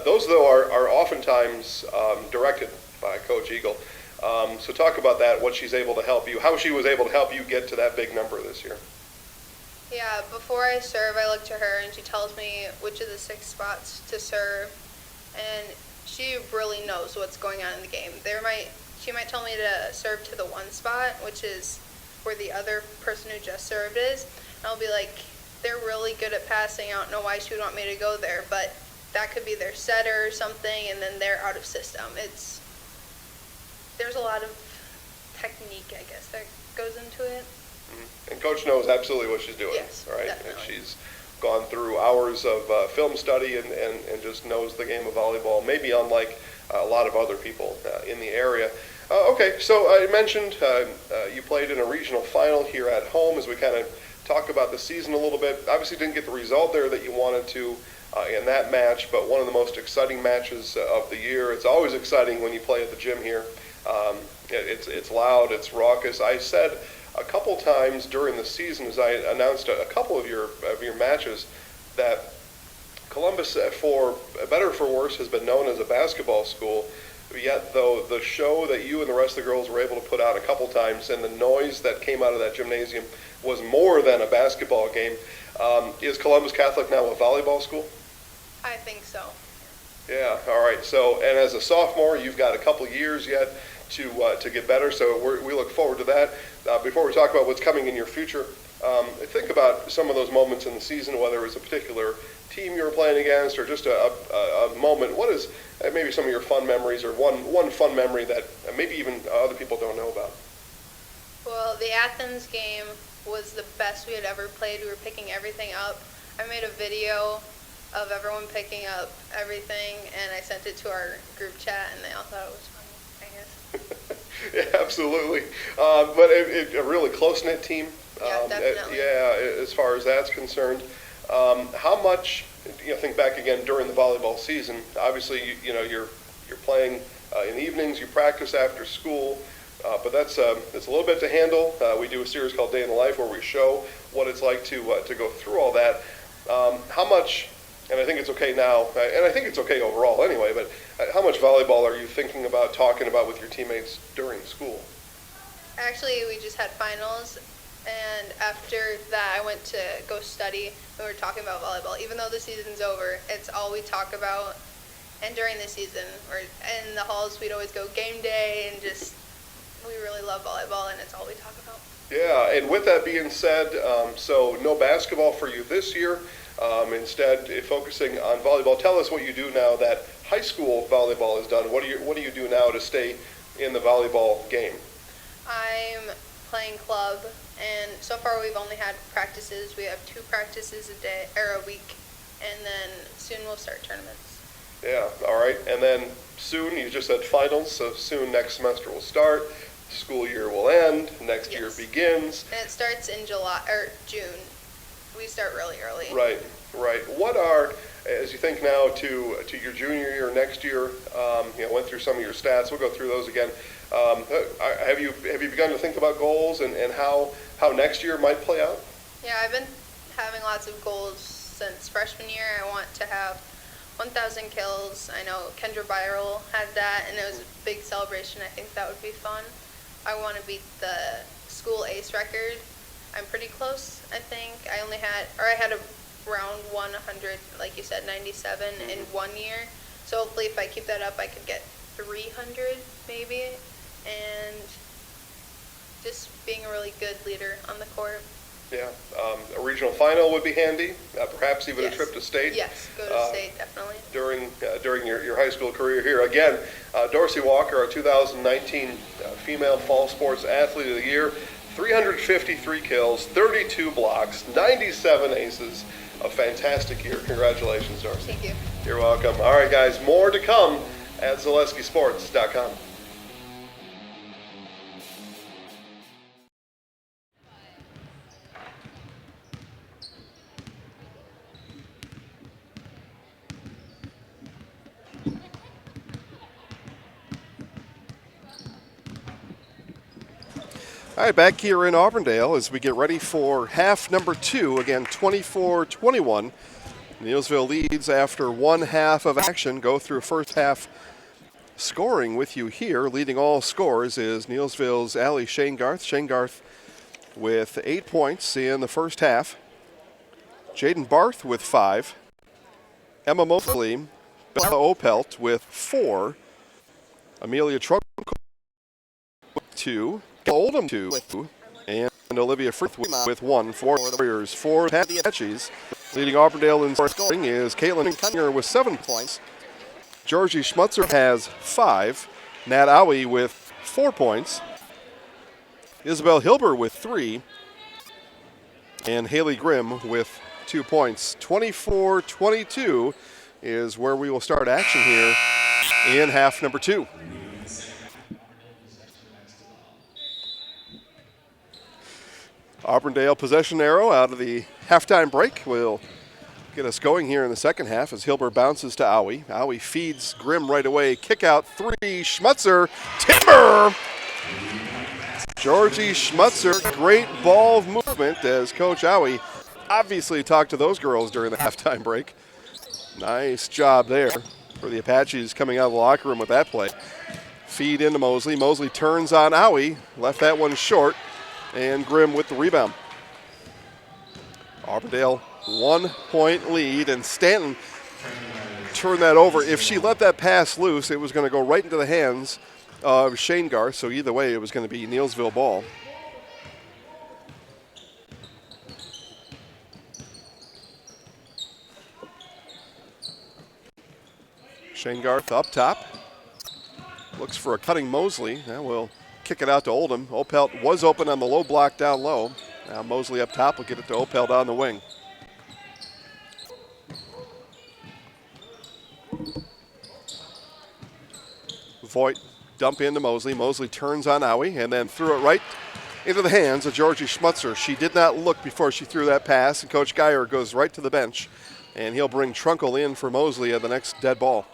Those, though, are oftentimes directed by Coach Eagle. So talk about that, what she's able to help you, how she was able to help you get to that big number this year. Yeah, before I serve, I look to her, and she tells me which of the 6 spots to serve, and she really knows what's going on in the game. She might tell me to serve to the 1 spot, which is where the other person who just served is, and I'll be like, they're really good at passing. I don't know why she would want me to go there, but that could be their setter or something, and then they're out of system. There's a lot of technique, I guess, that goes into it. Mm-hmm. And Coach knows absolutely what she's doing, yes, right? Definitely. And she's gone through hours of film study and just knows the game of volleyball, maybe unlike a lot of other people in the area. Okay, so I mentioned you played in a regional final here at home. As we kind of talk about the season a little bit, obviously didn't get the result there that you wanted to in that match, but one of the most exciting matches of the year. It's always exciting when you play at the gym here. It's loud, it's raucous. I said a couple times during the season, as I announced a couple of your matches, that Columbus, for better or for worse, has been known as a basketball school. Yet, though, the show that you and the rest of the girls were able to put out a couple times and the noise that came out of that gymnasium was more than a basketball game. Is Columbus Catholic now a volleyball school? I think so. Yeah, all right. So, and as a sophomore, you've got a couple years yet to get better, so we look forward to that. Before we talk about what's coming in your future, think about some of those moments in the season, whether it's a particular team you were playing against or just a moment. What is maybe some of your fun memories, or one fun memory that maybe even other people don't know about? Well, the Athens game was the best we had ever played. We were picking everything up. I made a video of everyone picking up everything, and I sent it to our group chat, and they all thought it was funny, I guess. Yeah, absolutely. But a really close-knit team. Yeah, definitely. As far as that's concerned. How much, think back again during the volleyball season, obviously, you're playing in the evenings, you practice after school, but it's a little bit to handle. We do a series called Day in the Life where we show what it's like to go through all that. How much, and I think it's okay now, and I think it's okay overall anyway, but how much volleyball are you thinking about, talking about with your teammates during school? Actually, we just had finals, and after that I went to go study. We were talking about volleyball. Even though the season's over, it's all we talk about. And during the season, or in the halls, we'd always go game day, and just, we really love volleyball, and it's all we talk about. Yeah, and with that being said, so no basketball for you this year. Instead, focusing on volleyball. Tell us what you do now that high school volleyball is done. What do you do now to stay in the volleyball game? I'm playing club, and so far we've only had practices. We have 2 practices a week, and then soon we'll start tournaments. Yeah, all right. And then soon, you just said finals, so soon next semester will start. School year will end. Next year begins. And it starts in June. We start really early. Right. What are, as you think now to your junior year, next year, went through some of your stats. We'll go through those again. Have you begun to think about goals and how next year might play out? Yeah, I've been having lots of goals since freshman year. I want to have 1,000 kills. I know Kendra Byral had that, and it was a big celebration. I think that would be fun. I want to beat the school ace record. I'm pretty close, I think. I had around 100, like you said, 97 in 1 year. So hopefully if I keep that up, I could get 300 maybe. And just being a really good leader on the court. Yeah, a regional final would be handy, perhaps even a trip to state. Yes, go to state, definitely. During your high school career here. Again, Dorsey Walker, our 2019 Female Fall Sports Athlete of the Year. 353 kills, 32 blocks, 97 aces. A fantastic year. Congratulations, Darcy. Thank you. You're welcome. All right, guys, more to come at ZaleskiSports.com. All right, back here in Auburndale as we get ready for half number 2. Again, 24-21. Neillsville leads after one half of action. Go through first half scoring with you here. Leading all scores is Neillsville's Allie Shanegarth. Shanegarth with 8 points in the first half. Jaden Barth with 5. Emma Mosley, Bella Opelt with 4. Amelia Trunk with 2. Oldham 2, and Olivia Frith with 1 for the Warriors. 4 Apaches. Leading Auburndale in scoring is Caitlin Kinger with 7 points. Georgie Schmutzer has 5. Nat Owie with 4 points. Isabel Hilber with 3. And Haley Grimm with 2 points. 24-22 is where we will start action here in half number 2. Auburndale possession arrow out of the halftime break will get us going here in the second half as Hilber bounces to Owie. Owie feeds Grimm right away. Kick out 3. Schmutzer. Timber! Georgie Schmutzer. Great ball movement as Coach Owie obviously talked to those girls during the halftime break. Nice job there for the Apaches coming out of the locker room with that play. Feed into Mosley. Mosley turns on Owie. Left that one short. And Grimm with the rebound. Auburndale 1 point lead, and Stanton turned that over. If she let that pass loose, it was going to go right into the hands of Shanegarth, so either way it was going to be Neillsville ball. Shanegarth up top. Looks for a cutting Mosley. That will kick it out to Oldham. Opelt was open on the low block down low. Now Mosley up top will get it to Opelt on the wing. Voigt dump into Mosley. Mosley turns on Owie and then threw it right into the hands of Georgie Schmutzer. She did not look before she threw that pass, and Coach Geyer goes right to the bench, and he'll bring Trunkel in for Mosley at the next dead ball.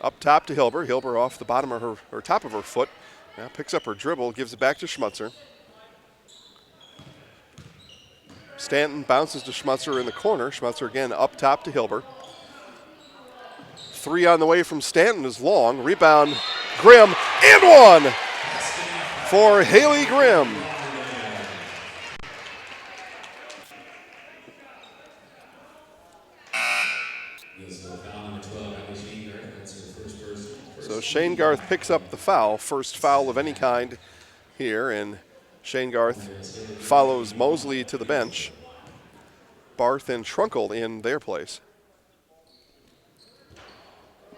Up top to Hilber. Hilber off the bottom of her, or top of her foot. Now picks up her dribble, gives it back to Schmutzer. Stanton bounces to Schmutzer in the corner. Schmutzer again up top to Hilber. 3 on the way from Stanton is long. Rebound, Grimm, and 1 for Haley Grimm. So Shanegarth picks up the foul, first foul of any kind here, and Shanegarth follows Mosley to the bench. Barth and Trunkel in their place.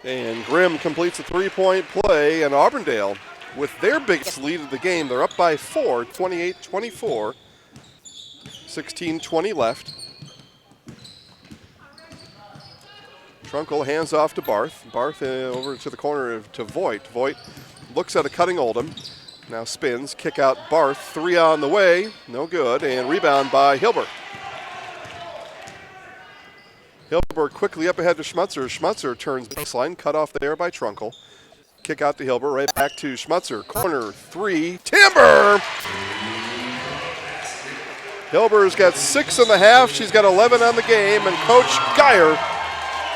And Grimm completes a 3-point play, and Auburndale, with their biggest lead of the game, they're up by 4, 28-24, 16:20 left. Trunkel hands off to Barth. Barth over to the corner to Voigt. Voigt looks at a cutting Oldham. Now spins, kick out Barth. 3 on the way, no good, and rebound by Hilber. Hilber quickly up ahead to Schmutzer. Schmutzer turns baseline, cut off there by Trunkel. Kick out to Hilber, right back to Schmutzer. Corner 3, Timber! Hilber's got 6.5. She's got 11 on the game, and Coach Geyer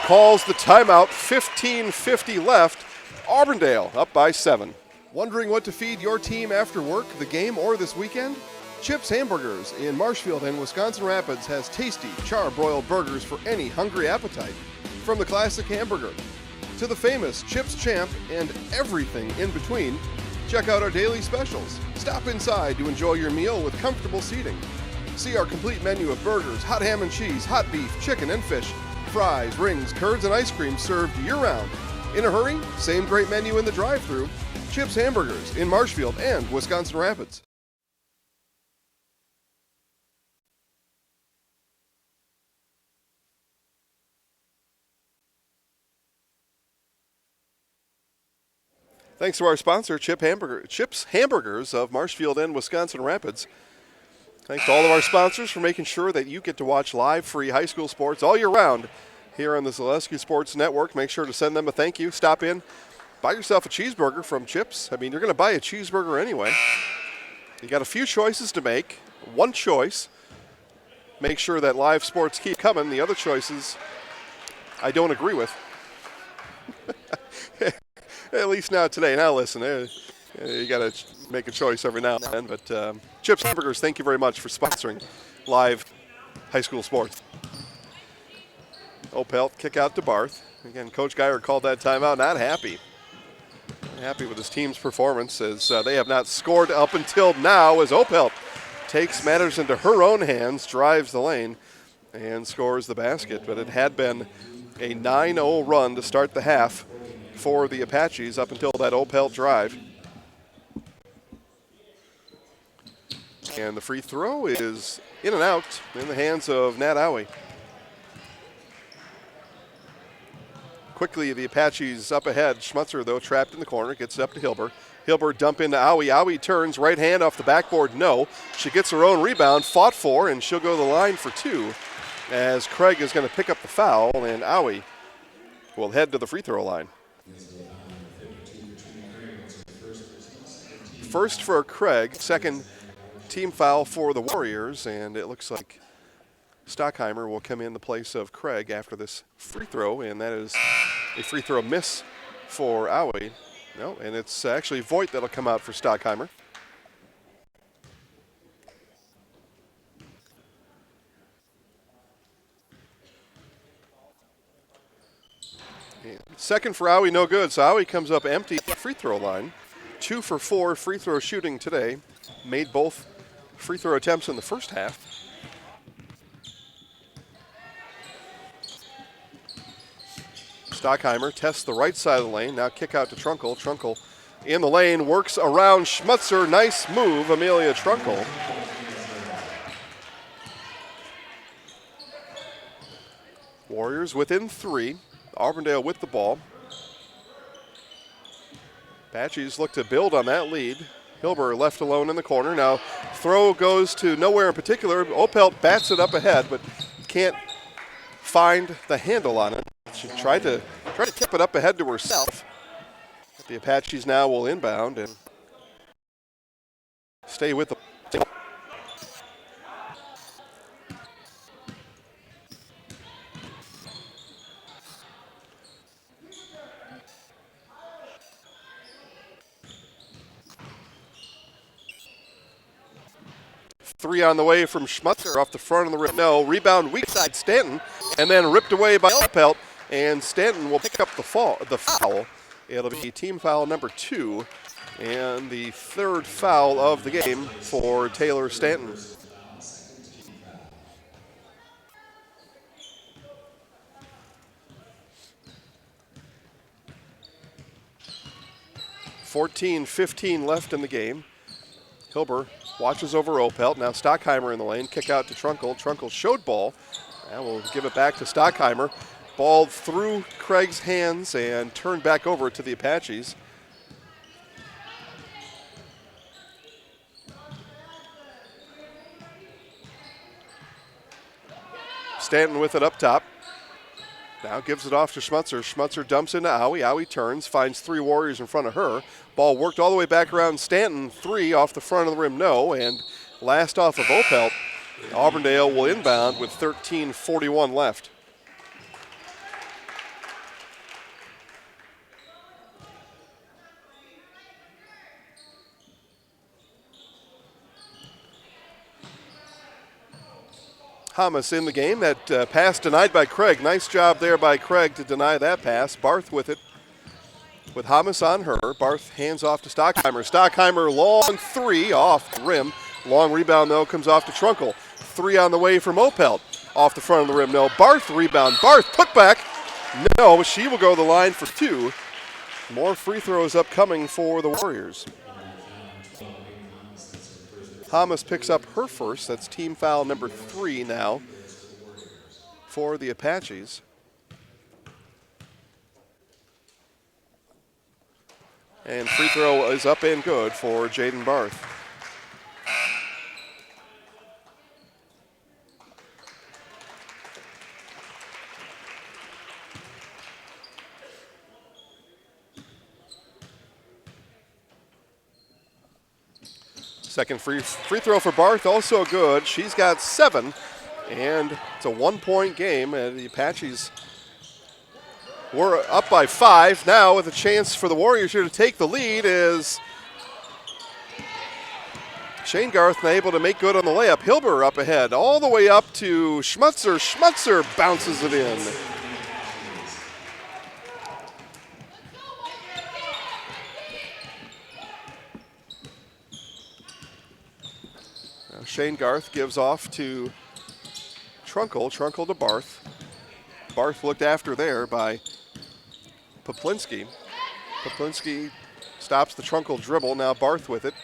calls the timeout. 15:50 left. Auburndale up by 7. Wondering what to feed your team after work, the game, or this weekend? Chips Hamburgers in Marshfield and Wisconsin Rapids has tasty, char-broiled burgers for any hungry appetite. From the classic hamburger to the famous Chips Champ and everything in between, check out our daily specials. Stop inside to enjoy your meal with comfortable seating. See our complete menu of burgers, hot ham and cheese, hot beef, chicken, and fish, fries, rings, curds, and ice cream served year-round. In a hurry? Same great menu in the drive-thru. Chips Hamburgers in Marshfield and Wisconsin Rapids. Thanks to our sponsor, Chips Hamburgers of Marshfield and Wisconsin Rapids. Thanks to all of our sponsors for making sure that you get to watch live free high school sports all year round here on the Zaleski Sports Network. Make sure to send them a thank you. Stop in, buy yourself a cheeseburger from Chips. I mean, you're going to buy a cheeseburger anyway. You got a few choices to make. One choice, make sure that live sports keep coming. The other choices, I don't agree with. At least not today. Now listen, you got to make a choice every now and then. But Chips Hamburgers, thank you very much for sponsoring live high school sports. Opelt kick out to Barth. Again, Coach Geyer called that timeout. Not happy. Not happy with his team's performance as they have not scored up until now as Opelt takes matters into her own hands, drives the lane, and scores the basket. But it had been a 9-0 run to start the half for the Apaches up until that Opelt drive. And the free throw is in and out in the hands of Nat Owie. Quickly, the Apaches up ahead. Schmutzer, though, trapped in the corner, gets it up to Hilber. Hilber dump into Owie. Owie turns, right hand off the backboard, no. She gets her own rebound, fought for, and she'll go to the line for two as Craig is going to pick up the foul, and Owie will head to the free throw line. First for Craig, second team foul for the Warriors, and it looks like Stockheimer will come in the place of Craig after this free throw, and that is a free throw miss for Owie. No, and it's actually Voigt that'll come out for Stockheimer. And second for Owie, no good, so Owie comes up empty at the free throw line. 2 for 4 free throw shooting today. Made both free throw attempts in the first half. Stockheimer tests the right side of the lane. Now kick out to Trunkel. Trunkel in the lane, works around Schmutzer. Nice move, Amelia Trunkel. Warriors within 3. Auburndale with the ball. Apaches look to build on that lead. Hilber left alone in the corner. Now throw goes to nowhere in particular. Opelt bats it up ahead, but can't find the handle on it. She tried to tip it up ahead to herself. The Apaches now will inbound and stay with the. 3 on the way from Schmutzer off the front of the rim. No, rebound weak side Stanton, and then ripped away by Opelt, and Stanton will pick up the foul. It'll be team foul number 2, and the third foul of the game for Taylor Stanton. .15 left in the game. Hilber watches over Opelt. Now Stockheimer in the lane. Kick out to Trunkel. Trunkel showed ball. And we'll give it back to Stockheimer. Ball through Craig's hands and turned back over to the Apaches. Stanton with it up top. Now gives it off to Schmutzer. Schmutzer dumps into Owie. Owie turns, finds 3 Warriors in front of her. Ball worked all the way back around Stanton. 3 off the front of the rim, no. And last off of Opelt. Auburndale will inbound with 13:41 left. Hamas in the game. That pass denied by Craig. Nice job there by Craig to deny that pass. Barth with it. With Hamas on her. Barth hands off to Stockheimer. Stockheimer, long 3 off the rim. Long rebound, though, comes off to Trunkel. 3 on the way from Opelt. Off the front of the rim, no. Barth rebound. Barth put back. No, she will go to the line for 2. More free throws upcoming for the Warriors. Thomas picks up her first. That's team foul number 3 now for the Apaches. And free throw is up and good for Jaden Barth. Second free throw for Barth, also good. She's got 7, and it's a 1-point game. And the Apaches were up by 5. Now with a chance for the Warriors here to take the lead is Shane Garth able to make good on the layup. Hilber up ahead, all the way up to Schmutzer. Schmutzer bounces it in. Shane Garth gives off to Trunkle. Trunkle to Barth. Barth looked after there by Poplinski. Poplinski stops the Trunkle dribble. Now Barth with it.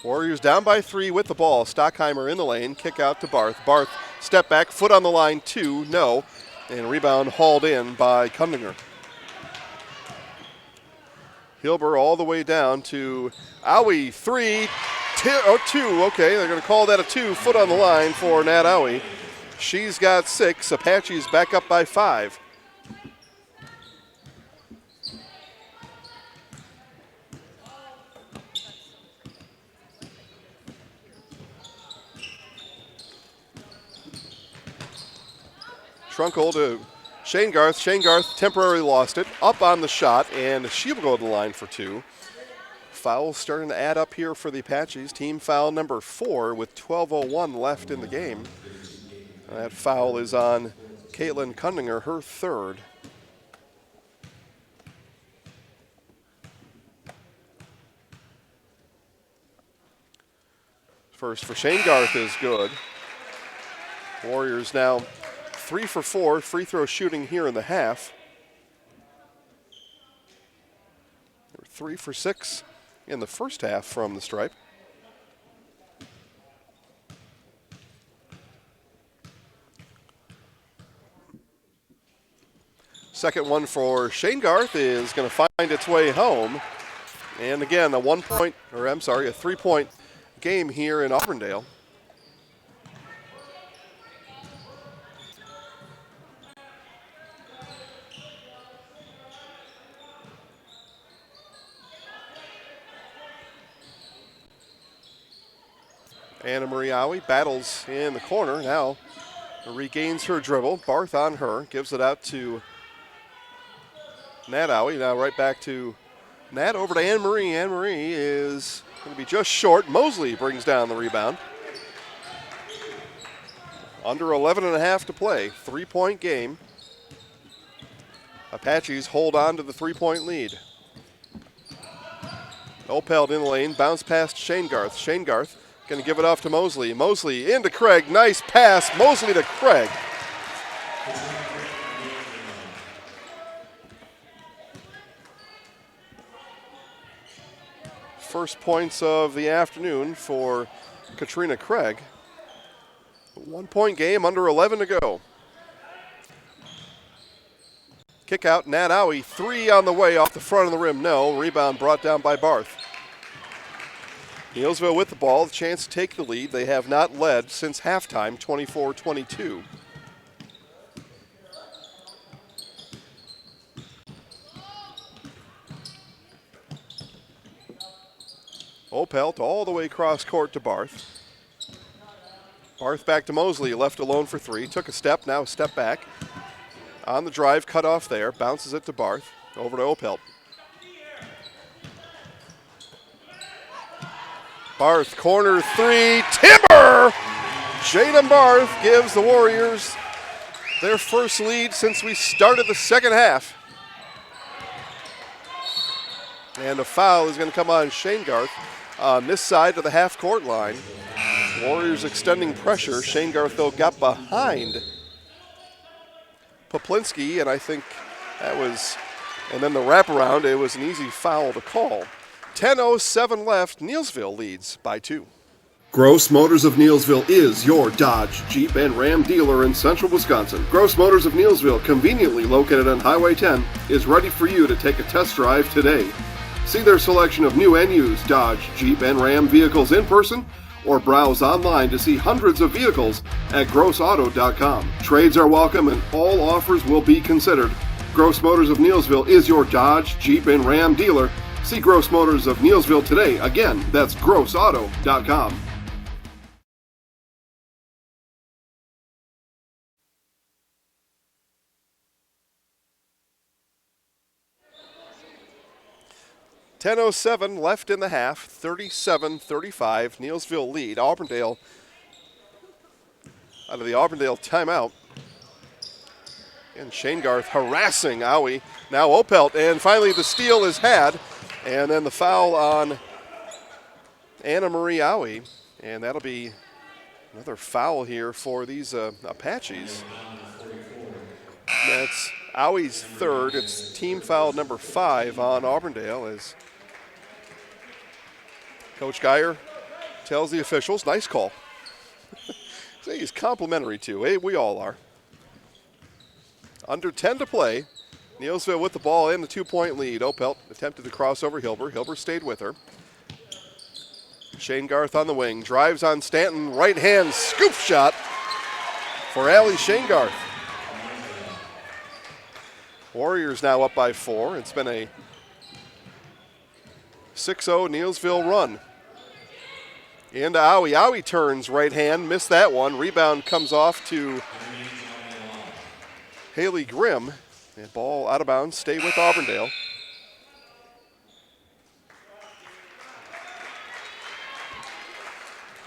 Warriors down by 3 with the ball. Stockheimer in the lane. Kick out to Barth. Barth step back. Foot on the line. 2. No. And rebound hauled in by Kundinger. Hilber all the way down to Owie. 3. 2. Okay, they're going to call that a 2. Foot on the line for Nat Owie. She's got 6. Apaches back up by 5. Trunkle to Shane Garth. Shane Garth temporarily lost it. Up on the shot, and she will go to the line for 2. Fouls starting to add up here for the Apaches. Team foul number 4 with 12:01 left in the game. That foul is on Caitlin Kundinger, her 3rd. First for Shane Garth is good. Warriors now 3 for 4 free throw shooting here in the half. They're 3 for 6 in the first half from the stripe. Second one for Shane Garth is going to find its way home. And again, a 3-point game here in Auburndale. Anna Marie Owie battles in the corner. Now regains her dribble. Barth on her. Gives it out to Nat Owie. Now right back to Nat. Over to Anne Marie. Anne Marie is going to be just short. Mosley brings down the rebound. Under 11.5 to play. 3-point game. Apaches hold on to the 3-point lead. Opeld in the lane. Bounce past Shane Garth. Shane Garth going to give it off to Mosley. Mosley into Craig. Nice pass. Mosley to Craig. First points of the afternoon for Katrina Craig. 1-point game, under 11 to go. Kick out, Nat Owie. 3 on the way, off the front of the rim. No. Rebound brought down by Barth. Neillsville with the ball, the chance to take the lead. They have not led since halftime, 24-22. Opelt all the way cross court to Barth. Barth back to Mosley, left alone for 3. Took a step, now a step back. On the drive, cut off there, bounces it to Barth. Over to Opelt. Barth, corner 3, Timber! Jaden Barth gives the Warriors their first lead since we started the second half. And a foul is going to come on Shane Garth on this side of the half-court line. Warriors extending pressure. Shane Garth, though, got behind Poplinski, and I think that was, and then the wraparound, it was an easy foul to call. 10:07 left, Neillsville leads by 2. Gross Motors of Neillsville is your Dodge, Jeep, and Ram dealer in central Wisconsin. Gross Motors of Neillsville, conveniently located on Highway 10, is ready for you to take a test drive today. See their selection of new and used Dodge, Jeep, and Ram vehicles in person, or browse online to see hundreds of vehicles at grossauto.com. Trades are welcome and all offers will be considered. Gross Motors of Neillsville is your Dodge, Jeep, and Ram dealer. See Gross Motors of Neillsville today. Again, that's grossauto.com. .10:07 left in the half, 37-35, Neillsville lead. Auburndale out of the Auburndale timeout. And Shane Garth harassing Owie. Now Opelt, and finally the steal is had. And then the foul on Anna Marie Owie. And that'll be another foul here for these Apaches. That's Owie's third. It's team foul number 5 on Auburndale as Coach Geyer tells the officials, nice call. He's complimentary too. Hey, we all are. Under 10 to play. Neillsville with the ball in the 2-point lead. Opelt attempted to cross over Hilber. Hilber stayed with her. Shane Garth on the wing. Drives on Stanton. Right hand scoop shot for Allie Shane Garth. Warriors now up by 4. It's been a 6-0 Neillsville run. Into Owie. Owie turns right hand. Missed that one. Rebound comes off to Haley Grimm. And ball out of bounds. Stay with Auburndale.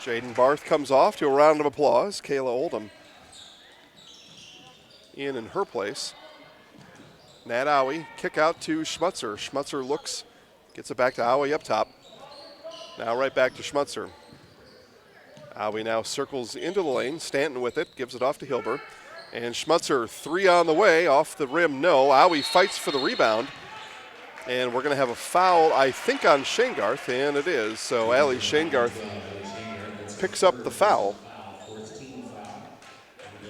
Jaden Barth comes off to a round of applause. Kayla Oldham in her place. Nat Owie, kick out to Schmutzer. Schmutzer looks, gets it back to Owie up top. Now right back to Schmutzer. Owie now circles into the lane. Stanton with it, gives it off to Hilber. And Schmutzer, 3 on the way, off the rim, no. Owie fights for the rebound. And we're going to have a foul, I think, on Shane Garth, and it is. So Allie Shane Garth picks up the foul.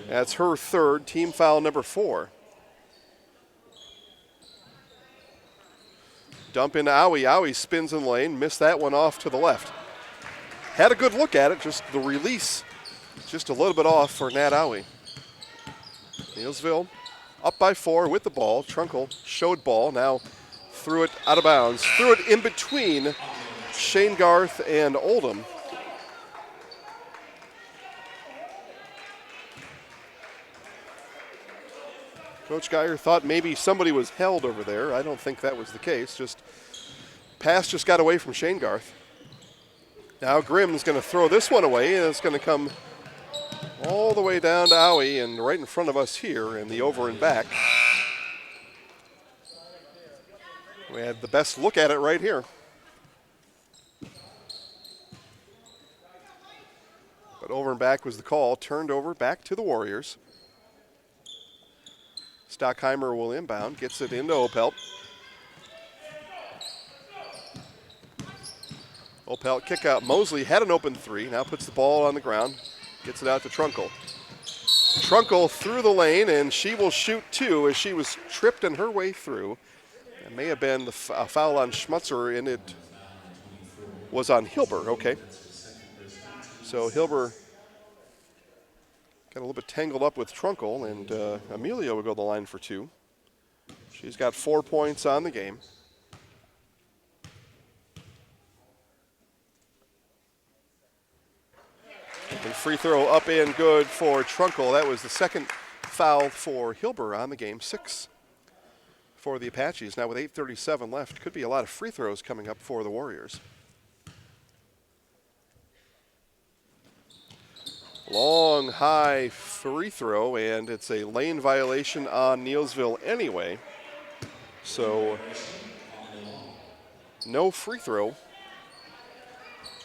That's her third, team foul number 4. Dump into Owie. Owie spins in the lane, missed that one off to the left. Had a good look at it, just the release just a little bit off for Nat Owie. Neillsville up by 4 with the ball. Trunkel showed ball, now threw it out of bounds. Threw it in between Shane Garth and Oldham. Coach Geyer thought maybe somebody was held over there. I don't think that was the case. Pass just got away from Shane Garth. Now Grimm's going to throw this one away, and it's going to come all the way down to Owie and right in front of us here in the over and back. We had the best look at it right here. But over and back was the call. Turned over back to the Warriors. Stockheimer will inbound, gets it into Opelt. Opelt kick out. Mosley had an open 3, now puts the ball on the ground, gets it out to Trunkel. Trunkel through the lane, and she will shoot 2 as she was tripped in her way through. It may have been a foul on Schmutzer, and it was on Hilber, okay. So Hilber got a little bit tangled up with Trunkel, and Amelia will go the line for 2. She's got 4 points on the game. And free throw up and good for Trunkel. That was the second foul for Hilber on the game. 6 for the Apaches. Now with 8:37 left, could be a lot of free throws coming up for the Warriors. Long, high free throw, and it's a lane violation on Neillsville anyway. So, no free throw.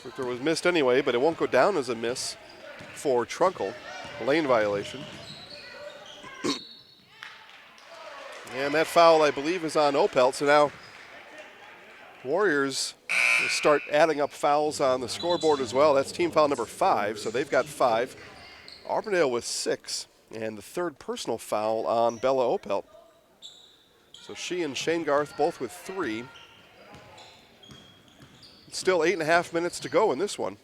Free throw was missed anyway, but it won't go down as a miss for Trunkel. Lane violation. And that foul, I believe, is on Opelt. So now Warriors will start adding up fouls on the scoreboard as well. That's team foul number 5, so they've got 5. Auburndale with 6, and the third personal foul on Bella Opelt. So she and Shane Garth both with 3. It's still 8.5 minutes to go in this one,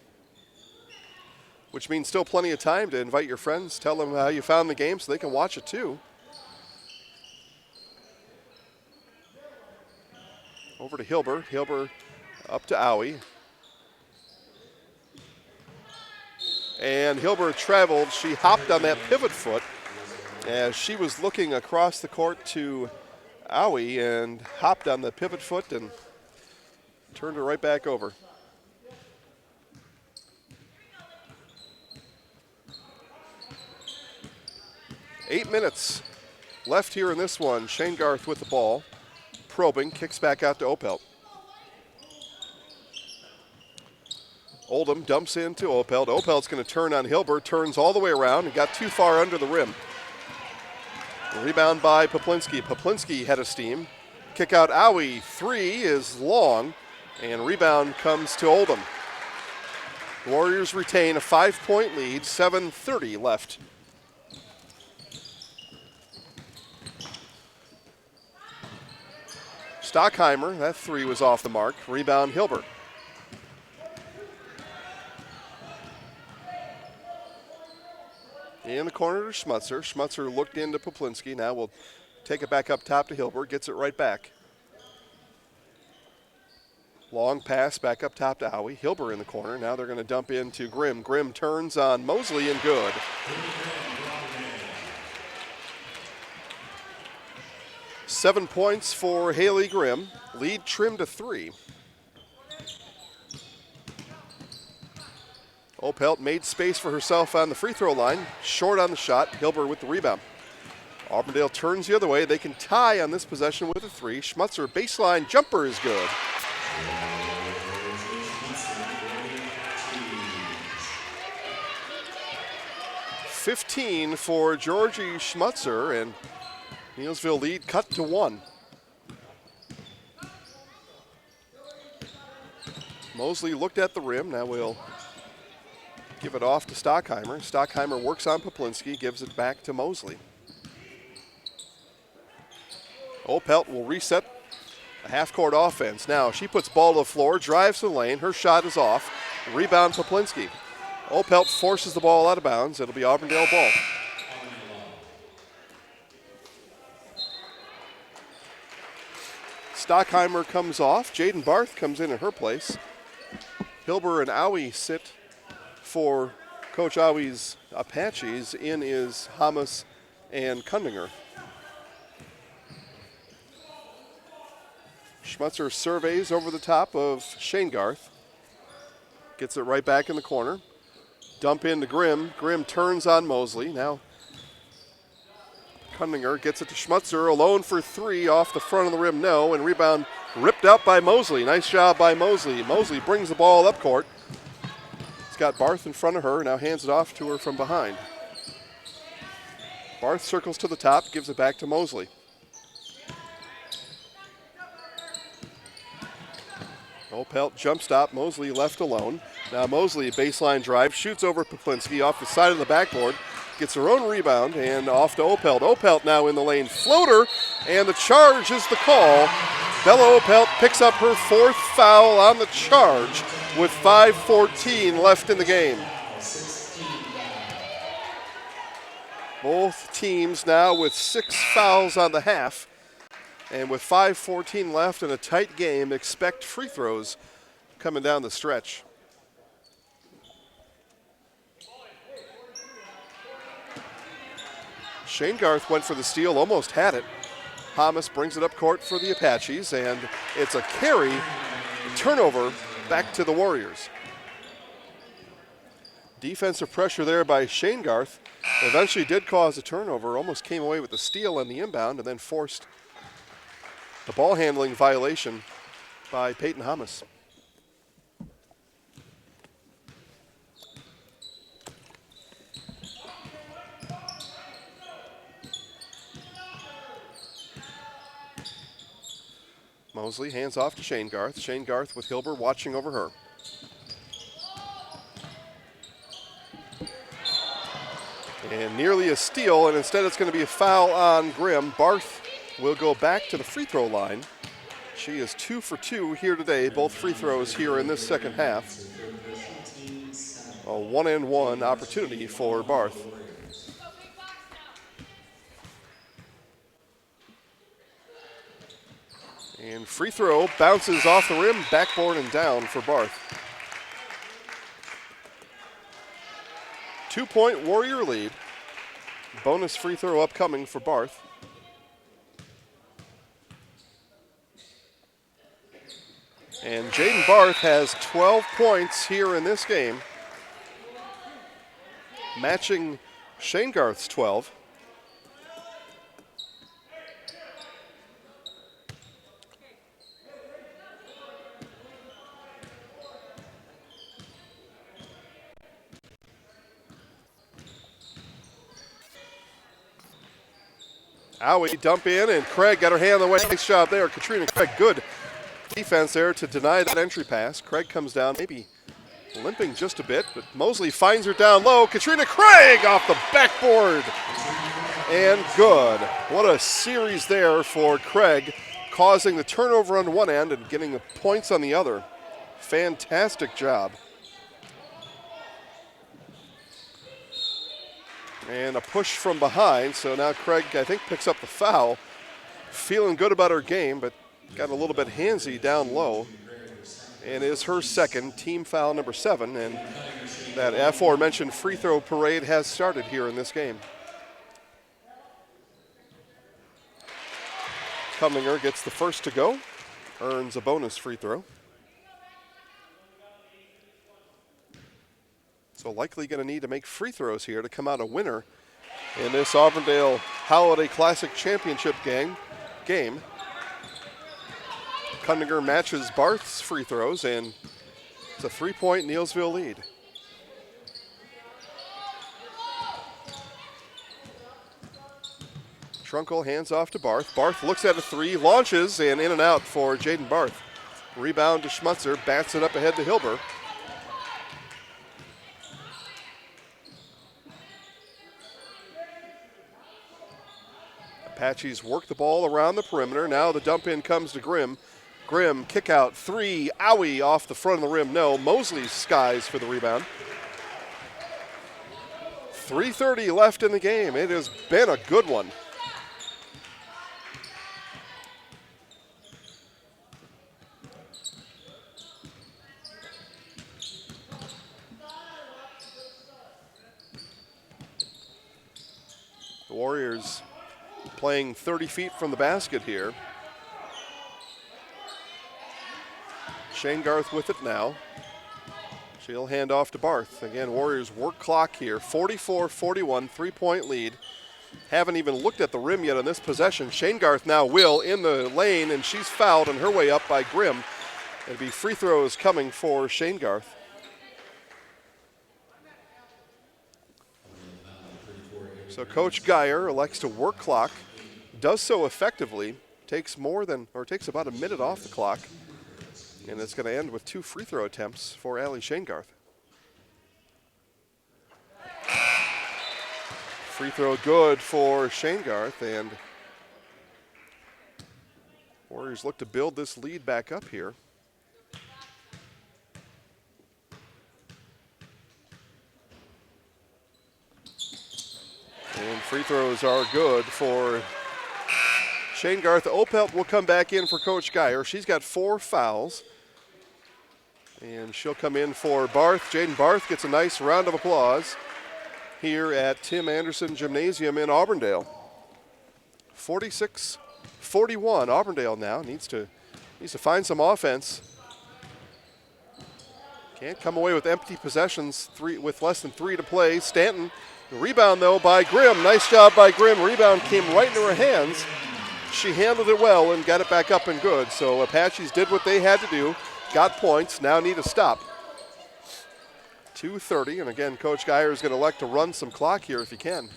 which means still plenty of time to invite your friends, tell them how you found the game so they can watch it too. Over to Hilber. Hilber up to Owie. And Hilber traveled. She hopped on that pivot foot as she was looking across the court to Owie and hopped on the pivot foot and turned her right back over. Eight minutes left here in this one. Shane Garth with the ball. Probing, kicks back out to Opelt. Oldham dumps into Opelt. Opelt's going to turn on Hilber, turns all the way around and got too far under the rim. Rebound by Poplinski. Poplinski had a steam. Kick out Owie. 3 is long, and rebound comes to Oldham. Warriors retain a 5-point lead, 7:30 left. Stockheimer, that 3 was off the mark. Rebound Hilbert. In the corner to Schmutzer. Schmutzer looked into Poplinski. Now we'll take it back up top to Hilbert. Gets it right back. Long pass back up top to Owie. Hilbert in the corner. Now they're going to dump into Grimm. Grimm turns on Mosley and good. Seven points for Haley Grimm. Lead trimmed to 3. Opelt made space for herself on the free throw line. Short on the shot. Hilbert with the rebound. Auburndale turns the other way. They can tie on this possession with a 3. Schmutzer baseline jumper is good. .15 for Georgie Schmutzer, and Neillsville lead cut to 1. Mosley looked at the rim. Now we'll give it off to Stockheimer. Stockheimer works on Poplinski, gives it back to Mosley. Opelt will reset a half-court offense. Now she puts ball to the floor, drives to the lane. Her shot is off. Rebound Poplinski. Opelt forces the ball out of bounds. It'll be Auburndale ball. Stockheimer comes off. Jaden Barth comes in her place. Hilber and Owie sit for Coach Owie's Apaches. In is Hamas and Kundinger. Schmutzer surveys over the top of Shane Garth. Gets it right back in the corner. Dump into Grimm. Grimm turns on Mosley. Now Kundinger gets it to Schmutzer. Alone for 3 off the front of the rim. No. And rebound ripped out by Mosley. Nice job by Mosley. Mosley brings the ball up court. He's got Barth in front of her. Now hands it off to her from behind. Barth circles to the top. Gives it back to Mosley. Opelt jump stop. Mosley left alone. Now Mosley, baseline drive, shoots over Poplinski off the side of the backboard, gets her own rebound, and off to Opelt. Opelt now in the lane. Floater, and the charge is the call. Bella Opelt picks up her 4th foul on the charge with 5:14 left in the game. Both teams now with 6 fouls on the half. And with 5:14 left in a tight game, expect free throws coming down the stretch. Shane Garth went for the steal, almost had it. Hamas brings it up court for the Apaches, and it's a carry, turnover back to the Warriors. Defensive pressure there by Shane Garth. Eventually did cause a turnover, almost came away with the steal on the inbound, and then forced the ball handling violation by Peyton Hamas. Mosley hands off to Shane Garth. Shane Garth with Hilber watching over her. And nearly a steal, and instead it's going to be a foul on Grimm. Barth will go back to the free throw line. She is 2 for 2 here today, both free throws here in this second half. A 1-and-1 opportunity for Barth. And free throw bounces off the rim, backboard and down for Barth. 2-point Warrior lead. Bonus free throw upcoming for Barth. And Jaden Barth has 12 points here in this game, matching Shane Garth's 12. Owie dump in, and Craig got her hand on the way. Nice job there. Katrina Craig, good defense there to deny that entry pass. Craig comes down, maybe limping just a bit, but Mosley finds her down low. Katrina Craig off the backboard. And good. What a series there for Craig, causing the turnover on one end and getting the points on the other. Fantastic job. And a push from behind, so now Craig, I think, picks up the foul. Feeling good about her game, but got a little bit handsy down low. And is her second, team foul number 7, and that aforementioned free throw parade has started here in this game. Cumlinger gets the first to go, earns a bonus free throw. So likely going to need to make free throws here to come out a winner in this Auburndale Holiday Classic Championship game. Cumlinger matches Barth's free throws, and it's a 3-point Neillsville lead. Trunkel hands off to Barth. Barth looks at a 3, launches, and in and out for Jaden Barth. Rebound to Schmutzer, bats it up ahead to Hilber. Apaches work the ball around the perimeter. Now the dump in comes to Grimm. Grimm, kick out 3, Owie off the front of the rim. No, Mosley skies for the rebound. 3:30 left in the game. It has been a good one. The Warriors playing 30 feet from the basket here. Shane Garth with it now. She'll hand off to Barth. Again, Warriors work clock here. 44-41, 3-point lead. Haven't even looked at the rim yet on this possession. Shane Garth now will in the lane, and she's fouled on her way up by Grimm. It'll be free throws coming for Shane Garth. So Coach Geyer elects to work clock, does so effectively, takes about a minute off the clock, and it's going to end with 2 free throw attempts for Allie Shane Garth. Free throw good for Shane Garth, and Warriors look to build this lead back up here. And free throws are good for Shane Garth. Opelt will come back in for Coach Geyer. She's got 4 fouls. And she'll come in for Barth. Jaden Barth gets a nice round of applause here at Tim Anderson Gymnasium in Auburndale. 46-41. Auburndale now needs to find some offense. Can't come away with empty possessions with less than 3 to play. Stanton. The rebound, though, by Grimm. Nice job by Grimm. Rebound came right into her hands. She handled it well and got it back up and good. So Apaches did what they had to do, got points, now need a stop. 2:30, and again, Coach Geyer is going to elect to run some clock here if he can.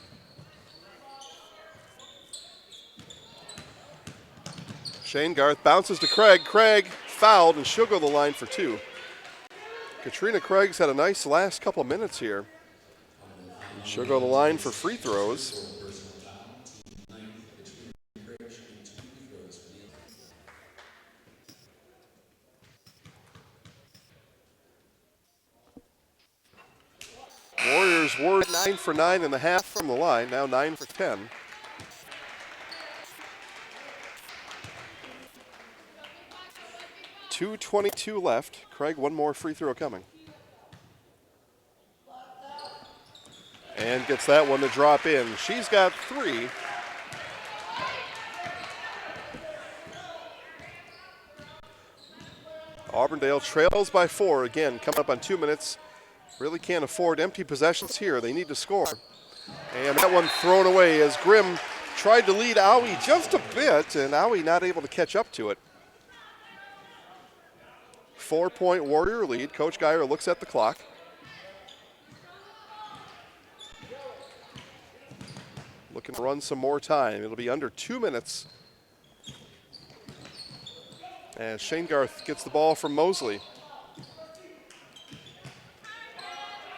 Shane Garth bounces to Craig. Craig fouled, and she'll go to the line for 2. Katrina Craig's had a nice last couple minutes here. She'll go to the line for free throws. Warriors were 9 for 9 in the half from the line, now 9 for 10. .222 left. Craig, one more free throw coming. And gets that one to drop in. She's got 3. Auburndale trails by 4. Again, coming up on 2 minutes. Really can't afford empty possessions here. They need to score. And that one thrown away as Grimm tried to lead Owie just a bit, and Owie not able to catch up to it. 4-point Warrior lead. Coach Geyer looks at the clock. Looking to run some more time. It'll be under 2 minutes. And Shane Garth gets the ball from Mosley.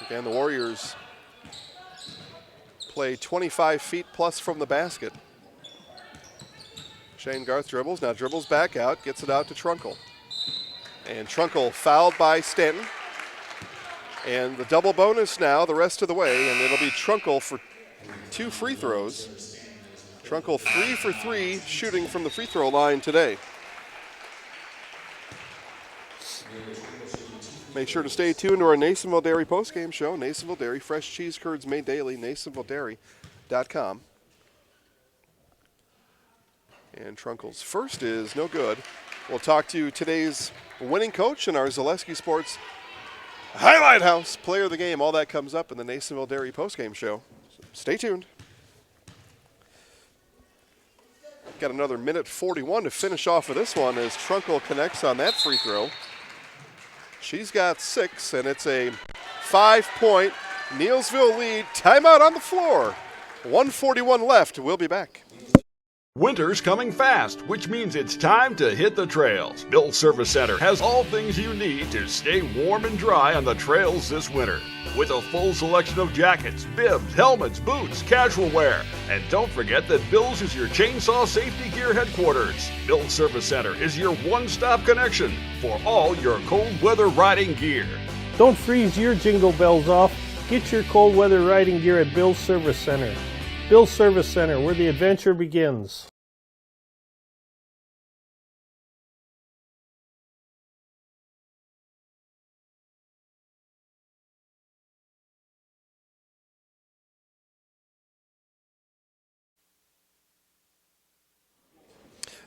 Again, the Warriors play 25 feet plus from the basket. Shane Garth dribbles, now dribbles back out, gets it out to Trunkle. And Trunkle fouled by Stanton. And the double bonus now the rest of the way, and it'll be Trunkle for 2 free throws. Trunkle 3 for 3 shooting from the free throw line today. Make sure to stay tuned to our Neillsville Dairy postgame show. Neillsville Dairy, fresh cheese curds made daily, neillsvilledairy.com. And Trunkle's first is no good. We'll talk to today's winning coach in our Zaleski Sports Highlight House player of the game. All that comes up in the Neillsville Dairy postgame show. So stay tuned. Got another minute 41 to finish off of this one as Trunkle connects on that free throw. She's got 6, and it's a 5-point Neillsville lead. Timeout on the floor. 1:41 left. We'll be back. Winter's coming fast, which means it's time to hit the trails. Bill's Service Center has all things you need to stay warm and dry on the trails this winter. With a full selection of jackets, bibs, helmets, boots, casual wear. And don't forget that Bill's is your chainsaw safety gear headquarters. Bill's Service Center is your one-stop connection for all your cold weather riding gear. Don't freeze your jingle bells off. Get your cold weather riding gear at Bill's Service Center. Bill's Service Center, where the adventure begins.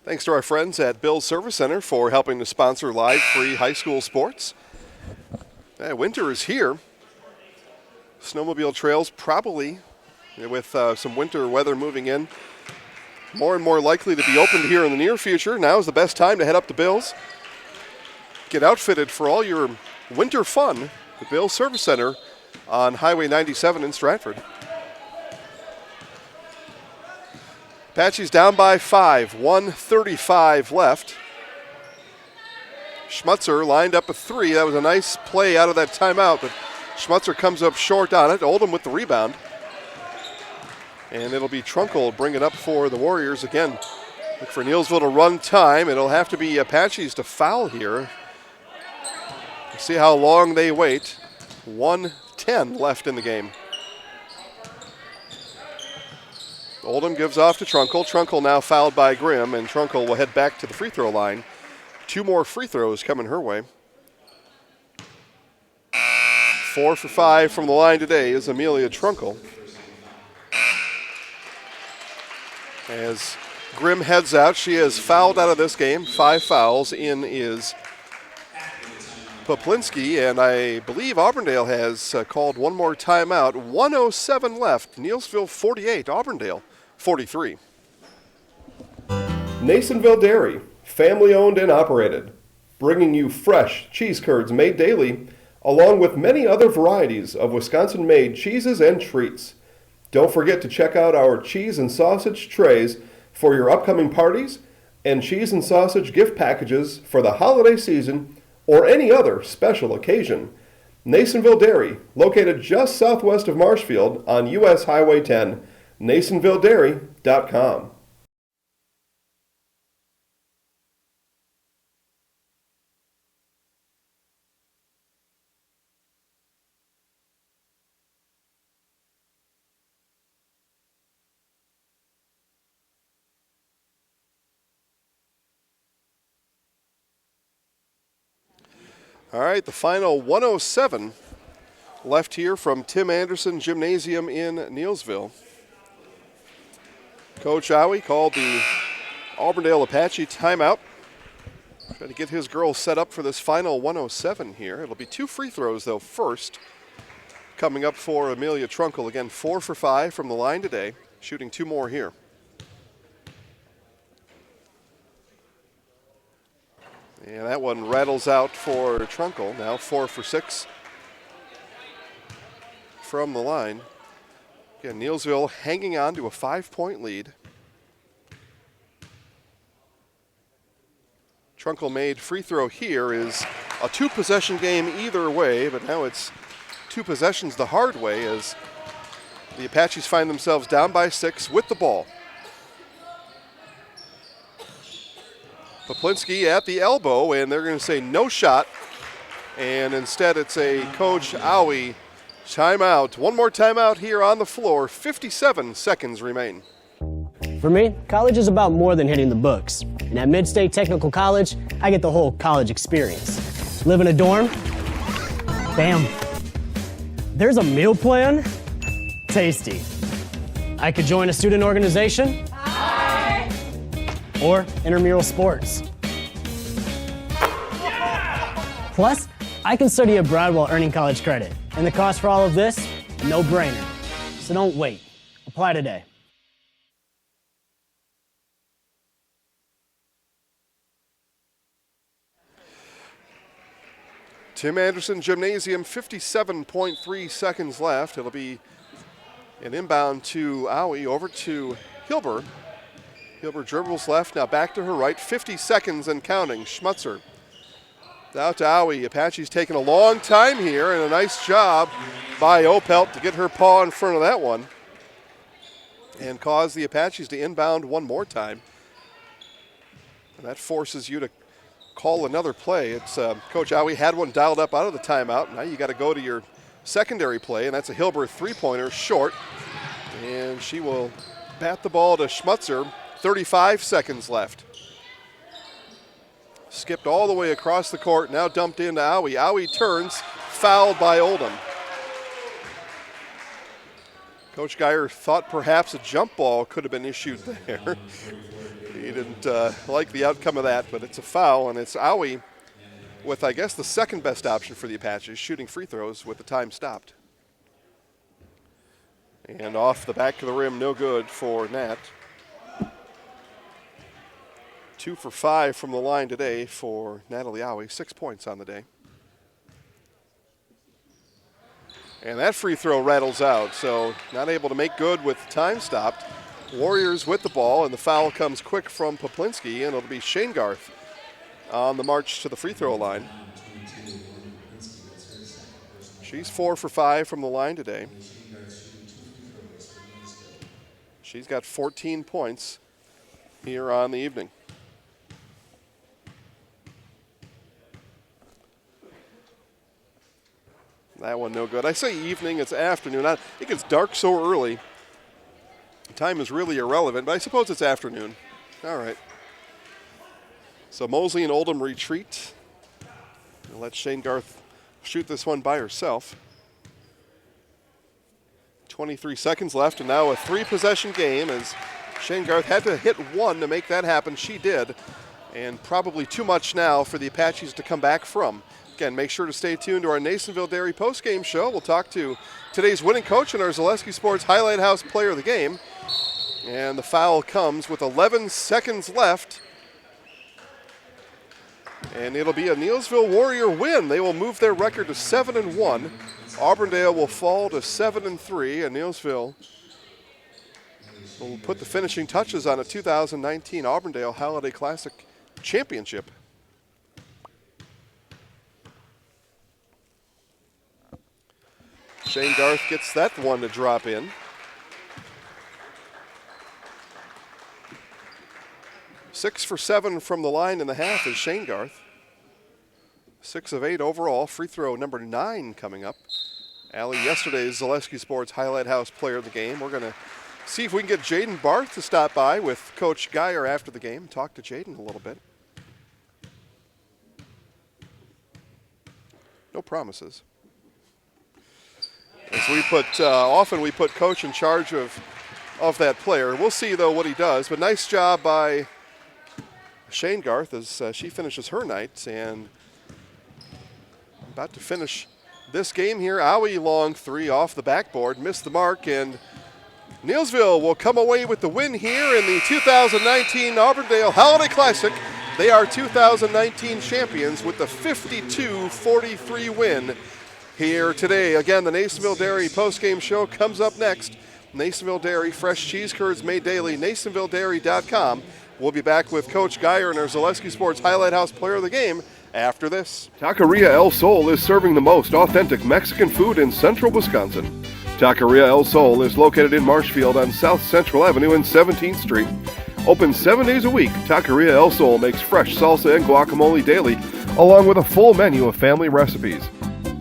Thanks to our friends at Bill's Service Center for helping to sponsor live free high school sports. Winter is here. Snowmobile trails probably, with some winter weather moving in, more and more likely to be opened here in the near future. Now is the best time to head up to Bill's. Get outfitted for all your winter fun at Bill's Service Center on Highway 97 in Stratford. Apache's down by 5, 1:35 left. Schmutzer lined up a 3. That was a nice play out of that timeout, but Schmutzer comes up short on it. Oldham with the rebound. And it'll be Trunkle bring it up for the Warriors again. Look for Neillsville to run time. It'll have to be Apache's to foul here. See how long they wait. 1:10 left in the game. Oldham gives off to Trunkle. Trunkle now fouled by Grimm, and Trunkle will head back to the free throw line. 2 more free throws coming her way. 4 for 5 from the line today is Amelia Trunkle. As Grimm heads out, she is fouled out of this game. 5 fouls. In is Poplinski, and I believe Auburndale has called one more timeout. 1:07 left. Neillsville 48, Auburndale 43. Neillsville Dairy, family owned and operated, bringing you fresh cheese curds made daily, along with many other varieties of Wisconsin-made cheeses and treats. Don't forget to check out our cheese and sausage trays for your upcoming parties and cheese and sausage gift packages for the holiday season or any other special occasion. Neillsville Dairy, located just southwest of Marshfield on U.S. Highway 10, neillsvilledairy.com. All right, the final 107 left here from Tim Anderson Gymnasium in Neillsville. Coach Weyauwega called the Auburndale Apache timeout. Trying to get his girls set up for this final 107 here. It'll be 2 free throws, though, first. Coming up for Amelia Trunkle. Again, 4 for 5 from the line today. Shooting 2 more here. And that one rattles out for Trunkle. Now 4 for 6 from the line. Again, Neillsville hanging on to a 5-point lead. Trunkle made free throw here is a 2-possession game either way, but now it's 2 possessions the hard way as the Apaches find themselves down by 6 with the ball. Poplinski at the elbow, and they're going to say no shot. And instead it's a Coach Weyauwega timeout. One more timeout here on the floor. 57 seconds remain. For me, college is about more than hitting the books. And at Mid-State Technical College, I get the whole college experience. Live in a dorm? Bam. There's a meal plan? Tasty. I could join a student organization? Or intramural sports. Plus, I can study abroad while earning college credit. And the cost for all of this, a no-brainer. So don't wait. Apply today. Tim Anderson Gymnasium, 57.3 seconds left. It'll be an inbound to Weyauwega over to Hilber. Hilber dribbles left, now back to her right, 50 seconds and counting. Schmutzer out to Weyauwega. Apache's taking a long time here, and a nice job by Opelt to get her paw in front of that one and cause the Apaches to inbound one more time. And that forces you to call another play. It's Coach Weyauwega had one dialed up out of the timeout. Now you got to go to your secondary play, and that's a Hilber 3-pointer short. And she will bat the ball to Schmutzer. 35 seconds left. Skipped all the way across the court, now dumped into Weyauwega. Weyauwega turns, fouled by Oldham. Coach Geyer thought perhaps a jump ball could have been issued there. He didn't like the outcome of that, but it's a foul, and it's Weyauwega with, I guess, the second best option for the Apaches, shooting free throws with the time stopped. And off the back of the rim, no good for Nat. 2 for 5 from the line today for Natalie Weyauwega, 6 points on the day. And that free throw rattles out, so not able to make good with time stopped. Warriors with the ball, and the foul comes quick from Poplinski, and it'll be Shane Garth on the march to the free throw line. She's 4 for 5 from the line today. She's got 14 points here on the evening. That one no good. I say evening, it's afternoon. It gets dark so early. Time is really irrelevant, but I suppose it's afternoon. All right. So Mosley and Oldham retreat. We'll let Shane Garth shoot this one by herself. 23 seconds left, and now a 3-possession game as Shane Garth had to hit one to make that happen. She did, and probably too much now for the Apaches to come back from. Again, make sure to stay tuned to our Neillsville Dairy postgame show. We'll talk to today's winning coach and our Zaleski Sports Highlight House player of the game. And the foul comes with 11 seconds left. And it'll be a Neillsville Warrior win. They will move their record to 7-1. Auburndale will fall to 7-3, and Neillsville will put the finishing touches on a 2019 Auburndale Holiday Classic championship. Shane Garth gets that one to drop in. 6 for 7 from the line in the half is Shane Garth. 6 of 8 overall. Free throw number 9 coming up. Allie, yesterday's Zaleski Sports Highlight House player of the game. We're going to see if we can get Jaden Barth to stop by with Coach Geyer after the game. Talk to Jaden a little bit. No promises. As we put, often we put Coach in charge of that player. We'll see, though, what he does. But nice job by Shane Garth as she finishes her night, and about to finish this game here. Owie long three off the backboard, missed the mark, and Neillsville will come away with the win here in the 2019 Auburndale Holiday Classic. They are 2019 champions with the 52-43 win here today. Again, the Neillsville Dairy postgame show comes up next. Neillsville Dairy, fresh cheese curds made daily, neillsvilledairy.com. We'll be back with Coach Geyer and our Zaleski Sports Highlight House player of the game after this. Taqueria El Sol is serving the most authentic Mexican food in central Wisconsin. Taqueria El Sol is located in Marshfield on South Central Avenue and 17th Street. Open 7 days a week, Taqueria El Sol makes fresh salsa and guacamole daily, along with a full menu of family recipes.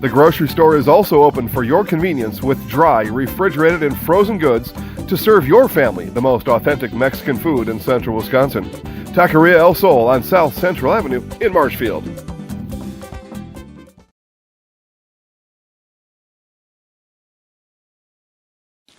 The grocery store is also open for your convenience with dry, refrigerated, and frozen goods to serve your family the most authentic Mexican food in central Wisconsin. Taqueria El Sol on South Central Avenue in Marshfield.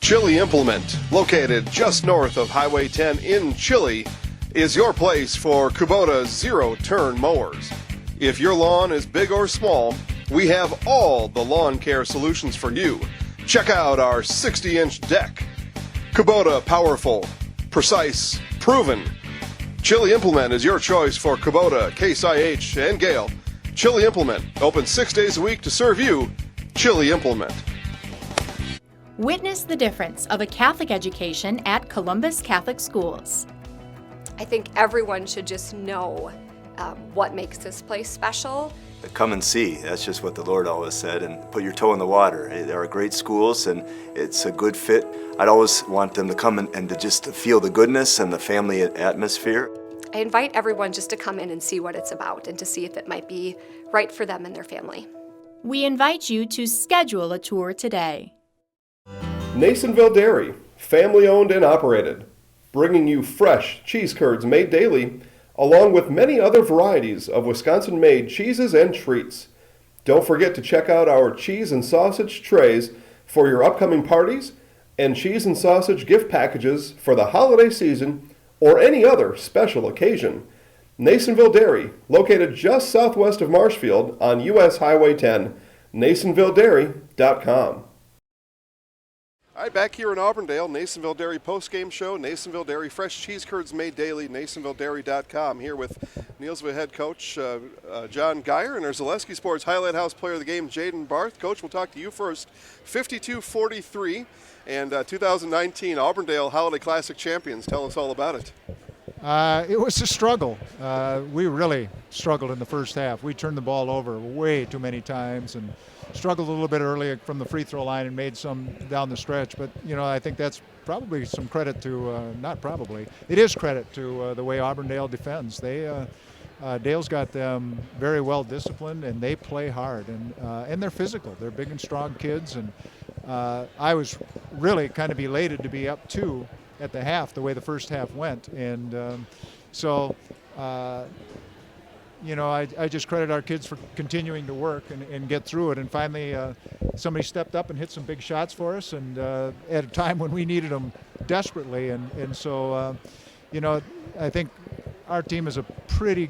Chili Implement, located just north of Highway 10 in Chili, is your place for Kubota zero-turn mowers. If your lawn is big or small, we have all the lawn care solutions for you. Check out our 60-inch deck. Kubota powerful, precise, proven. Chili Implement is your choice for Kubota, Case IH, and Gale. Chili Implement, open 6 days a week to serve you. Chili Implement. Witness the difference of a Catholic education at Columbus Catholic Schools. I think everyone should just know what makes this place special. Come and see. That's just what the Lord always said, and put your toe in the water. There are great schools, and it's a good fit. I'd always want them to come and to just feel the goodness and the family atmosphere. I invite everyone just to come in and see what it's about and to see if it might be right for them and their family. We invite you to schedule a tour today. Neillsville Dairy, family owned and operated, bringing you fresh cheese curds made daily, along with many other varieties of Wisconsin-made cheeses and treats. Don't forget to check out our cheese and sausage trays for your upcoming parties and cheese and sausage gift packages for the holiday season or any other special occasion. Neillsville Dairy, located just southwest of Marshfield on US Highway 10, neillsvilledairy.com. All right, back here in Auburndale, Neillsville Dairy postgame show, Neillsville Dairy fresh cheese curds made daily, neillsvilledairy.com. Here with Neillsville head coach John Geyer and our Zaleski Sports Highlight House player of the game, Jaden Barth. Coach, we'll talk to you first. 52-43 and 2019 Auburndale Holiday Classic champions. Tell us all about it. It was a struggle. We really struggled in the first half. We turned the ball over way too many times and struggled a little bit early from the free throw line and made some down the stretch. But, you know, I think that's probably some credit to, not probably, it is credit to the way Auburndale defends. Dale's got them very well disciplined, and they play hard, and they're physical. They're big and strong kids, and I was really kind of elated to be up 2 at the half, the way the first half went. And you know, I just credit our kids for continuing to work and get through it. And finally, somebody stepped up and hit some big shots for us, and at a time when we needed them desperately. And so, you know, I think our team is pretty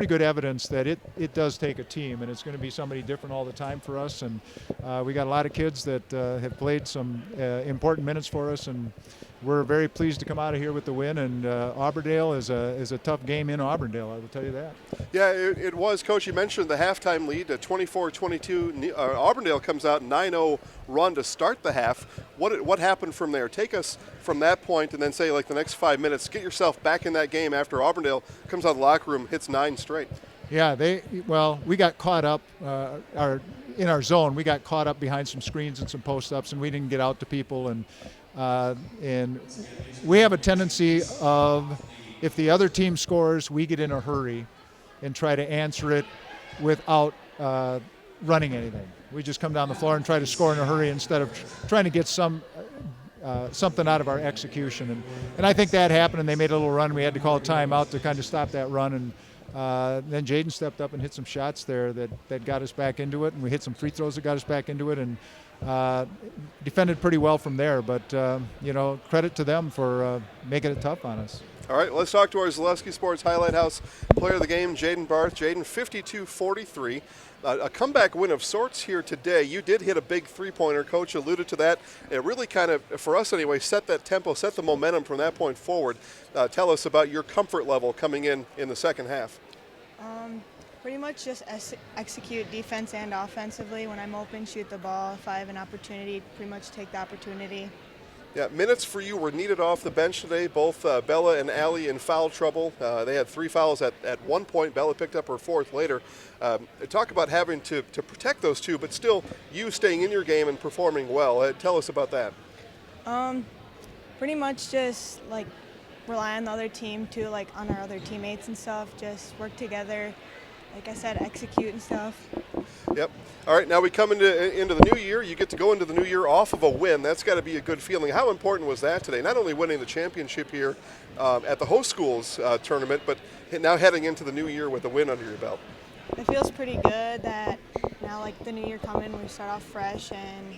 good evidence that it does take a team, and it's going to be somebody different all the time for us. And we got a lot of kids that have played some important minutes for us, and we're very pleased to come out of here with the win, and Auburndale is a tough game in Auburndale, I will tell you that. Yeah, it was. Coach, you mentioned the halftime lead, 24-22. Auburndale comes out 9-0 run to start the half. What happened from there? Take us from that point and then say, like, the next 5 minutes, get yourself back in that game after Auburndale comes out of the locker room, hits 9 straight. Yeah, we got caught up, in our zone, we got caught up behind some screens and some post-ups, and we didn't get out to people, and we have a tendency of, if the other team scores, we get in a hurry and try to answer it without running anything. We just come down the floor and try to score in a hurry instead of trying to get something out of our execution. And I think that happened, and they made a little run. We had to call a timeout to kind of stop that run, and then Jaden stepped up and hit some shots there that got us back into it, and we hit some free throws that got us back into it, and defended pretty well from there. But, credit to them for making it tough on us. All right, let's talk to our Zaleski Sports Highlight House player of the game, Jaden Barth. Jaden, 52-43. A comeback win of sorts here today. You did hit a big three-pointer. Coach alluded to that. It really kind of, for us anyway, set that tempo, set the momentum from that point forward. Tell us about your comfort level coming in the second half. Pretty much just execute defense and offensively. When I'm open, shoot the ball. If I have an opportunity, pretty much take the opportunity. Yeah, minutes for you were needed off the bench today. Both Bella and Allie in foul trouble. They had 3 fouls at one point. Bella picked up her 4th later. Talk about having to protect those two, but still you staying in your game and performing well. Tell us about that. Pretty much just like rely on the other team too, like on our other teammates and stuff. Just work together. Like I said, execute and stuff. Yep. All right, now we come into the new year. You get to go into the new year off of a win. That's got to be a good feeling. How important was that today? Not only winning the championship here at the host schools tournament, but now heading into the new year with a win under your belt. It feels pretty good that now, like the new year coming, we start off fresh and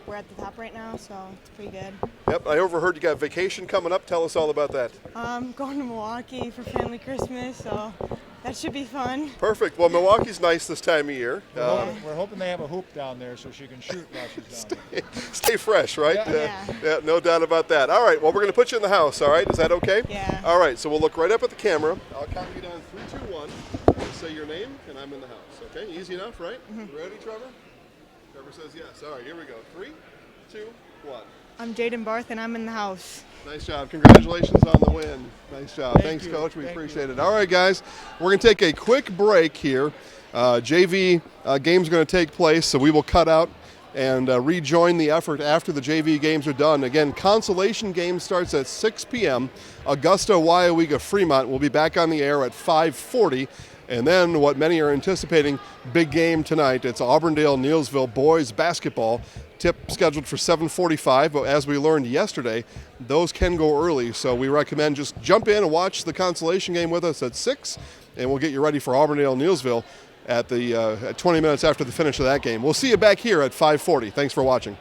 we're at the top right now, so it's pretty good. Yep, I overheard you got vacation coming up. Tell us all about that. Going to Milwaukee for family Christmas, so that should be fun. Perfect. Well, Milwaukee's nice this time of year. We're hoping they have a hoop down there so she can shoot while she's down there. Stay fresh, right? Yeah. No doubt about that. All right, well, we're going to put you in the house, all right? Is that okay? Yeah. All right, so we'll look right up at the camera. I'll count you down 3, 2, 1. You'll say your name, and I'm in the house, okay? Easy enough, right? Mm-hmm. Ready, Trevor? Trevor says yes. All right, here we go. 3, 2, 1. I'm Jaden Barth, and I'm in the house. Nice job. Congratulations on the win. Nice job. Thanks, Coach. We appreciate it. All right, guys, we're going to take a quick break here. JV game's going to take place, so we will cut out and rejoin the effort after the JV games are done. Again, consolation game starts at 6 p.m. Augusta, Weyauwega-Fremont will be back on the air at 5:40. And then what many are anticipating, big game tonight. It's Auburndale-Neillsville boys basketball. Tip scheduled for 7:45, but as we learned yesterday, those can go early. So we recommend just jump in and watch the consolation game with us at 6, and we'll get you ready for Auburndale-Neillsville at 20 minutes after the finish of that game. We'll see you back here at 5:40. Thanks for watching.